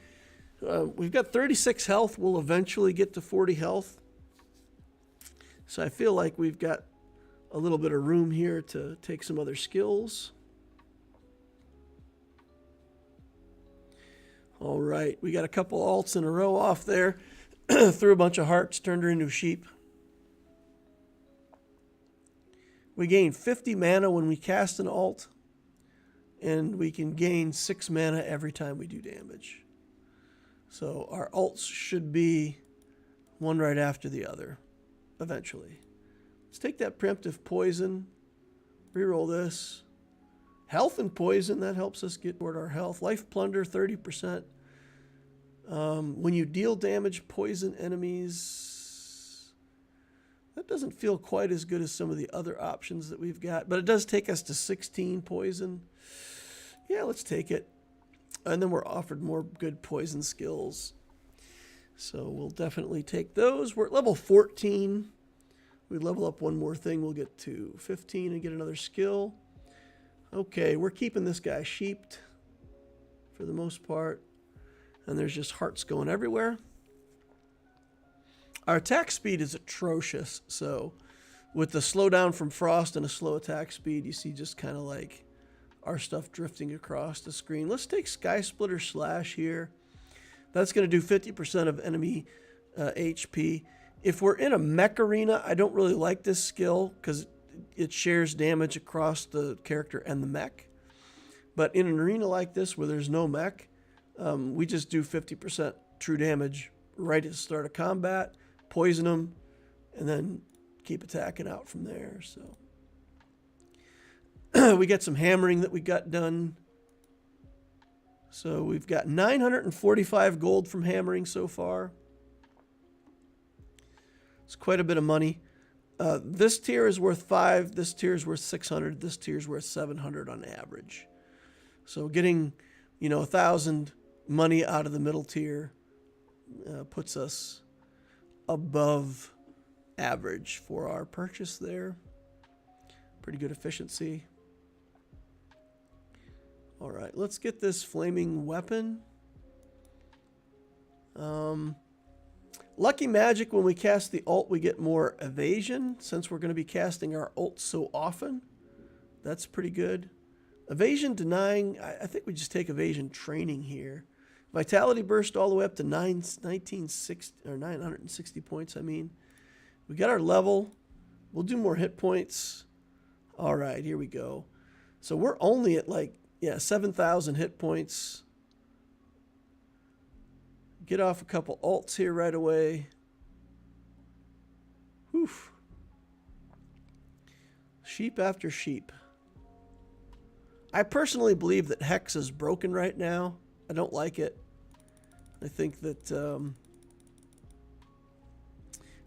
we've got 36 health. We'll eventually get to 40 health. So I feel like we've got a little bit of room here to take some other skills. All right. We got a couple alts in a row off there. Threw a bunch of hearts, turned her into a sheep. We gain 50 mana when we cast an alt. And we can gain 6 mana every time we do damage. So our alts should be one right after the other, eventually. Let's take that preemptive poison, reroll this. Health and poison, that helps us get toward our health. Life plunder, 30%. When you deal damage, poison enemies, that doesn't feel quite as good as some of the other options that we've got, but it does take us to 16 poison. Yeah, let's take it. And then we're offered more good poison skills. So we'll definitely take those. We're at level 14. We level up one more thing. We'll get to 15 and get another skill. Okay, we're keeping this guy sheeped for the most part. And there's just hearts going everywhere. Our attack speed is atrocious. So with the slowdown from Frost and a slow attack speed, you see just kind of like our stuff drifting across the screen. Let's take Sky Splitter Slash here. That's going to do 50% of enemy HP. If we're in a mech arena, I don't really like this skill because it shares damage across the character and the mech. But in an arena like this where there's no mech, we just do 50% true damage right at the start of combat, poison them, and then keep attacking out from there. So we get some hammering that we got done. So we've got 945 gold from hammering so far. It's quite a bit of money. This tier is worth 5. This tier is worth 600. This tier is worth 700 on average. So getting, 1,000 money out of the middle tier puts us above average for our purchase there. Pretty good efficiency. All right, let's get this flaming weapon. Lucky Magic, when we cast the ult, we get more evasion. Since we're going to be casting our ult so often, that's pretty good. Evasion denying, I think we just take evasion training here. Vitality burst all the way up to 960 points, I mean. We got our level. We'll do more hit points. All right, here we go. So we're only at 7,000 hit points. Get off a couple ults here right away. Whew. Sheep after sheep. I personally believe that Hex is broken right now. I don't like it. I think that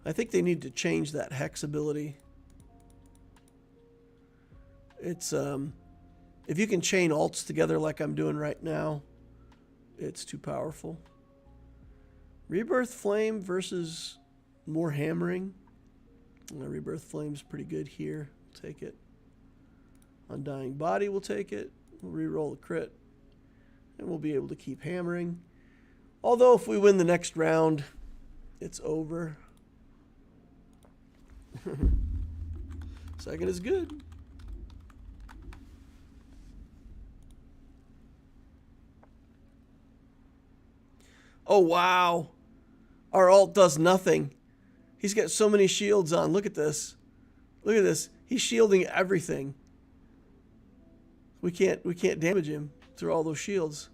I think they need to change that Hex ability. It's if you can chain ults together like I'm doing right now, it's too powerful. Rebirth Flame versus more hammering. Rebirth Flame's pretty good here. Take it. Undying Body will take it. We'll re-roll the crit. And we'll be able to keep hammering. Although if we win the next round, it's over. Second is good. Oh, wow. Our ult does nothing. He's got so many shields on. Look at this. Look at this. He's shielding everything. We can't damage him through all those shields.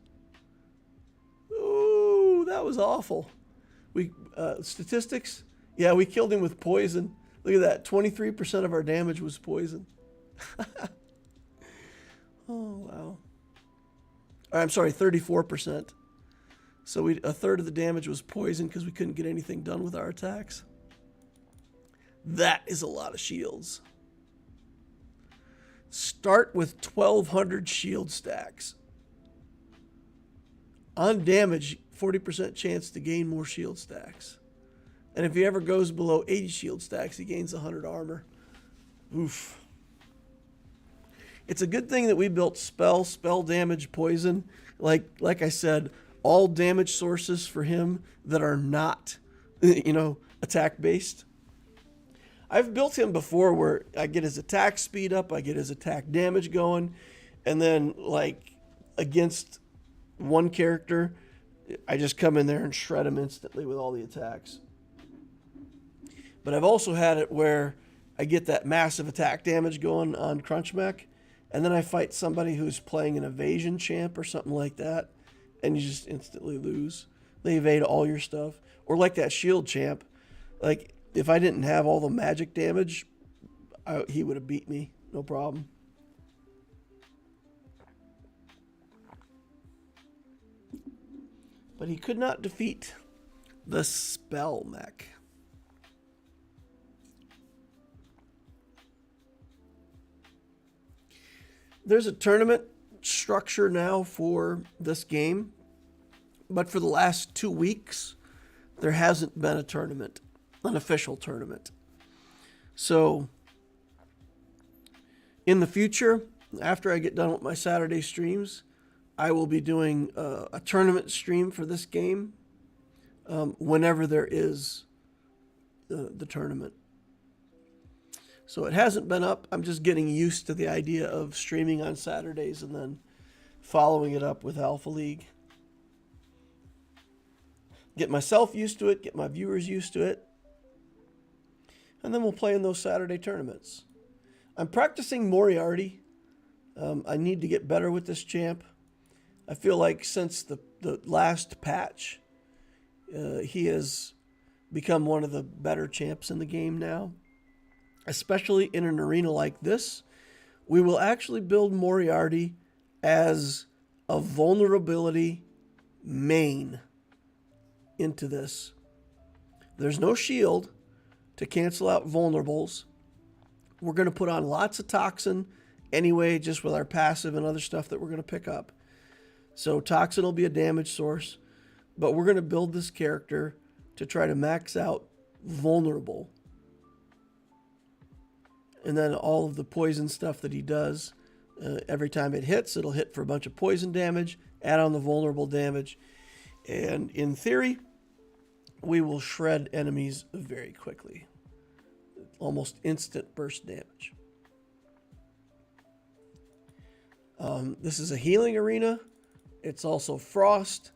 Ooh, that was awful. Statistics? Yeah, we killed him with poison. Look at that. 23% of our damage was poison. Oh, wow. I'm sorry, 34%. So a third of the damage was poison because we couldn't get anything done with our attacks. That is a lot of shields. Start with 1,200 shield stacks. On damage, 40% chance to gain more shield stacks. And if he ever goes below 80 shield stacks, he gains 100 armor. Oof. It's a good thing that we built spell damage, poison. Like I said, all damage sources for him that are not, attack based. I've built him before where I get his attack speed up, I get his attack damage going, and then like against one character, I just come in there and shred him instantly with all the attacks. But I've also had it where I get that massive attack damage going on Crunchmech, and then I fight somebody who's playing an evasion champ or something like that, and you just instantly lose. They evade all your stuff. Or like that shield champ, like if I didn't have all the magic damage, he would have beat me, no problem. But he could not defeat the spell mech. There's a tournament structure now for this game, but for the last 2 weeks, there hasn't been a tournament, an official tournament. So, in the future, after I get done with my Saturday streams, I will be doing a tournament stream for this game whenever there is the tournament. So it hasn't been up. I'm just getting used to the idea of streaming on Saturdays and then following it up with Alpha League. Get myself used to it, get my viewers used to it, and then we'll play in those Saturday tournaments. I'm practicing Moriarty. I need to get better with this champ. I feel like since the last patch, he has become one of the better champs in the game now. Especially in an arena like this, we will actually build Moriarty as a vulnerability main into this. There's no shield to cancel out vulnerables. We're going to put on lots of toxin anyway, just with our passive and other stuff that we're going to pick up. So toxin will be a damage source, but we're going to build this character to try to max out vulnerable. And then all of the poison stuff that he does, every time it hits, it'll hit for a bunch of poison damage, add on the vulnerable damage. And in theory, we will shred enemies very quickly. Almost instant burst damage. This is a healing arena. It's also frost.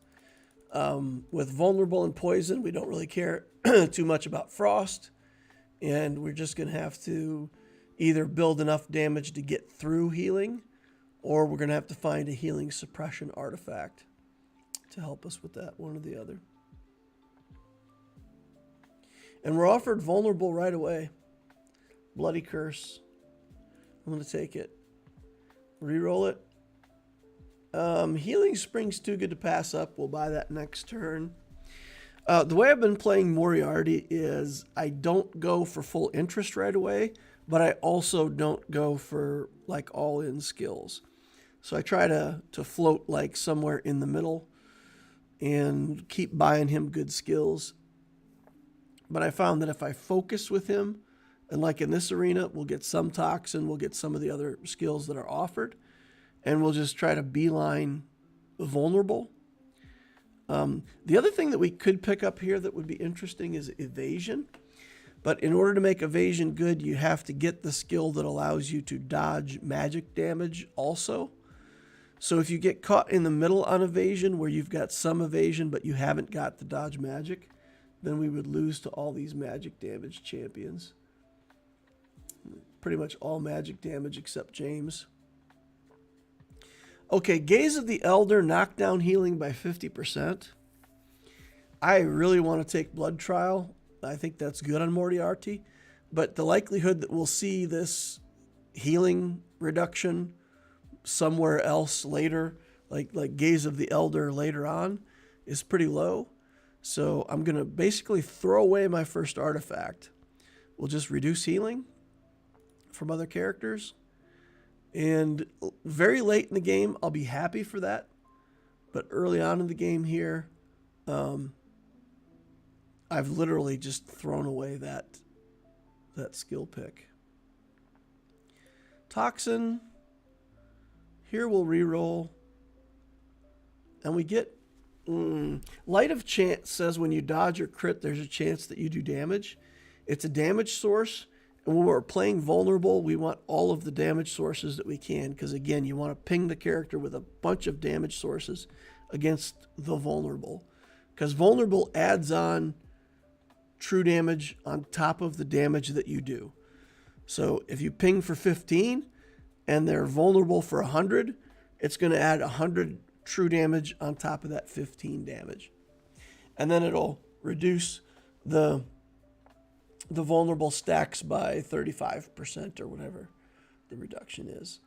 With vulnerable and poison, we don't really care too much about frost. And we're just going to have to either build enough damage to get through healing, or we're going to have to find a healing suppression artifact to help us with that, one or the other. And we're offered vulnerable right away. Bloody Curse. I'm going to take it. Reroll it. Healing Spring's too good to pass up. We'll buy that next turn. The way I've been playing Moriarty is I don't go for full interest right away, but I also don't go for like all-in skills. So I try to float like somewhere in the middle and keep buying him good skills. But I found that if I focus with him, and like in this arena, we'll get some Toxin, we'll get some of the other skills that are offered, and we'll just try to beeline vulnerable. The other thing that we could pick up here that would be interesting is evasion. But in order to make evasion good, you have to get the skill that allows you to dodge magic damage also. So if you get caught in the middle on evasion, where you've got some evasion but you haven't got the dodge magic, then we would lose to all these magic damage champions. Pretty much all magic damage except James. Okay, Gaze of the Elder, knockdown healing by 50%. I really want to take Blood Trial. I think that's good on Moriarty. But the likelihood that we'll see this healing reduction somewhere else later, like Gaze of the Elder later on, is pretty low. So I'm going to basically throw away my first artifact. We'll just reduce healing from other characters. And very late in the game, I'll be happy for that. But early on in the game here, I've literally just thrown away that skill pick. Toxin. Here we'll reroll. And we get... Light of Chance says when you dodge or crit, there's a chance that you do damage. It's a damage source. And when we're playing vulnerable, we want all of the damage sources that we can. Because again, you want to ping the character with a bunch of damage sources against the vulnerable. Because vulnerable adds on true damage on top of the damage that you do. So if you ping for 15 and they're vulnerable for 100, it's going to add 100 true damage on top of that 15 damage. And then it'll reduce the vulnerable stacks by 35% or whatever the reduction is.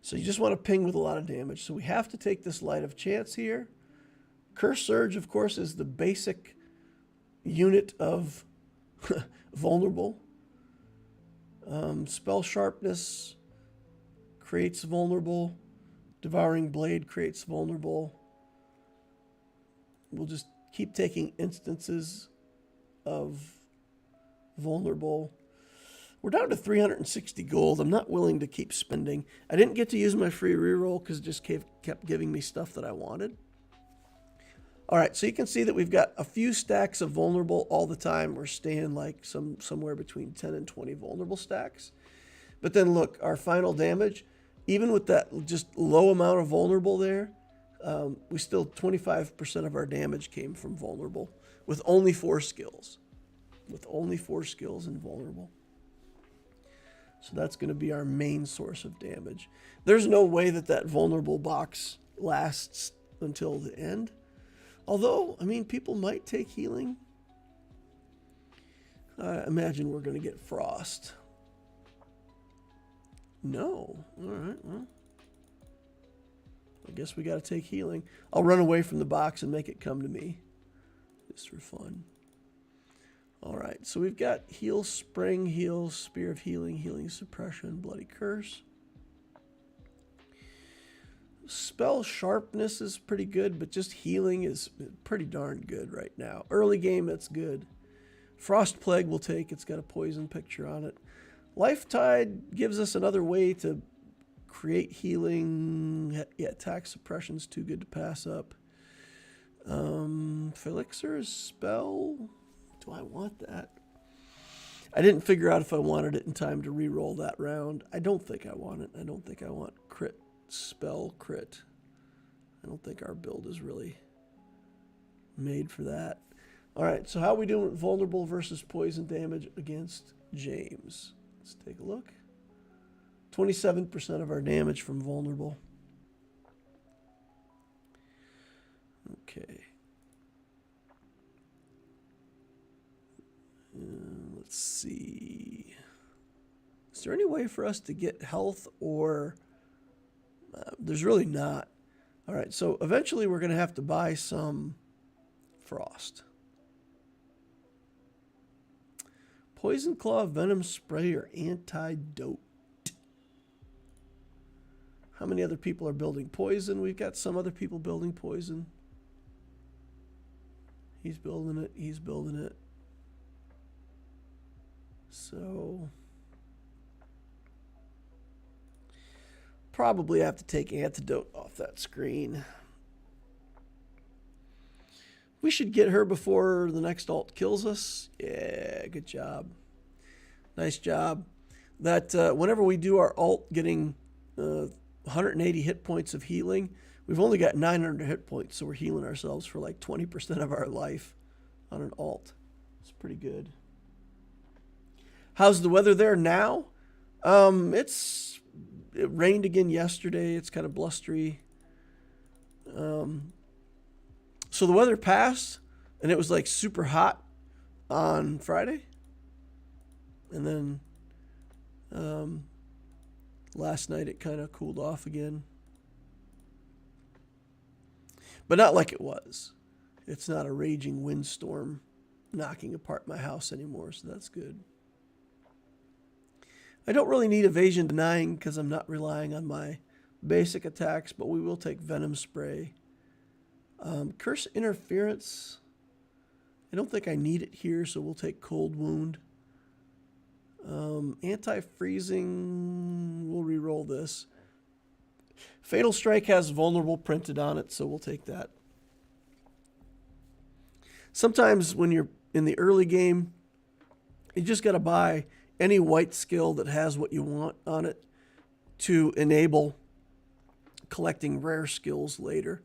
So you just want to ping with a lot of damage. So we have to take this Light of Chance here. Curse Surge, of course, is the basic unit of vulnerable. Spell Sharpness creates vulnerable. Devouring Blade creates vulnerable. We'll just keep taking instances of vulnerable. We're down to 360 gold. I'm not willing to keep spending. I didn't get to use my free reroll because it just kept giving me stuff that I wanted. All right, so you can see that we've got a few stacks of vulnerable all the time. We're staying like somewhere between 10 and 20 vulnerable stacks. But then look, our final damage, even with that just low amount of vulnerable there, we still 25% of our damage came from vulnerable with only 4 skills. With only 4 skills in vulnerable. So that's going to be our main source of damage. There's no way that vulnerable box lasts until the end. Although, I mean, people might take healing. I imagine we're going to get Frost. No. All right, well. I guess we got to take healing. I'll run away from the box and make it come to me. Just for fun. All right, so we've got Heal Spring, Heal, Spear of Healing, Healing Suppression, Bloody Curse. Spell Sharpness is pretty good, but just healing is pretty darn good right now. Early game, that's good. Frost Plague we'll take. It's got a poison picture on it. Life Tide gives us another way to create healing. Yeah, attack suppression's too good to pass up. Felixir's Spell. Do I want that? I didn't figure out if I wanted it in time to re-roll that round. I don't think I want it. I don't think I want crit. Spell crit. I don't think our build is really made for that. All right, so how are we doing with vulnerable versus poison damage against James? Let's take a look. 27% of our damage from vulnerable. Okay. Let's see. Is there any way for us to get health or... there's really not. All right, so eventually we're going to have to buy some frost. Poison Claw, Venom Spray, or Antidote. How many other people are building poison? We've got some other people building poison. He's building it. He's building it. So... probably have to take Antidote off that screen. We should get her before the next alt kills us. Yeah, good job. Nice job. That whenever we do our alt getting 180 hit points of healing, we've only got 900 hit points, so we're healing ourselves for like 20% of our life on an alt. It's pretty good. How's the weather there now? It rained again yesterday. It's kind of blustery. So the weather passed, and it was like super hot on Friday. And then last night it kind of cooled off again. But not like it was. It's not a raging windstorm knocking apart my house anymore, so that's good. I don't really need evasion denying because I'm not relying on my basic attacks, but we will take Venom Spray. Curse Interference. I don't think I need it here, so we'll take Cold Wound. Anti-freezing, we'll re-roll this. Fatal Strike has Vulnerable printed on it, so we'll take that. Sometimes when you're in the early game, you just got to buy any white skill that has what you want on it to enable collecting rare skills later.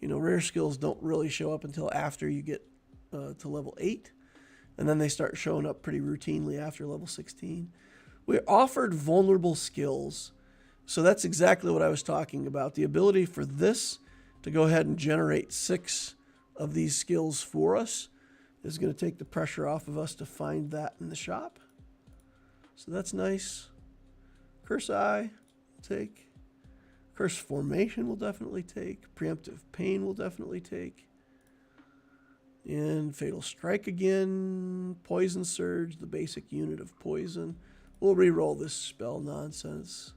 You know, rare skills don't really show up until after you get to level 8, and then they start showing up pretty routinely after level 16. We're offered vulnerable skills, so that's exactly what I was talking about. The ability for this to go ahead and generate 6 of these skills for us is going to take the pressure off of us to find that in the shop. So that's nice. Curse Eye, we'll take. Curse Formation will definitely take. Preemptive Pain will definitely take. And Fatal Strike again. Poison Surge, the basic unit of poison. We'll re-roll this spell nonsense.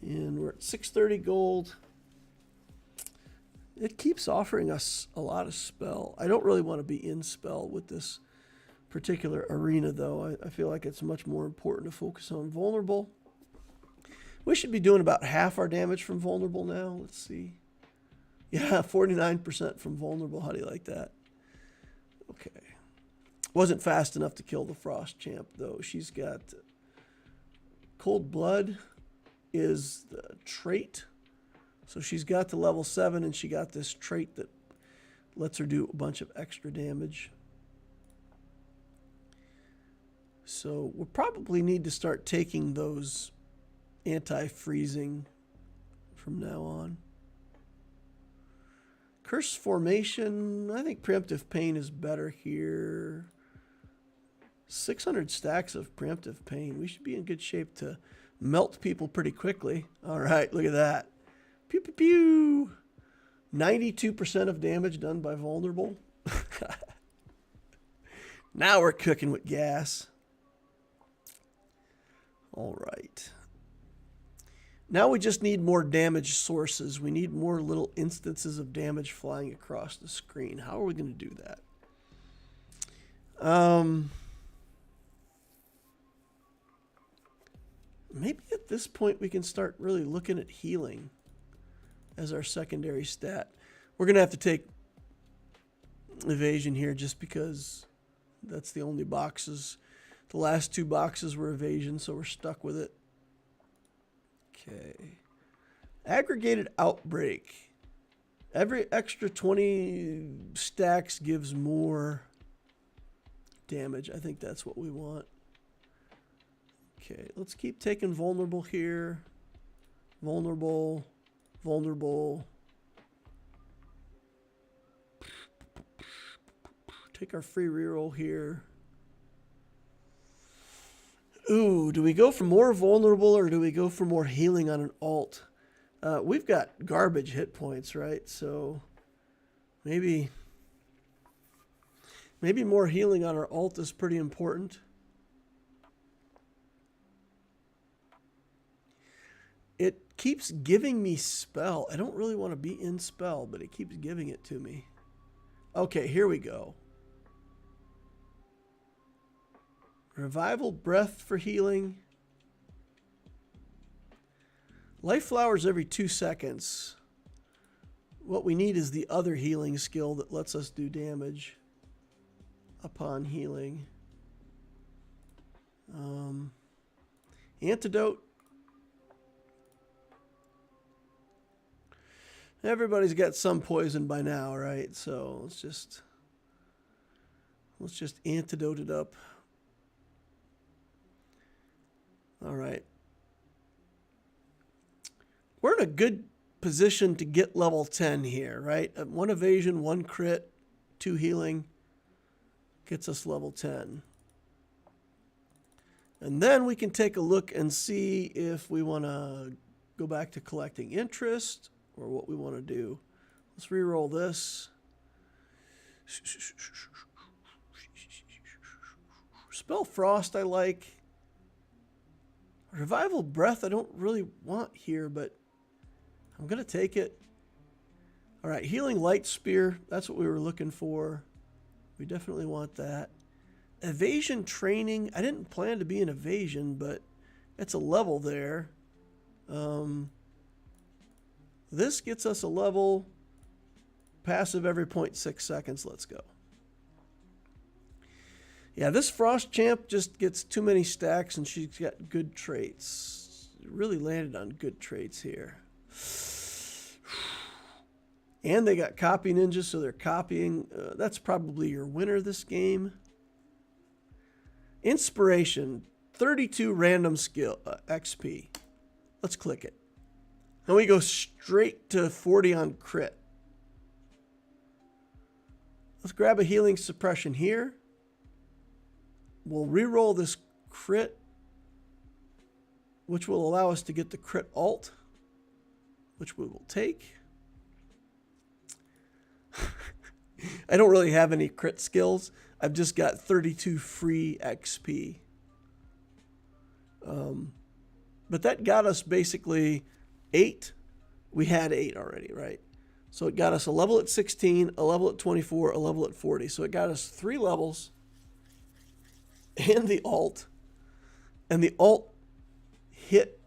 And we're at 630 gold. It keeps offering us a lot of spell. I don't really want to be in spell with this particular arena, though. I feel like it's much more important to focus on vulnerable. We should be doing about half our damage from vulnerable now. Let's see. Yeah, 49% from vulnerable. How do you like that? Okay. Wasn't fast enough to kill the Frost Champ, though. She's got Cold Blood is the trait. So she's got to level 7, and she got this trait that lets her do a bunch of extra damage. So we'll probably need to start taking those anti-freezing from now on. Curse Formation, I think Preemptive Pain is better here. 600 stacks of Preemptive Pain. We should be in good shape to melt people pretty quickly. All right, look at that. Pew, pew, pew. 92% of damage done by vulnerable. Now we're cooking with gas. All right. Now we just need more damage sources. We need more little instances of damage flying across the screen. How are we going to do that? Maybe at this point we can start really looking at healing as our secondary stat. We're going to have to take evasion here just because that's the only boxes. The last 2 boxes were evasion, so we're stuck with it. Okay. Aggregated Outbreak. Every extra 20 stacks gives more damage. I think that's what we want. Okay, let's keep taking vulnerable here. Vulnerable. Vulnerable. Take our free reroll here. Ooh, do we go for more vulnerable or do we go for more healing on an alt? We've got garbage hit points, right? So maybe more healing on our alt is pretty important. It keeps giving me spell. I don't really want to be in spell, but it keeps giving it to me. Okay, here we go. Revival breath for healing. Life flowers every 2 seconds. What we need is the other healing skill that lets us do damage upon healing. Antidote. Everybody's got some poison by now, right? So let's just antidote it up. All right. We're in a good position to get level 10 here, right? 1 evasion, 1 crit, 2 healing gets us level 10. And then we can take a look and see if we want to go back to collecting interest or what we want to do. Let's re-roll this. Spell Frost I like. Revival Breath I don't really want here, but I'm going to take it. All right, Healing Light Spear. That's what we were looking for. We definitely want that. Evasion Training. I didn't plan to be in evasion, but it's a level there. This gets us a level. Passive every 0.6 seconds. Let's go. Yeah, this Frost Champ just gets too many stacks, and she's got good traits. Really landed on good traits here. And they got copy ninjas, so they're copying. That's probably your winner this game. Inspiration, 32 random skill XP. Let's click it. And we go straight to 40 on crit. Let's grab a healing suppression here. We'll re-roll this crit, which will allow us to get the crit alt, which we will take. I don't really have any crit skills. I've just got 32 free XP. But that got us basically 8. We had 8 already, right? So it got us a level at 16, a level at 24, a level at 40. So it got us 3 levels and the alt. And the alt hit.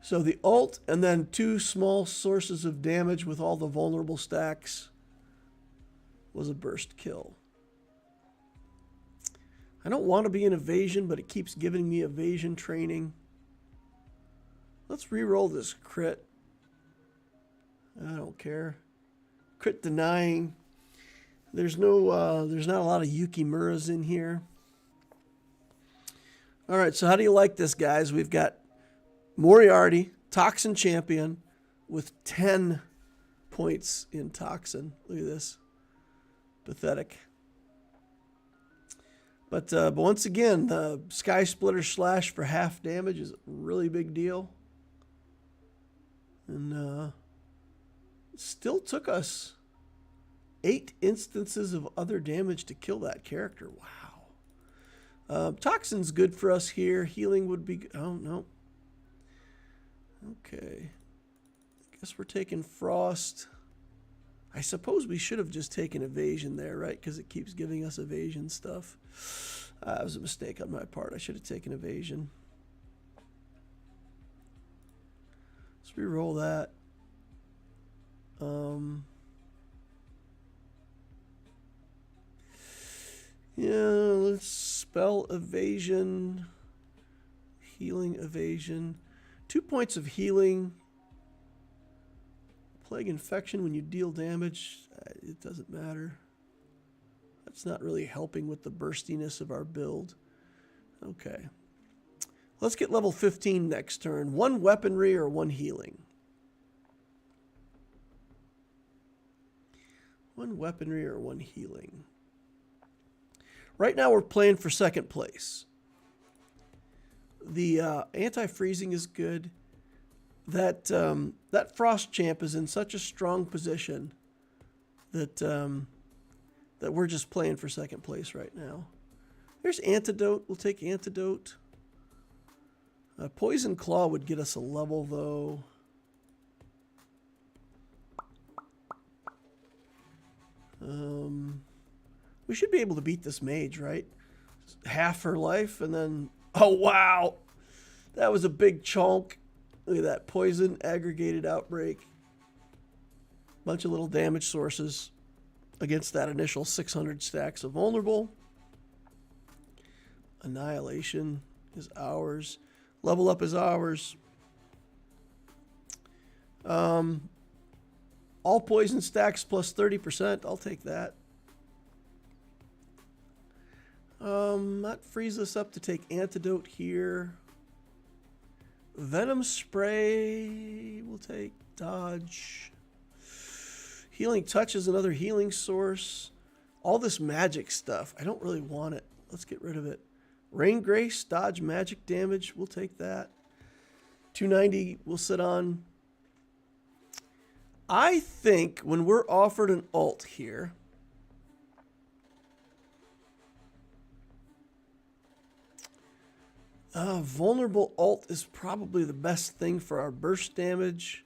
So the alt and then 2 small sources of damage with all the vulnerable stacks was a burst kill. I don't want to be in evasion, but it keeps giving me evasion training. Let's re-roll this crit. I don't care. Crit denying. There's not a lot of Yukimuras in here. All right, so how do you like this, guys? We've got Moriarty, Toxin Champion, with 10 points in Toxin. Look at this. Pathetic. But once again, the Sky Splitter Slash for half damage is a really big deal. And it still took us 8 instances of other damage to kill that character. Wow. Toxin's good for us here. Healing would be... Oh, no. Okay. I guess we're taking Frost. I suppose we should have just taken evasion there, right? Because it keeps giving us evasion stuff. That was a mistake on my part. I should have taken evasion. Let's re-roll that. Yeah, let's spell evasion. Healing evasion. 2 points of healing. Plague infection when you deal damage. It doesn't matter. That's not really helping with the burstiness of our build. Okay. Let's get level 15 next turn. 1 weaponry or 1 healing. 1 weaponry or 1 healing. Right now we're playing for second place. The anti-freezing is good. That that Frost Champ is in such a strong position that that we're just playing for second place right now. There's Antidote. We'll take Antidote. Poison Claw would get us a level, though. We should be able to beat this mage, right? Half her life, and then... Oh, wow! That was a big chunk. Look at that. Poison, aggregated outbreak. Bunch of little damage sources against that initial 600 stacks of vulnerable. Annihilation is ours. Level up is ours. All poison stacks plus 30%. I'll take that. That frees us up to take Antidote here. Venom Spray we'll take. Dodge. Healing Touch is another healing source. All this magic stuff, I don't really want it. Let's get rid of it. Rain Grace, dodge magic damage. We'll take that. 290 we'll sit on. I think when we're offered an ult here, vulnerable ult is probably the best thing for our burst damage.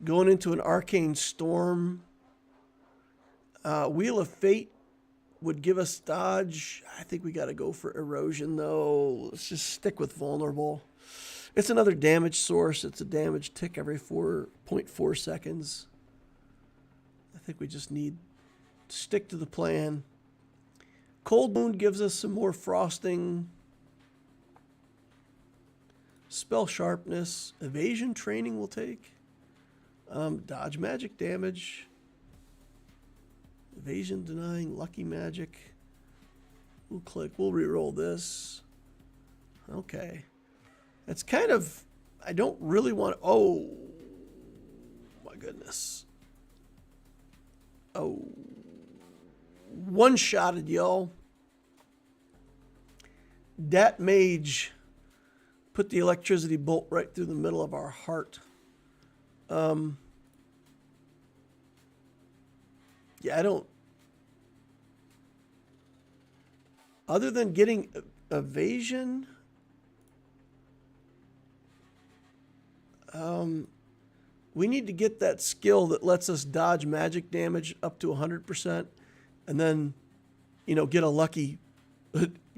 Going into an Arcane Storm. Wheel of Fate would give us dodge. I think we got to go for Erosion, though. Let's just stick with vulnerable. It's another damage source. It's a damage tick every 4.4 seconds. I think we just need to stick to the plan. Cold Wound gives us some more frosting. Spell Sharpness. Evasion Training we'll take. Dodge magic damage. Evasion denying, lucky magic. We'll click, we'll reroll this. Okay. It's kind of, I don't really want to, oh my goodness. Oh. One-shotted, y'all. Dat Mage put the electricity bolt right through the middle of our heart. Yeah, I don't... Other than getting evasion... we need to get that skill that lets us dodge magic damage up to 100%. And then, you know, get a lucky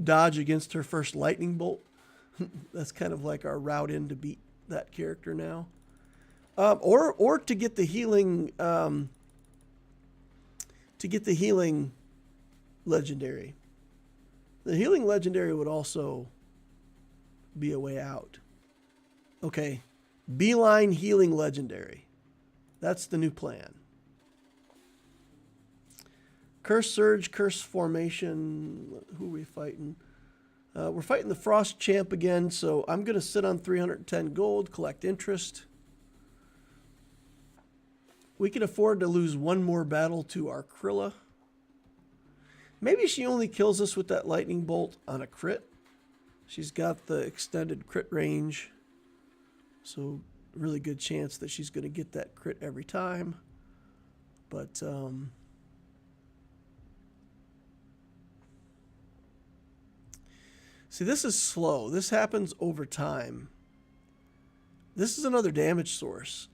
dodge against her first lightning bolt. That's kind of like our route in to beat that character now. Or to get the healing... to get the healing legendary. The healing legendary would also be a way out. Okay. Beeline healing legendary. That's the new plan. Curse Surge, Curse Formation. Who are we fighting? We're fighting the Frost Champ again, so I'm going to sit on 310 gold, collect interest. We can afford to lose one more battle to our Krilla. Maybe she only kills us with that lightning bolt on a crit. She's got the extended crit range. So really good chance that she's going to get that crit every time. But see, this is slow. This happens over time. This is another damage source.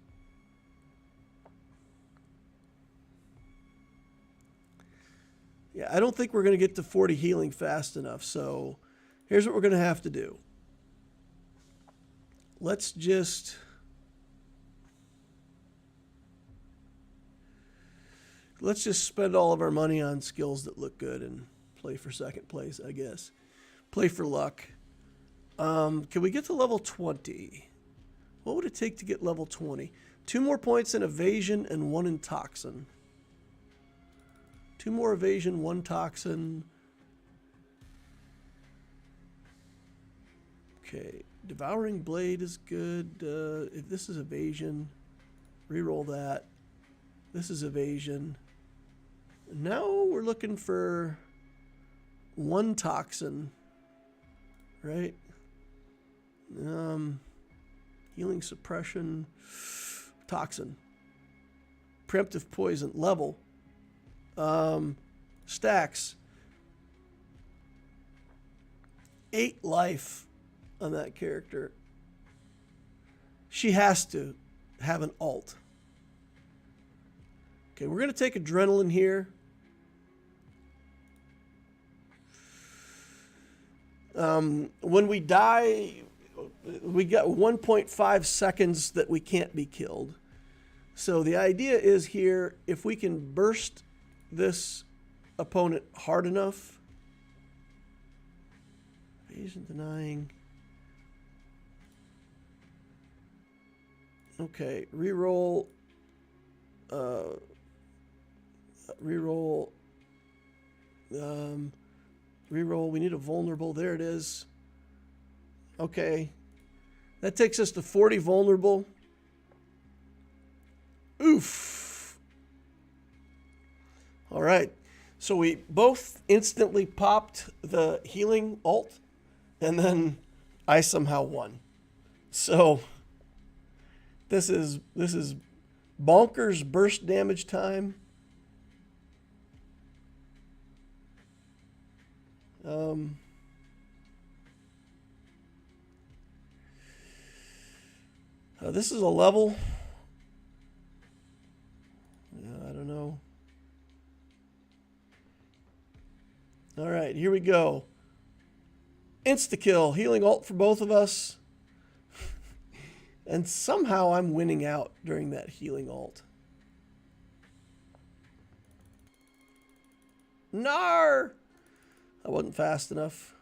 Yeah, I don't think we're going to get to 40 healing fast enough, so here's what we're going to have to do. Let's just... spend all of our money on skills that look good and play for second place, I guess. Play for luck. Can we get to level 20? What would it take to get level 20? 2 more points in evasion and 1 in toxin. 2 more evasion, 1 toxin. Okay, Devouring Blade is good. If this is evasion, reroll that. This is evasion. Now we're looking for one toxin, right? Healing suppression, toxin, preemptive poison, level, stacks, 8 life on that character. She has to have an alt. Okay, we're going to take adrenaline here. When we die, we got 1.5 seconds that we can't be killed. So the idea is here, if we can burst this opponent hard enough. Evasion denying. Okay, reroll. Reroll. Reroll. We need a vulnerable. There it is. Okay. That takes us to 40 vulnerable. Oof. All right. So we both instantly popped the healing ult, and then I somehow won. So this is bonkers burst damage time. This is a level. I don't know. All right, here we go. Insta-kill, healing ult for both of us. And somehow I'm winning out during that healing ult. Nar! I wasn't fast enough.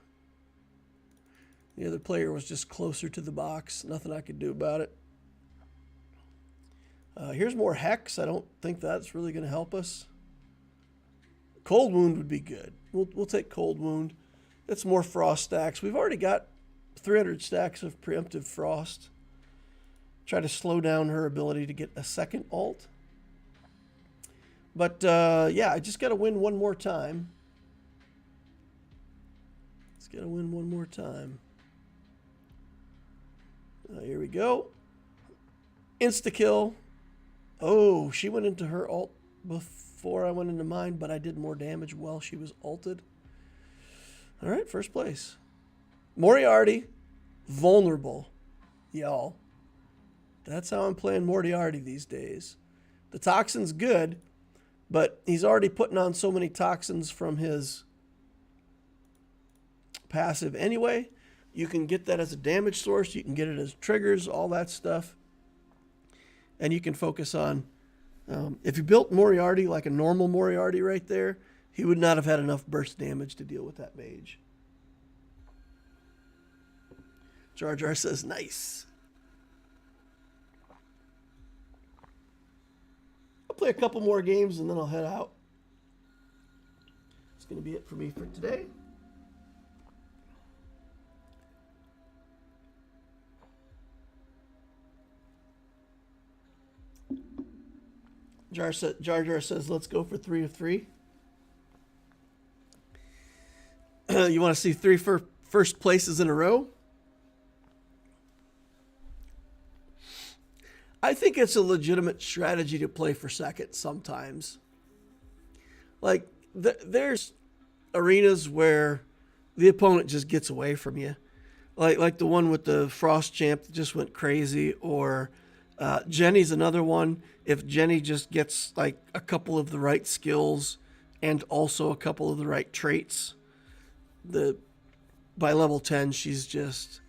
The other player was just closer to the box. Nothing I could do about it. Here's more Hex. I don't think that's really going to help us. Cold Wound would be good. We'll take Cold Wound. It's more Frost stacks. We've already got 300 stacks of preemptive Frost. Try to slow down her ability to get a second ult. But, yeah, I just got to win one more time. Just got to win one more time. Here we go. Insta-kill. Oh, she went into her ult before I went into mine, but I did more damage while she was ulted. All right, first place. Moriarty, vulnerable. Y'all. That's how I'm playing Moriarty these days. The toxin's good, but he's already putting on so many toxins from his passive anyway. You can get that as a damage source. You can get it as triggers, all that stuff. And you can focus on, if you built Moriarty like a normal Moriarty right there, he would not have had enough burst damage to deal with that mage. Jar Jar says, nice. I'll play a couple more games and then I'll head out. That's going to be it for me for today. Jar Jar says, let's go for 3 of 3. You want to see 3 first places in a row? I think it's a legitimate strategy to play for second sometimes. Like, there's arenas where the opponent just gets away from you. Like the one with the Frost Champ that just went crazy, or Jenny's another one. If Jenny just gets like a couple of the right skills and also a couple of the right traits, by level 10, she's just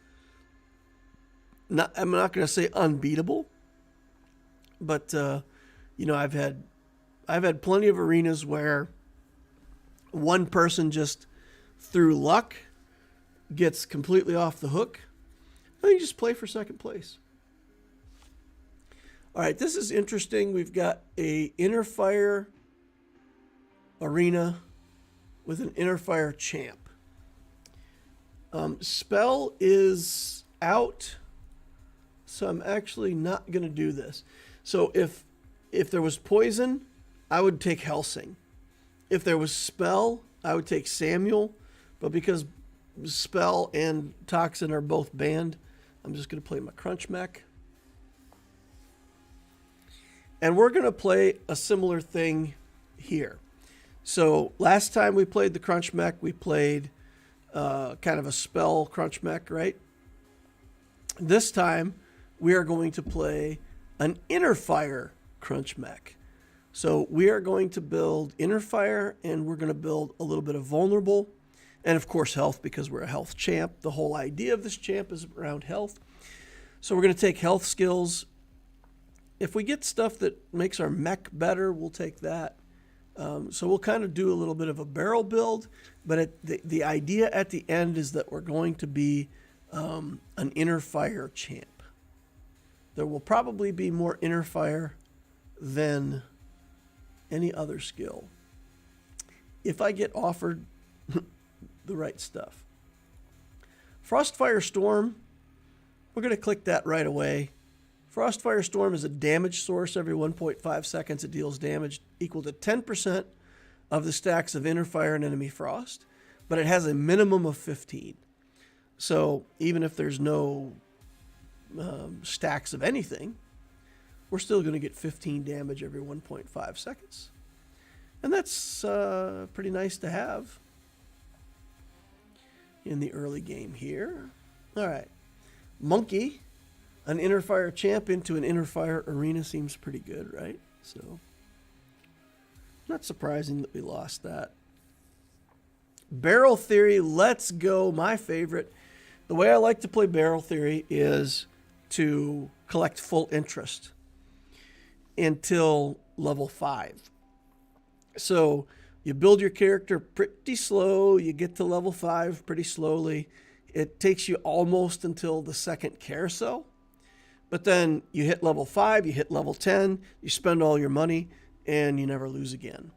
not, I'm not going to say unbeatable, but you know, I've had plenty of arenas where one person just through luck gets completely off the hook. And you just play for second place. All right, this is interesting. We've got a Inner Fire arena with an Inner Fire champ. Spell is out, so I'm actually not going to do this. So if there was poison, I would take Helsing. If there was spell, I would take Samuel. But because Spell and Toxin are both banned, I'm just going to play my Crunch Mech. And we're going to play a similar thing here. So last time we played the Crunch Mech, we played kind of a Spell Crunch Mech, right? This time we are going to play an Inner Fire Crunch Mech. So we are going to build Inner Fire, and we're going to build a little bit of Vulnerable, and of course health, because we're a health champ. The whole idea of this champ is around health. So we're going to take health skills. If we get stuff that makes our mech better, we'll take that. So we'll kind of do a little bit of a barrel build, but the idea at the end is that we're going to be an Inner Fire champ. There will probably be more Inner Fire than any other skill if I get offered the right stuff. Frostfire Storm, we're going to click that right away. Frostfire Storm is a damage source. Every 1.5 seconds it deals damage equal to 10% of the stacks of Inner Fire and Enemy Frost, but it has a minimum of 15. So even if there's no stacks of anything, we're still going to get 15 damage every 1.5 seconds. And that's pretty nice to have in the early game here. All right. Monkey, an Inner Fire champ into an Inner Fire arena seems pretty good, right? So, not surprising that we lost that. Barrel Theory, let's go. My favorite. The way I like to play Barrel Theory is to collect full interest until level 5. So you build your character pretty slow. You get to level 5 pretty slowly. It takes you almost until the second carousel. But then you hit level 5, you hit level 10, you spend all your money, and you never lose again.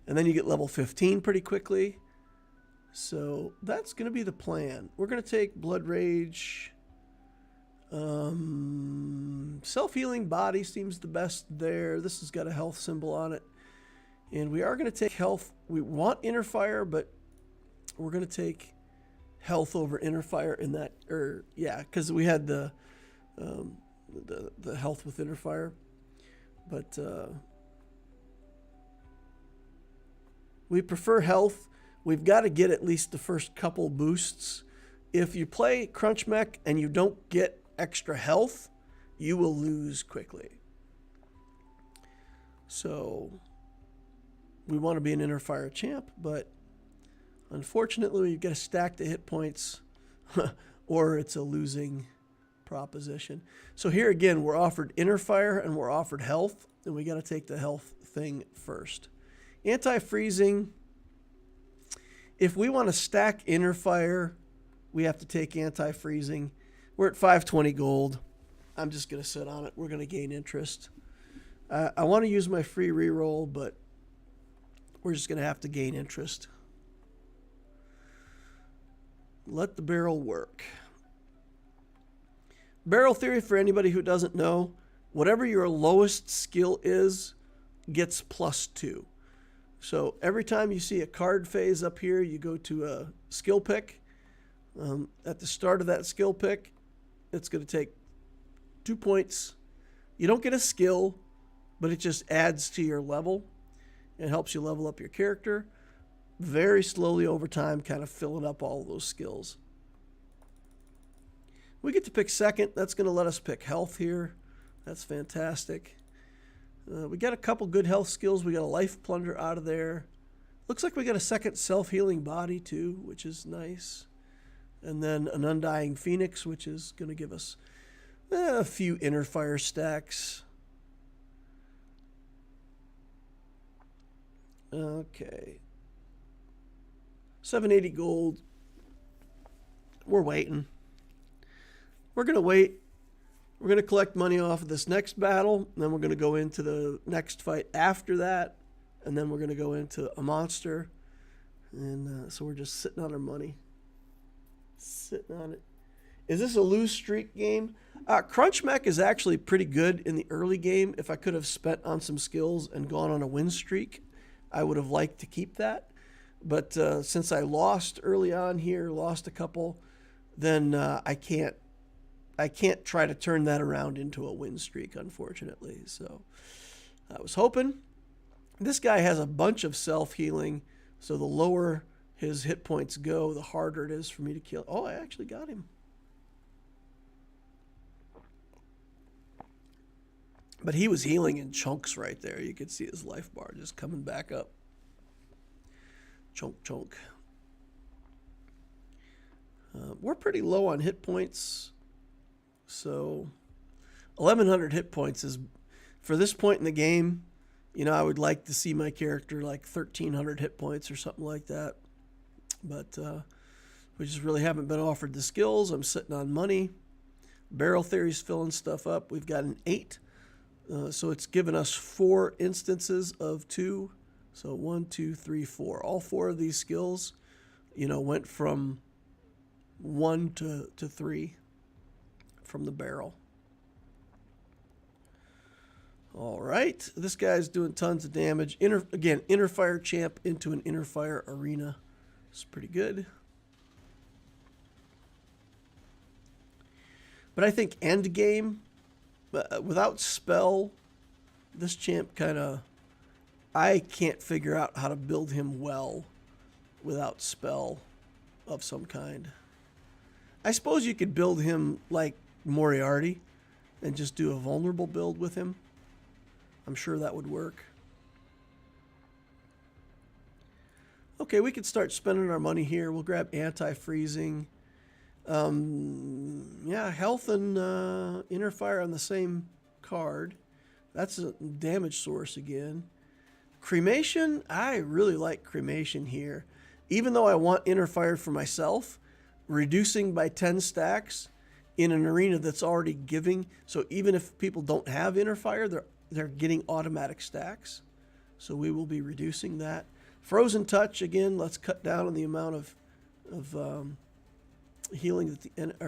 And then you get level 15 pretty quickly. So that's going to be the plan. We're going to take Blood Rage. Self-healing body seems the best there. This has got a health symbol on it. And we are going to take health. We want Inner Fire, but we're going to take health over Inner Fire in that, because we had the health with Inner Fire. But we prefer health. We've got to get at least the first couple boosts. If you play Crunch Mech and you don't get extra health, you will lose quickly. So we want to be an Inner Fire champ, but unfortunately you've got to stack the hit points or it's a losing proposition. So here again, we're offered Inner Fire and we're offered health, and we got to take the health thing first. Anti-freezing. If we want to stack Inner Fire, we have to take anti-freezing. We're at 520 gold. I'm just going to sit on it. We're going to gain interest. I want to use my free reroll, but we're just going to have to gain interest. Let the barrel work. Barrel Theory, for anybody who doesn't know, whatever your lowest skill is gets +2. So every time you see a card phase up here, you go to a skill pick. At the start of that skill pick, it's going to take 2 points. You don't get a skill, but it just adds to your level. It helps you level up your character very slowly over time, kind of filling up all of those skills. We get to pick second. That's going to let us pick health here. That's fantastic. We got a couple good health skills. We got a life plunder out of there. Looks like we got a second self-healing body too, which is nice. And then an Undying Phoenix, which is going to give us a few Inner Fire stacks. Okay. 780 gold. We're waiting. We're going to wait. We're going to collect money off of this next battle, and then we're going to go into the next fight after that, and then we're going to go into a monster. And so we're just sitting on our money. Sitting on it. Is this a lose streak game? Crunch Mech is actually pretty good in the early game. If I could have spent on some skills and gone on a win streak, I would have liked to keep that. But since I lost early on here, lost a couple, then I can't try to turn that around into a win streak, unfortunately. So I was hoping. This guy has a bunch of self-healing, so the lower his hit points go, the harder it is for me to kill. Oh, I actually got him. But he was healing in chunks right there. You could see his life bar just coming back up. Chunk, chunk. We're pretty low on hit points. So 1,100 hit points is, for this point in the game, you know, I would like to see my character like 1,300 hit points or something like that. But we just really haven't been offered the skills. I'm sitting on money. Barrel theory's filling stuff up. We've got an 8. So it's given us 4 instances of 2. So 1, 2, 3, 4. All 4 of these skills, you know, went from 1 to 3 from the barrel. All right. This guy's doing tons of damage. Again, inner fire champ into an inner fire arena. It's pretty good. But I think end game, without spell, this champ kind of, I can't figure out how to build him well without spell of some kind. I suppose you could build him like Moriarty and just do a vulnerable build with him. I'm sure that would work. Okay, we could start spending our money here. We'll grab anti-freezing. Yeah, health and inner fire on the same card. That's a damage source again. Cremation, I really like cremation here. Even though I want inner fire for myself, reducing by 10 stacks in an arena that's already giving. So even if people don't have inner fire, they're getting automatic stacks. So we will be reducing that. Frozen touch, again, let's cut down on the amount of healing that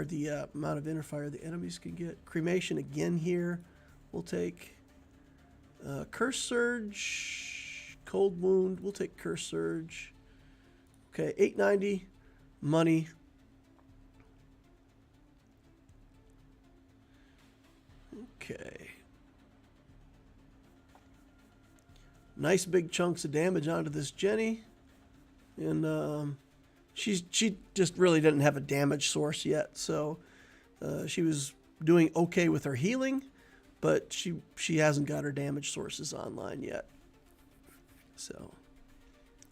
the amount of inner fire the enemies can get. Cremation again here we'll take. Curse Surge, Cold Wound, we'll take Curse Surge. Okay, 890, money. Okay. Nice big chunks of damage onto this Jenny. And she just really didn't have a damage source yet. So she was doing okay with her healing, but she hasn't got her damage sources online yet. So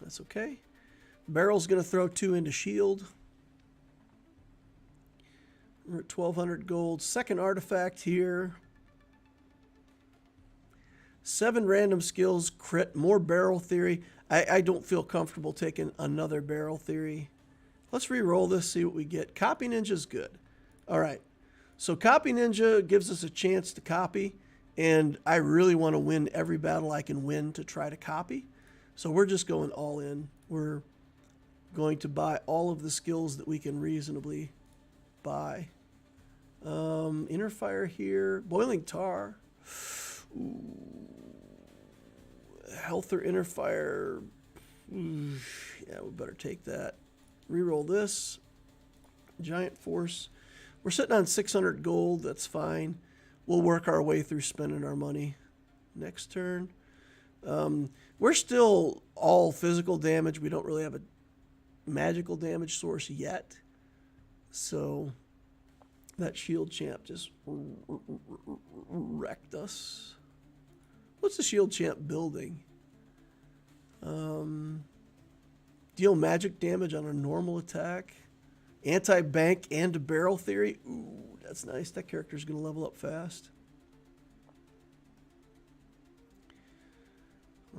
that's okay. Barrel's going to throw 2 into shield. We're at 1,200 gold. Second artifact here. 7 random skills, crit, more barrel theory. I don't feel comfortable taking another barrel theory. Let's re-roll this, see what we get. Copy Ninja's good. All right. So Copy Ninja gives us a chance to copy, and I really want to win every battle I can win to try to copy. So we're just going all in. We're going to buy all of the skills that we can reasonably buy. Inner fire here. Boiling tar. Ooh. Health or inner fire. Ooh. Yeah, we better take that. Reroll this. Giant force. We're sitting on 600 gold. That's fine. We'll work our way through spending our money. Next turn. We're still all physical damage. We don't really have a magical damage source yet. So that shield champ just wrecked us. What's the shield champ building? Deal magic damage on a normal attack. Anti-bank and a barrel theory. Ooh, that's nice. That character's going to level up fast.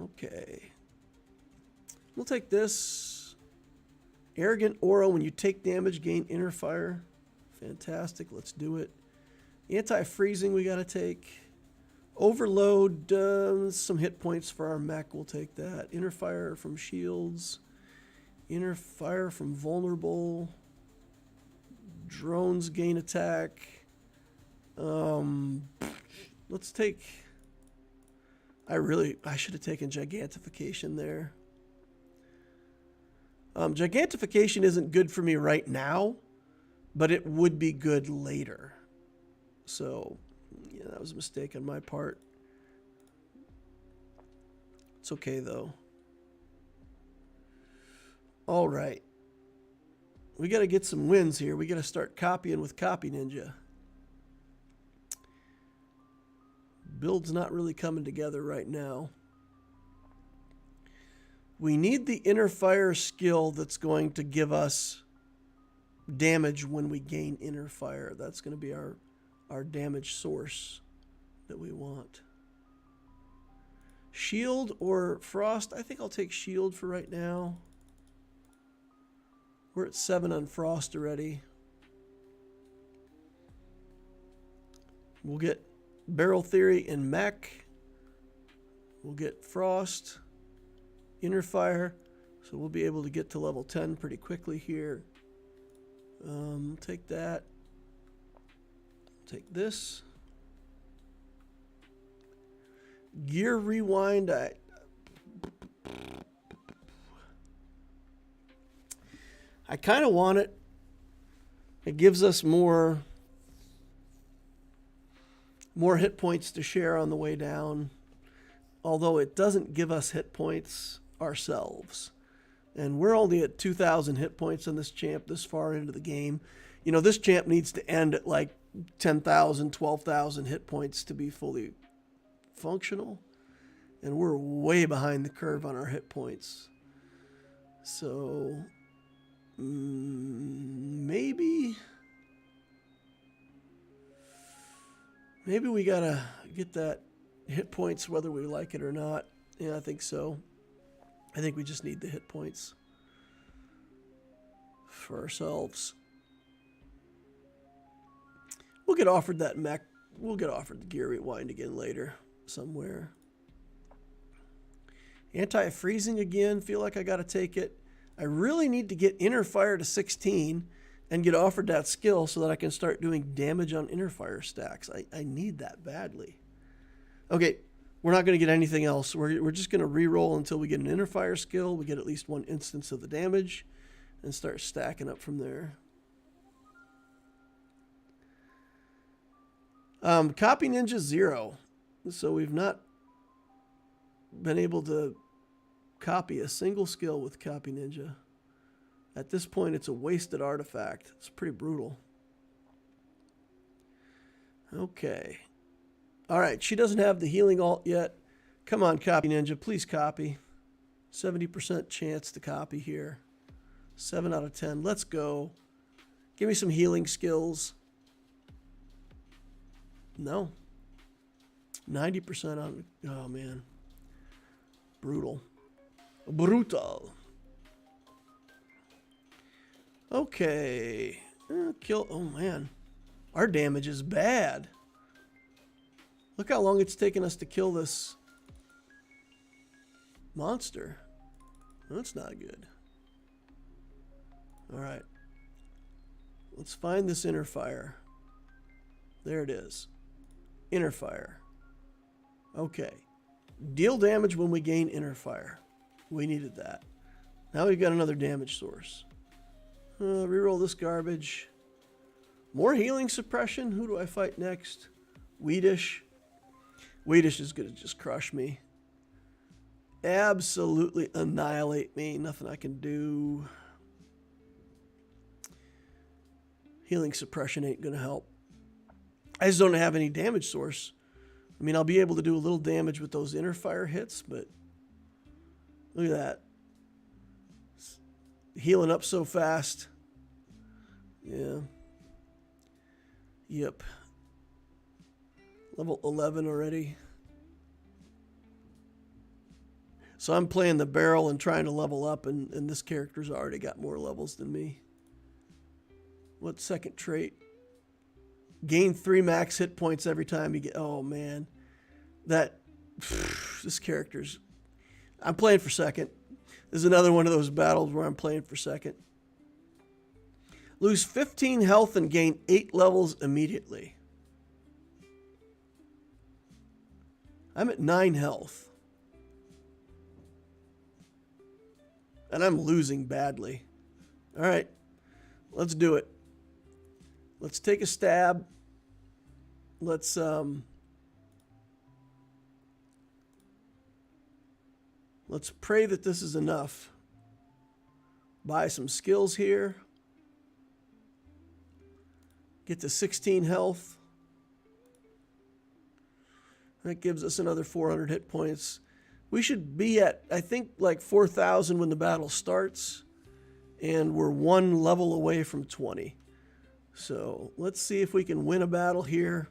Okay. We'll take this. Arrogant aura. When you take damage, gain inner fire. Fantastic. Let's do it. Anti-freezing we got to take. Overload. Some hit points for our mech. We'll take that. Inner fire from shields. Inner fire from vulnerable. Drones gain attack. Let's take... I should have taken gigantification there. Gigantification isn't good for me right now, but it would be good later. So, yeah, that was a mistake on my part. It's okay, though. All right. We got to get some wins here. We got to start copying with Copy Ninja. Build's not really coming together right now. We need the inner fire skill that's going to give us damage when we gain inner fire. That's going to be our damage source that we want. Shield or frost? I think I'll take shield for right now. We're at 7 on frost already. We'll get barrel theory and mech. We'll get frost, inner fire. So we'll be able to get to level 10 pretty quickly here. Take that. Take this. Gear rewind. I kind of want it. It gives us more hit points to share on the way down. Although it doesn't give us hit points ourselves. And we're only at 2,000 hit points on this champ this far into the game. You know, this champ needs to end at like 10,000, 12,000 hit points to be fully functional. And we're way behind the curve on our hit points. So maybe we gotta get that hit points whether we like it or not. Yeah, I think so. I think we just need the hit points for ourselves. We'll get offered that mech. We'll get offered the gear rewind again later somewhere. Anti-freezing again. Feel like I got to take it. I really need to get inner fire to 16 and get offered that skill so that I can start doing damage on inner fire stacks. I need that badly. Okay, we're not going to get anything else. We're just going to re-roll until we get an inner fire skill. We get at least one instance of the damage and start stacking up from there. Copy Ninja 0. So we've not been able to copy a single skill with Copy Ninja. At this point, it's a wasted artifact. It's pretty brutal. Okay. All right, she doesn't have the healing alt yet. Come on, Copy Ninja, please copy. 70% chance to copy here. 7 out of 10. Let's go. Give me some healing skills. No. 90% on... Oh, man. Brutal. Brutal. Okay. Kill... Oh, man. Our damage is bad. Look how long it's taken us to kill this monster. That's not good. All right. Let's find this inner fire. There it is. Inner fire. Okay. Deal damage when we gain inner fire. We needed that. Now we've got another damage source. Reroll this garbage. More healing suppression. Who do I fight next? Weedish. Weedish is going to just crush me. Absolutely annihilate me. Nothing I can do. Healing suppression ain't going to help. I just don't have any damage source. I mean, I'll be able to do a little damage with those inner fire hits, but look at that. It's healing up so fast. Yeah. Yep. Level 11 already. So I'm playing the barrel and trying to level up, and this character's already got more levels than me. What second trait? Gain 3 max hit points every time you get... Oh, man. This character's... I'm playing for second. This is another one of those battles where I'm playing for second. Lose 15 health and gain 8 levels immediately. I'm at 9 health. And I'm losing badly. All right, let's do it. Let's take a stab. Let's pray that this is enough. Buy some skills here. Get to 16 health. That gives us another 400 hit points. We should be at, I think, like 4,000 when the battle starts. And we're one level away from 20. So let's see if we can win a battle here.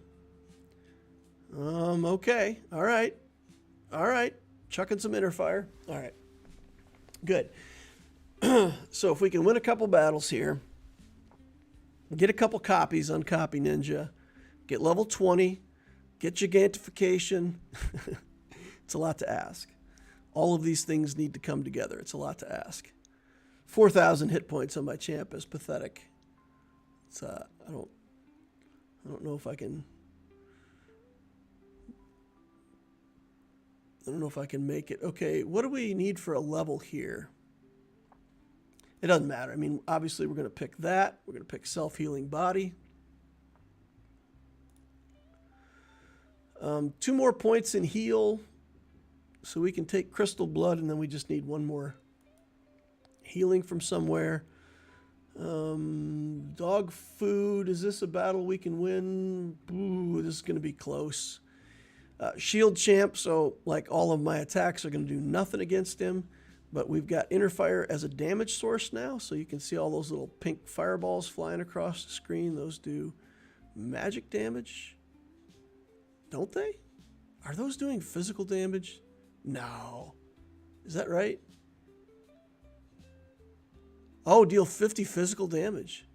Okay. All right. All right. Chucking some inner fire. All right. Good. So if we can win a couple battles here, get a couple copies on Copy Ninja, get level 20, get gigantification. It's a lot to ask. All of these things need to come together. It's a lot to ask. 4,000 hit points on my champ is pathetic. It's I don't know if I can. I don't know if I can make it. Okay, what do we need for a level here? It doesn't matter. I mean, obviously we're going to pick that. We're going to pick self-healing body. 2 more points in heal. So we can take crystal blood, and then we just need 1 more healing from somewhere. Dog food. Is this a battle we can win? Ooh, this is going to be close. Shield champ, so like all of my attacks are going to do nothing against him. But we've got inner fire as a damage source now, so you can see all those little pink fireballs flying across the screen. Those do magic damage, don't they? Are those doing physical damage? No. Is that right? Oh, deal 50 physical damage.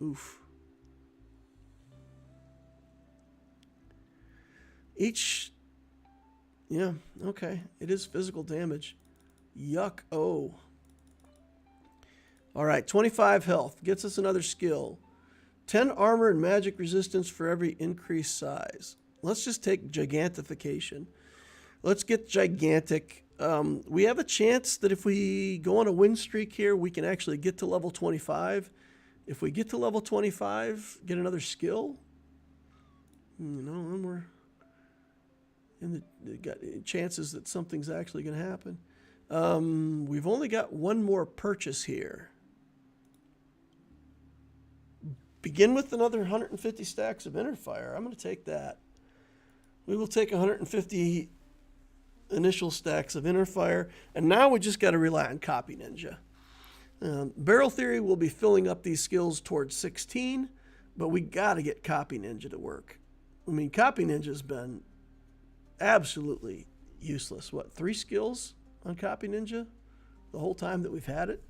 Oof. Each... Yeah, okay. It is physical damage. Yuck. Oh. All right, 25 health. Gets us another skill. 10 armor and magic resistance for every increased size. Let's just take gigantification. Let's get gigantic. We have a chance that if we go on a win streak here, we can actually get to level 25. If we get to level 25, get another skill. Then we're... and got chances that something's actually going to happen. We've only got 1 more purchase here. Begin with another 150 stacks of inner fire. I'm going to take that. We will take 150 initial stacks of inner fire, and now we just got to rely on Copy Ninja. Barrel Theory will be filling up these skills towards 16, but we got to get Copy Ninja to work. I mean, Copy Ninja's been absolutely useless. What, 3 skills on Copy Ninja the whole time that we've had it?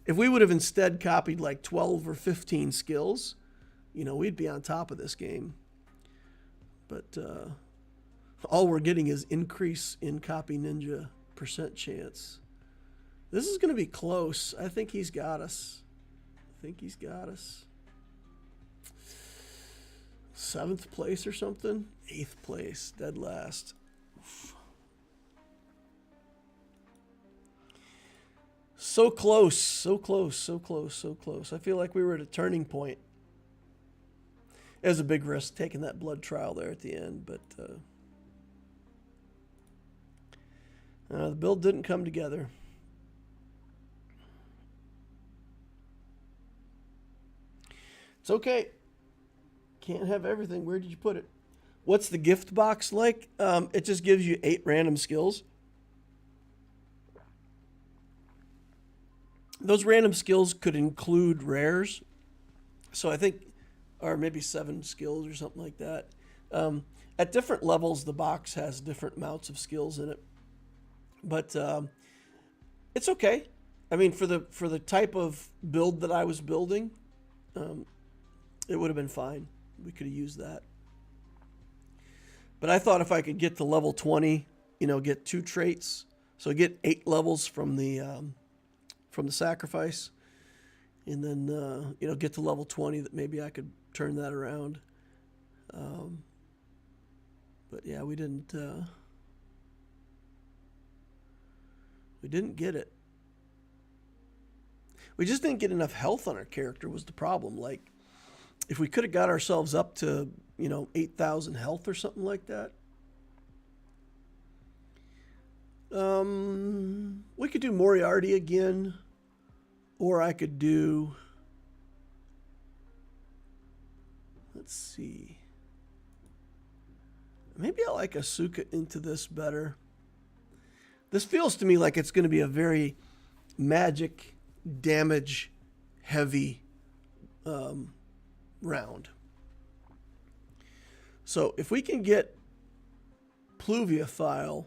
If we would have instead copied like 12 or 15 skills, we'd be on top of this game. But all we're getting is increase in Copy Ninja % chance. This is going to be close. I think he's got us. 7th place or something? 8th place, dead last. Oof. So close, so close, so close, so close. I feel like we were at a turning point. It was a big risk taking that blood trial there at the end, but the build didn't come together. It's okay. Can't have everything. Where did you put it? What's the gift box like? It just gives you 8 random skills. Those random skills could include rares. So I think, or maybe 7 skills or something like that. At different levels, the box has different amounts of skills in it. But it's okay. I mean, for the type of build that I was building, it would have been fine. We could have used that. But I thought if I could get to level 20, get 2 traits, so get 8 levels from the sacrifice, and then get to level 20, that maybe I could turn that around. But yeah, we didn't. We didn't get it. We just didn't get enough health on our character was the problem. Like, if we could have got ourselves up to, 8,000 health or something like that. We could do Moriarty again. Or I could do... Let's see. Maybe I like Asuka into this better. This feels to me like it's going to be a very magic damage heavy round. So if we can get Pluviophile,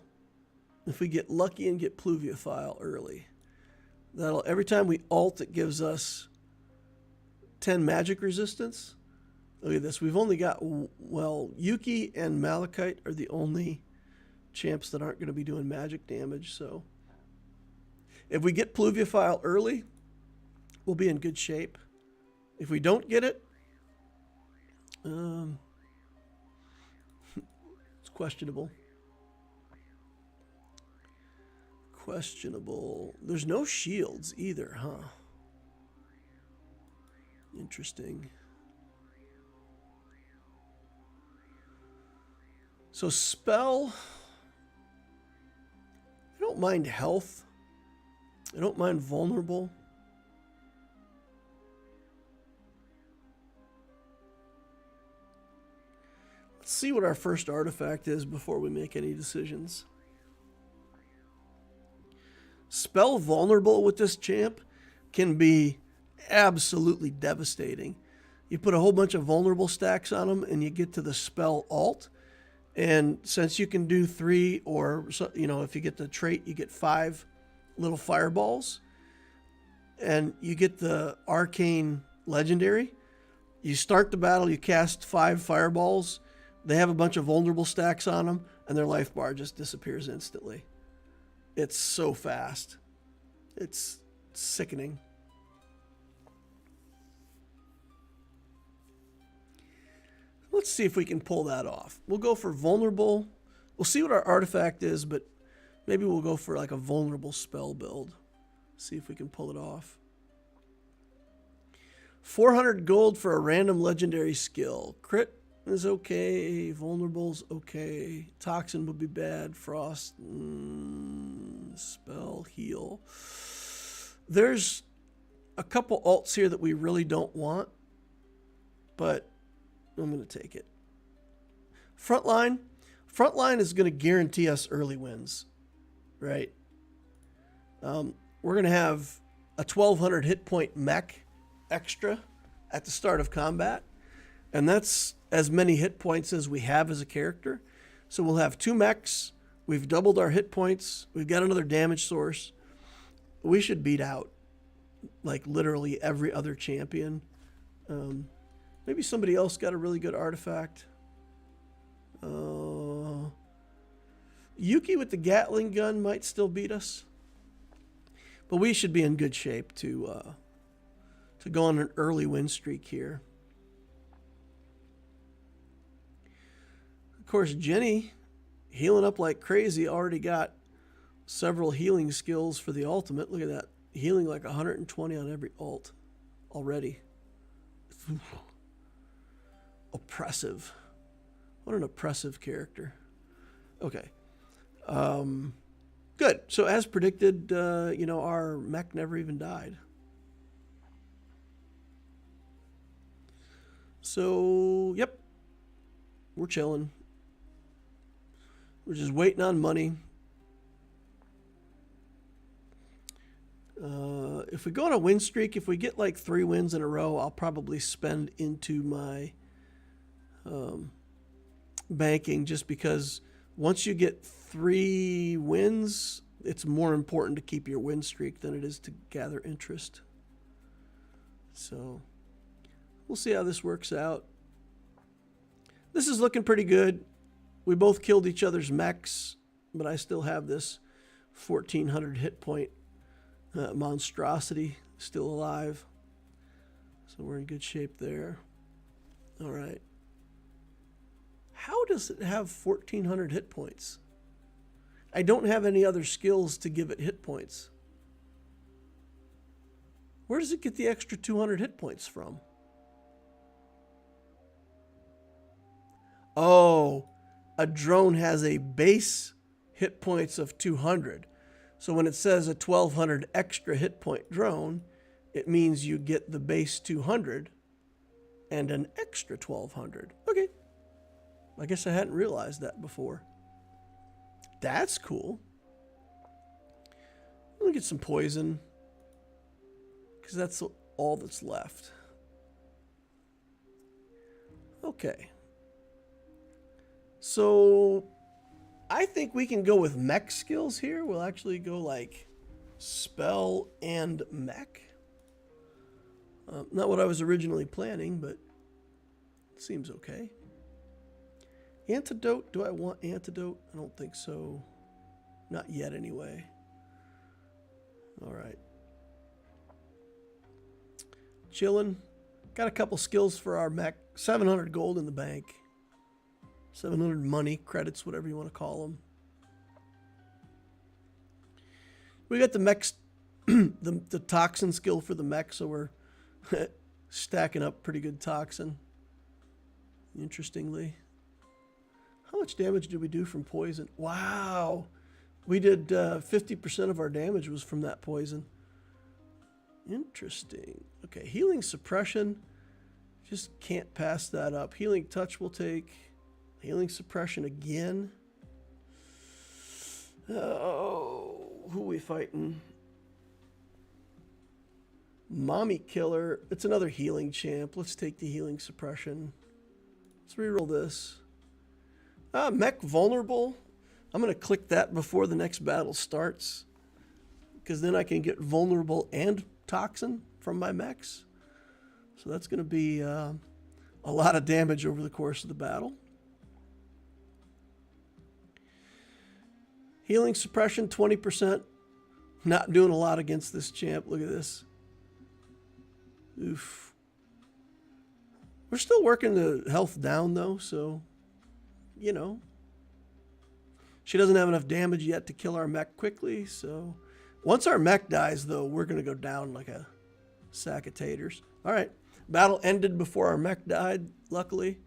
if we get lucky and get Pluviophile early, that'll, every time we ult, it gives us 10 magic resistance. Look at this. We've only got, well, Yuki and Malachite are the only champs that aren't going to be doing magic damage. So if we get Pluviophile early, we'll be in good shape. If we don't get it, it's questionable. Questionable. There's no shields either, huh? Interesting. So spell, I don't mind health. I don't mind vulnerable. Let's see what our first artifact is before we make any decisions. Spell vulnerable with this champ can be absolutely devastating. You put a whole bunch of vulnerable stacks on them and you get to the spell alt. And since you can do 3 or, if you get the trait, you get 5 little fireballs. And you get the arcane legendary. You start the battle, you cast 5 fireballs. They have a bunch of vulnerable stacks on them, and their life bar just disappears instantly. It's so fast. It's sickening. Let's see if we can pull that off. We'll go for vulnerable. We'll see what our artifact is, but maybe we'll go for like a vulnerable spell build. See if we can pull it off. 400 gold for a random legendary skill. Crit is okay. Vulnerable's okay. Toxin would be bad. Frost. Spell, heal. There's a couple alts here that we really don't want, but I'm going to take it. Frontline. Frontline is going to guarantee us early wins, right? We're going to have a 1,200 hit point mech extra at the start of combat, and that's as many hit points as we have as a character. So we'll have 2 mechs. We've doubled our hit points. We've got another damage source. We should beat out like literally every other champion. Maybe somebody else got a really good artifact. Yuki with the Gatling gun might still beat us. But we should be in good shape to go on an early win streak here. Of course, Jenny, healing up like crazy, already got several healing skills for the ultimate. Look at that. Healing like 120 on every ult already. Oppressive. What an oppressive character. Okay. Good. So as predicted, our mech never even died. So, yep. We're chilling. We're just waiting on money. If we go on a win streak, if we get like 3 wins in a row, I'll probably spend into my banking, just because once you get 3 wins, it's more important to keep your win streak than it is to gather interest. So we'll see how this works out. This is looking pretty good. We both killed each other's mechs, but I still have this 1,400 hit point monstrosity still alive. So we're in good shape there. All right. How does it have 1,400 hit points? I don't have any other skills to give it hit points. Where does it get the extra 200 hit points from? Oh, a drone has a base hit points of 200. So when it says a 1200 extra hit point drone, it means you get the base 200 and an extra 1200. Okay. I guess I hadn't realized that before. That's cool. Let me get some poison, because that's all that's left. Okay. So I think we can go with mech skills here. We'll actually go like spell and mech. Not what I was originally planning, but it seems okay. Antidote, do I want antidote? I don't think so. Not yet anyway. All right. Chillin'. Got a couple skills for our mech. 700 gold in the bank. 700 money, credits, whatever you want to call them. We got the mech, the toxin skill for the mech, so we're stacking up pretty good toxin. Interestingly. How much damage did we do from poison? Wow. We did 50% of our damage was from that poison. Interesting. Okay, healing suppression. Just can't pass that up. Healing touch will take. Healing suppression again. Oh, who are we fighting? Mommy Killer. It's another healing champ. Let's take the healing suppression. Let's reroll this. Mech vulnerable. I'm going to click that before the next battle starts, because then I can get vulnerable and toxin from my mechs. So that's going to be a lot of damage over the course of the battle. Healing suppression, 20%. Not doing a lot against this champ. Look at this. Oof. We're still working the health down, though, so, you know. She doesn't have enough damage yet to kill our mech quickly, so. Once our mech dies, though, we're going to go down like a sack of taters. All right. Battle ended before our mech died, luckily.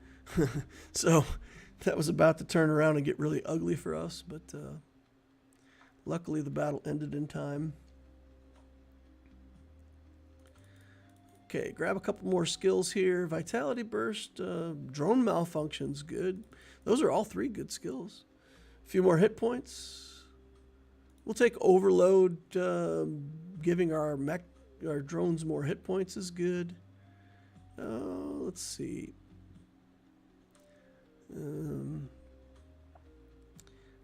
So that was about to turn around and get really ugly for us, but luckily the battle ended in time. Okay, grab a couple more skills here. Vitality Burst, Drone Malfunction's good. Those are all three good skills. A few more hit points. We'll take Overload. Giving our drones more hit points is good. Let's see.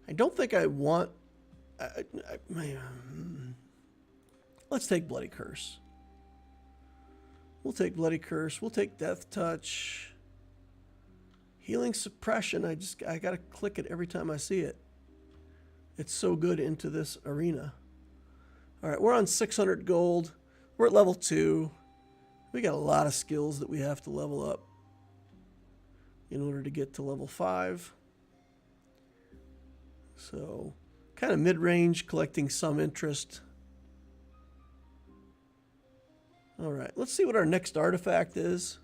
I don't think I want... let's take Bloody Curse. We'll take Bloody Curse. We'll take Death Touch. Healing Suppression. I gotta click it every time I see it. It's so good into this arena. All right, we're on 600 gold. We're at level 2. We got a lot of skills that we have to level up in order to get to level 5. So, kind of mid-range, collecting some interest. All right, let's see what our next artifact is.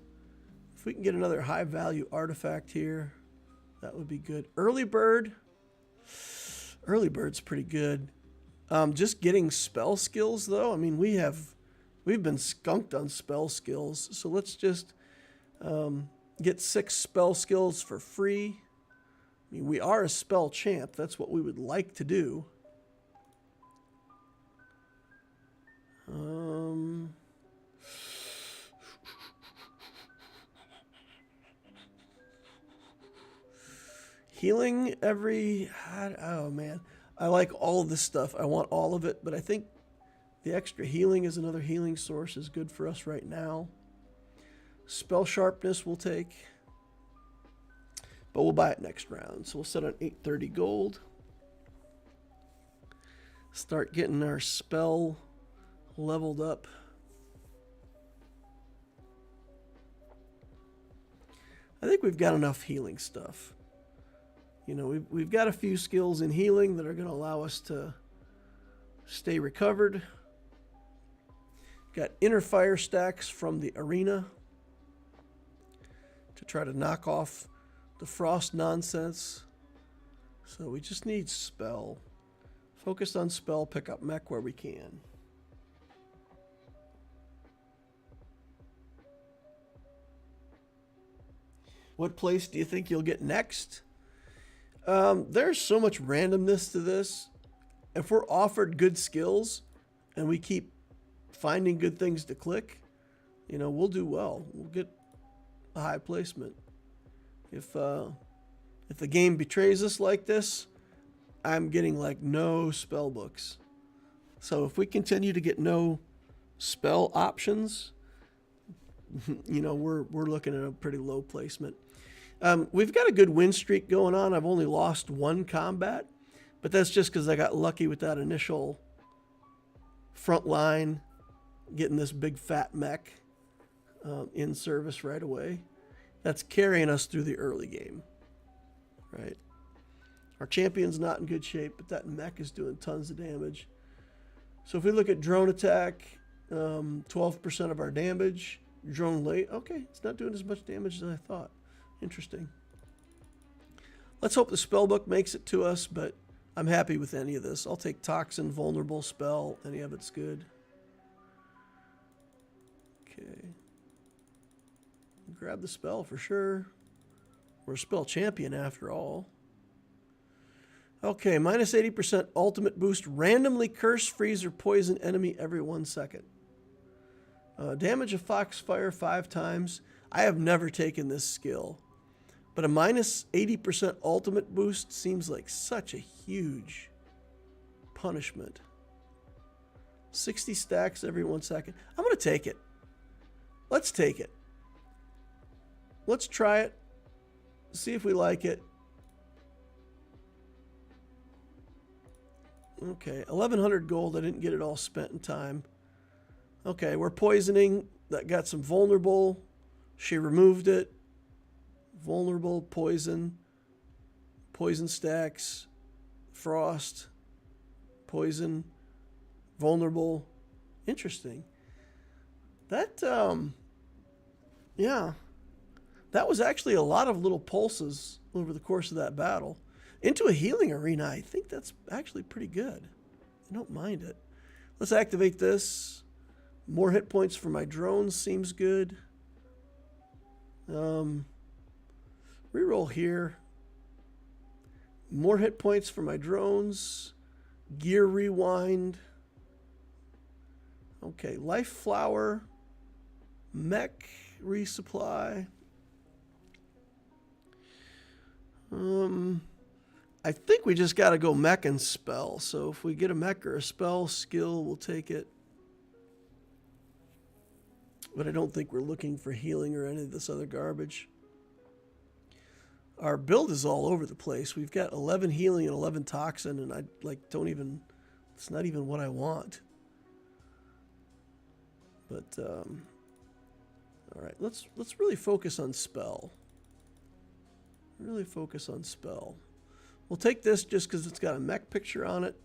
If we can get another high-value artifact here, that would be good. Early Bird. Early Bird's pretty good. Just getting spell skills, though. I mean, we've been skunked on spell skills. So let's just get 6 spell skills for free. I mean, we are a spell champ. That's what we would like to do. Healing every... Oh, man. I like all of this stuff. I want all of it, but I think the extra healing is another healing source is good for us right now. Spell Sharpness we'll take, but we'll buy it next round. So we'll set on 830 gold. Start getting our spell leveled up. I think we've got enough healing stuff. You know, we've got a few skills in healing that are going to allow us to stay recovered. Got inner fire stacks from the arena to try to knock off the frost nonsense. So we just need spell. Focus on spell, pick up mech where we can. What place do you think you'll get next? There's so much randomness to this. If we're offered good skills and we keep finding good things to click, you know, we'll do well. We'll get a high placement. If the game betrays us like this, I'm getting like no spell books. So if we continue to get no spell options, you know, we're looking at a pretty low placement. We've got a good win streak going on. I've only lost one combat, but that's just because I got lucky with that initial front line, getting this big fat mech in service right away. That's carrying us through the early game, right? Our champion's not in good shape, but that mech is doing tons of damage. So if we look at drone attack, 12% of our damage. Drone late, okay, it's not doing as much damage as I thought. Interesting. Let's hope the spellbook makes it to us, but I'm happy with any of this. I'll take Toxin, Vulnerable, Spell, any of it's good. Okay. Grab the spell for sure. We're a spell champion after all. Okay, minus 80% ultimate boost. Randomly curse, freeze, or poison enemy every 1 second. Damage a Foxfire 5 times. I have never taken this skill. But a minus 80% ultimate boost seems like such a huge punishment. 60 stacks every 1 second. I'm going to take it. Let's take it. Let's try it. See if we like it. Okay, 1,100 gold. I didn't get it all spent in time. Okay, we're poisoning. That got some vulnerable. She removed it. Vulnerable, poison. Poison stacks. Frost. Poison. Vulnerable. Interesting. That, yeah. That was actually a lot of little pulses over the course of that battle. Into a healing arena, I think that's actually pretty good. I don't mind it. Let's activate this. More hit points for my drones seems good. Reroll here. More hit points for my drones. Gear rewind. Okay, life flower. Mech resupply. I think we just got to go mech and spell. So if we get a mech or a spell skill, we'll take it. But I don't think we're looking for healing or any of this other garbage. Our build is all over the place. We've got 11 healing and 11 toxin, and I don't even, it's not even what I want. But all right, let's really focus on spell. Really focus on spell. We'll take this just because it's got a mech picture on it.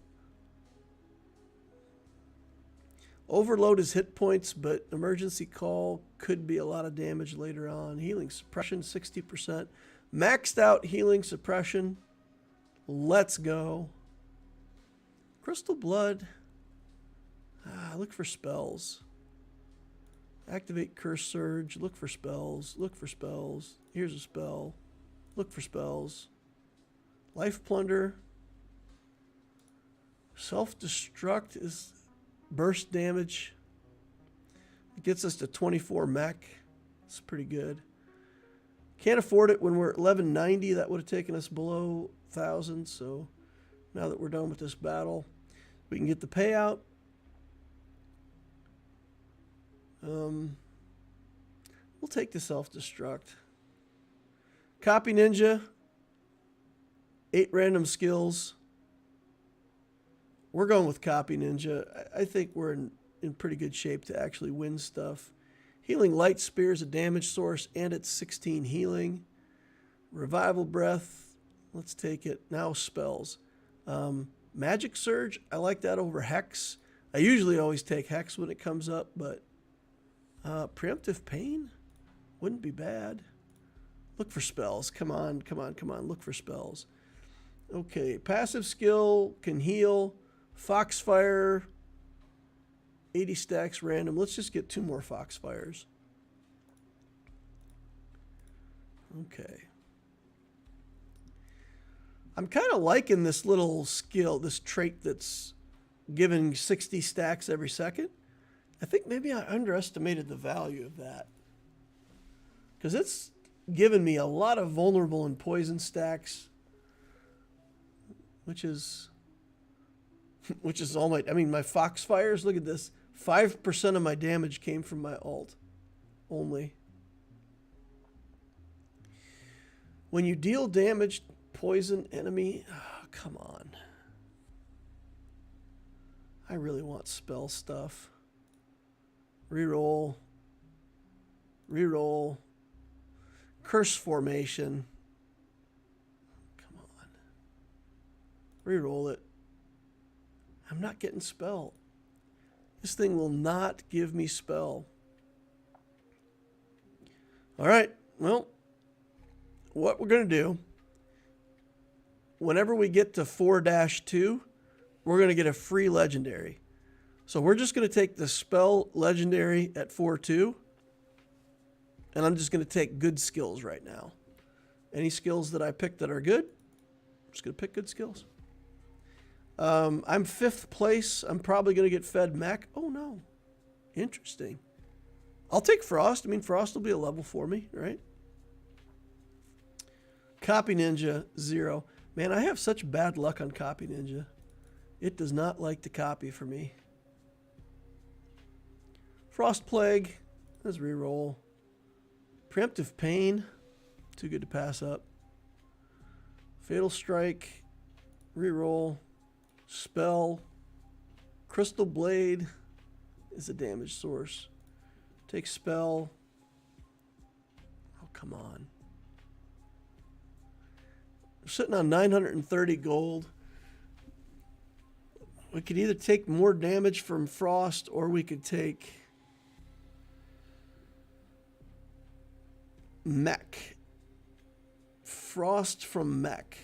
Overload is hit points, but emergency call could be a lot of damage later on. Healing suppression, 60%. Maxed out healing suppression. Let's go. Crystal blood. Look for spells. Activate curse surge. Look for spells. Look for spells. Here's a spell. Look for spells. Life plunder. Self-destruct is burst damage. It gets us to 24 mech. It's pretty good. Can't afford it when we're at 1190. That would have taken us below 1,000. So now that we're done with this battle, we can get the payout. We'll take the self-destruct. Copy Ninja. 8 random skills. We're going with Copy Ninja. I think we're in pretty good shape to actually win stuff. Healing Light Spear is a damage source, and it's 16 healing. Revival Breath. Let's take it. Now spells. Magic Surge, I like that over Hex. I usually always take Hex when it comes up, but Preemptive Pain wouldn't be bad. Look for spells. Come on, come on, come on. Look for spells. Okay, passive skill can heal. Foxfire, 80 stacks random. Let's just get 2 more Foxfires. Okay. I'm kind of liking this little skill, this trait that's giving 60 stacks every second. I think maybe I underestimated the value of that, because it's given me a lot of vulnerable and poison stacks, which is all my, I mean, my Foxfires, look at this. 5% of my damage came from my ult only. When you deal damage, poison enemy, oh, come on. I really want spell stuff. Reroll. Reroll. Curse formation. Come on. Reroll it. I'm not getting spell. This thing will not give me spell. All right. Well, what we're going to do, whenever we get to 4-2, we're going to get a free legendary. So we're just going to take the spell legendary at 4-2. And I'm just going to take good skills right now. Any skills that I pick that are good, I'm just going to pick good skills. I'm 5th place. I'm probably going to get fed mech. Oh, no. Interesting. I'll take Frost. I mean, Frost will be a level for me, right? Copy Ninja, 0. Man, I have such bad luck on Copy Ninja. It does not like to copy for me. Frost Plague. Let's reroll. Preemptive Pain. Too good to pass up. Fatal Strike. Reroll. Spell. Crystal Blade is a damage source. Take Spell. Oh, come on. We're sitting on 930 gold. We could either take more damage from Frost, or we could take Mech. Frost from Mech.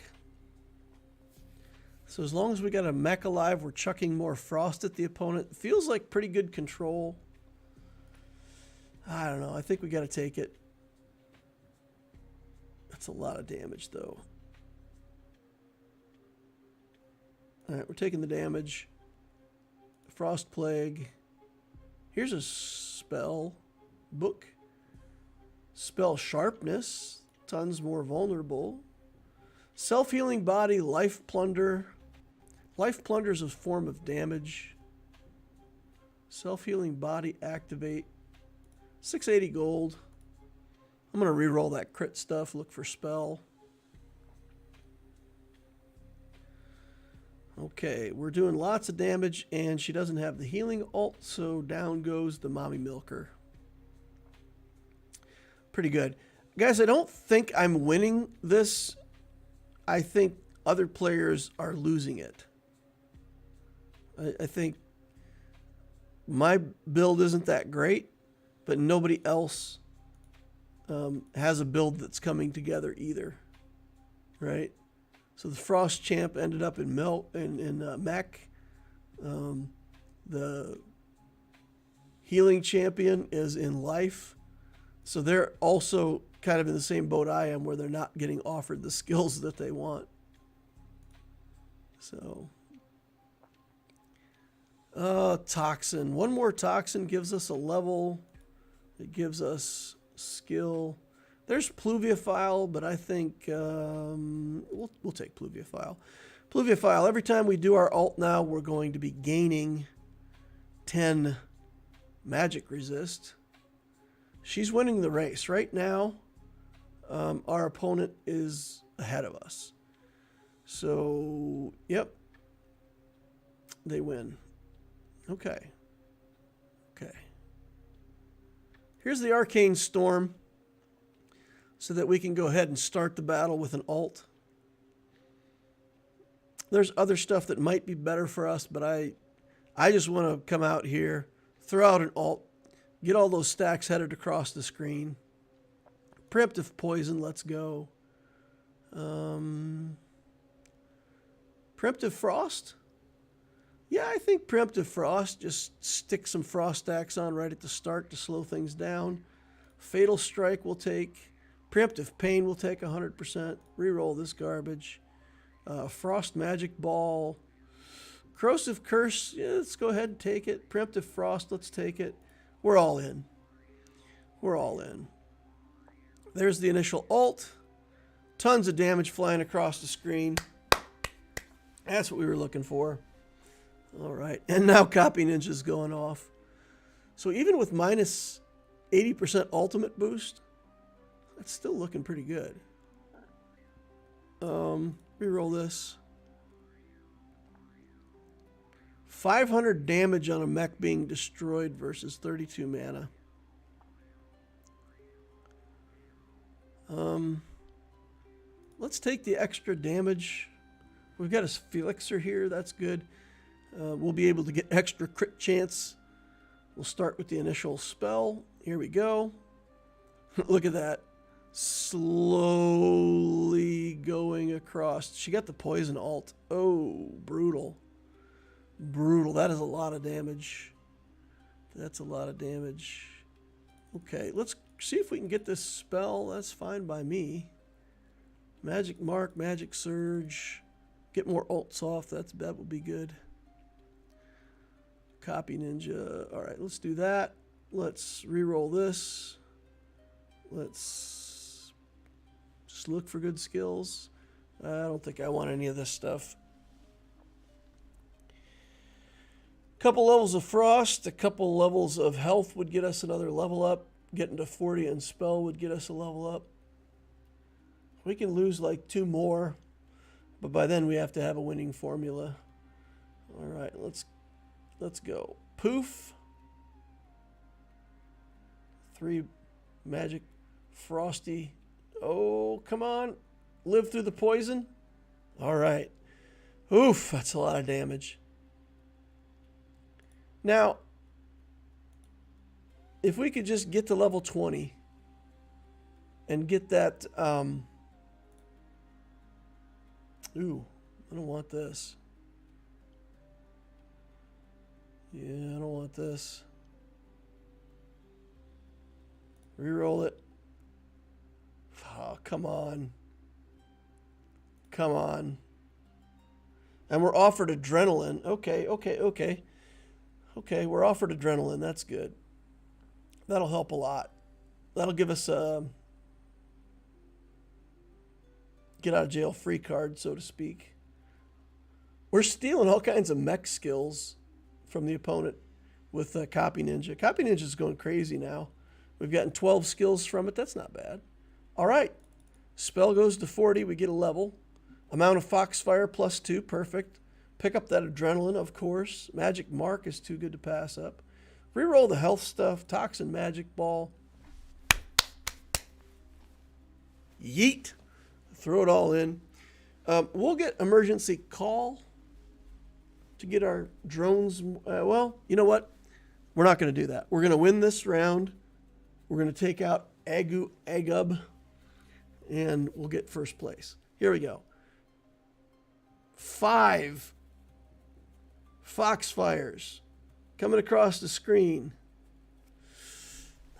So as long as we got a Mech alive, we're chucking more Frost at the opponent. Feels like pretty good control. I don't know. I think we got to take it. That's a lot of damage, though. All right, we're taking the damage. Frost Plague. Here's a spell book. Spell Sharpness. Tons more vulnerable. Self-healing body, Life Plunder. Life Plunder is a form of damage. Self-healing body, activate. 680 gold. I'm going to reroll that crit stuff, look for spell. Okay, we're doing lots of damage, and she doesn't have the healing ult, so down goes the Mommy Milker. Pretty good. Guys, I don't think I'm winning this. I think other players are losing it. I think my build isn't that great, but nobody else has a build that's coming together either, right? So the Frost Champ ended up in Mech. The Healing Champion is in Life. So they're also kind of in the same boat I am, where they're not getting offered the skills that they want. So, Toxin. One more Toxin gives us a level. It gives us skill. There's Pluviophile, but I think we'll take Pluviophile. Pluviophile, every time we do our ult now, we're going to be gaining 10 magic resist. She's winning the race. Right now, our opponent is ahead of us. So, yep. They win. Okay. Okay. Here's the Arcane Storm, so that we can go ahead and start the battle with an ult. There's other stuff that might be better for us, but I just want to come out here, throw out an alt, get all those stacks headed across the screen. Preemptive poison, let's go. Preemptive frost? Yeah, I think preemptive frost. Just stick some frost stacks on right at the start to slow things down. Fatal strike will take. Preemptive pain will take 100%. Reroll this garbage. Frost magic ball. Corrosive curse. Yeah, let's go ahead and take it. Preemptive frost. Let's take it. We're all in. We're all in. There's the initial ult. Tons of damage flying across the screen. That's what we were looking for. All right. And now Copy Ninja's going off. So even with minus 80% ultimate boost, that's still looking pretty good. Reroll this. 500 damage on a mech being destroyed versus 32 mana. Let's take the extra damage. We've got a Felixer here. That's good. We'll be able to get extra crit chance. We'll start with the initial spell. Here we go. Look at that. Slowly going across. She got the poison alt. Oh, brutal. Brutal. That is a lot of damage. That's a lot of damage. Okay, let's see if we can get this spell. That's fine by me. Magic Mark, Magic Surge. Get more ults off. That will be good. Copy Ninja. All right, let's do that. Let's re-roll this. Let's just look for good skills. I don't think I want any of this stuff. Couple levels of frost, a couple levels of health would get us another level up. Getting to 40 and spell would get us a level up. We can lose like 2 more, but by then we have to have a winning formula. All right, let's go. Poof. 3 magic frosty. Oh, come on. Live through the poison. All right. Oof, that's a lot of damage. Now, if we could just get to level 20 and get that, ooh, I don't want this. Yeah, I don't want this. Reroll it. Oh, come on. Come on. And we're offered adrenaline. Okay. Okay, we're offered adrenaline. That's good. That'll help a lot. That'll give us a get out of jail free card, so to speak. We're stealing all kinds of mech skills from the opponent with Copy Ninja. Copy Ninja's going crazy now. We've gotten 12 skills from it. That's not bad. All right. Spell goes to 40. We get a level. Amount of Foxfire +2. Perfect. Pick up that adrenaline, of course. Magic Mark is too good to pass up. Reroll the health stuff. Toxin Magic Ball. Yeet. Throw it all in. We'll get Emergency Call to get our drones. Well, you know what? We're not going to do that. We're going to win this round. We're going to take out Agub, and we'll get first place. Here we go. 5 Foxfires coming across the screen.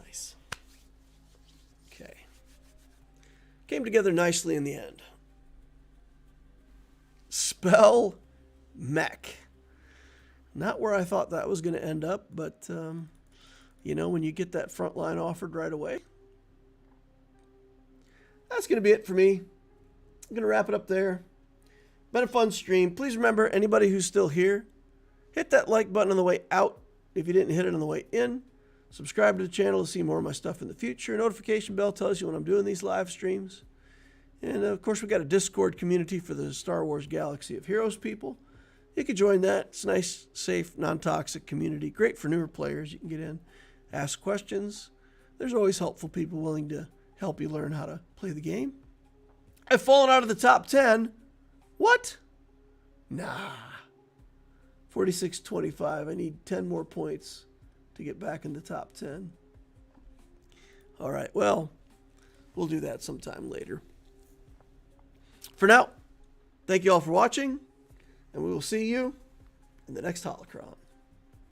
Nice. Okay. Came together nicely in the end. Spell Mech. Not where I thought that was going to end up, but you know, when you get that front line offered right away. That's going to be it for me. I'm going to wrap it up there. Been a fun stream. Please remember, anybody who's still here, hit that like button on the way out if you didn't hit it on the way in. Subscribe to the channel to see more of my stuff in the future. Notification bell tells you when I'm doing these live streams. And of course, we've got a Discord community for the Star Wars Galaxy of Heroes people. You can join that. It's a nice, safe, non-toxic community. Great for newer players. You can get in, ask questions. There's always helpful people willing to help you learn how to play the game. I've fallen out of the top 10. What? Nah. 46.25. I need 10 more points to get back in the top 10. All right, well, we'll do that sometime later. For now, thank you all for watching, and we will see you in the next Holocron.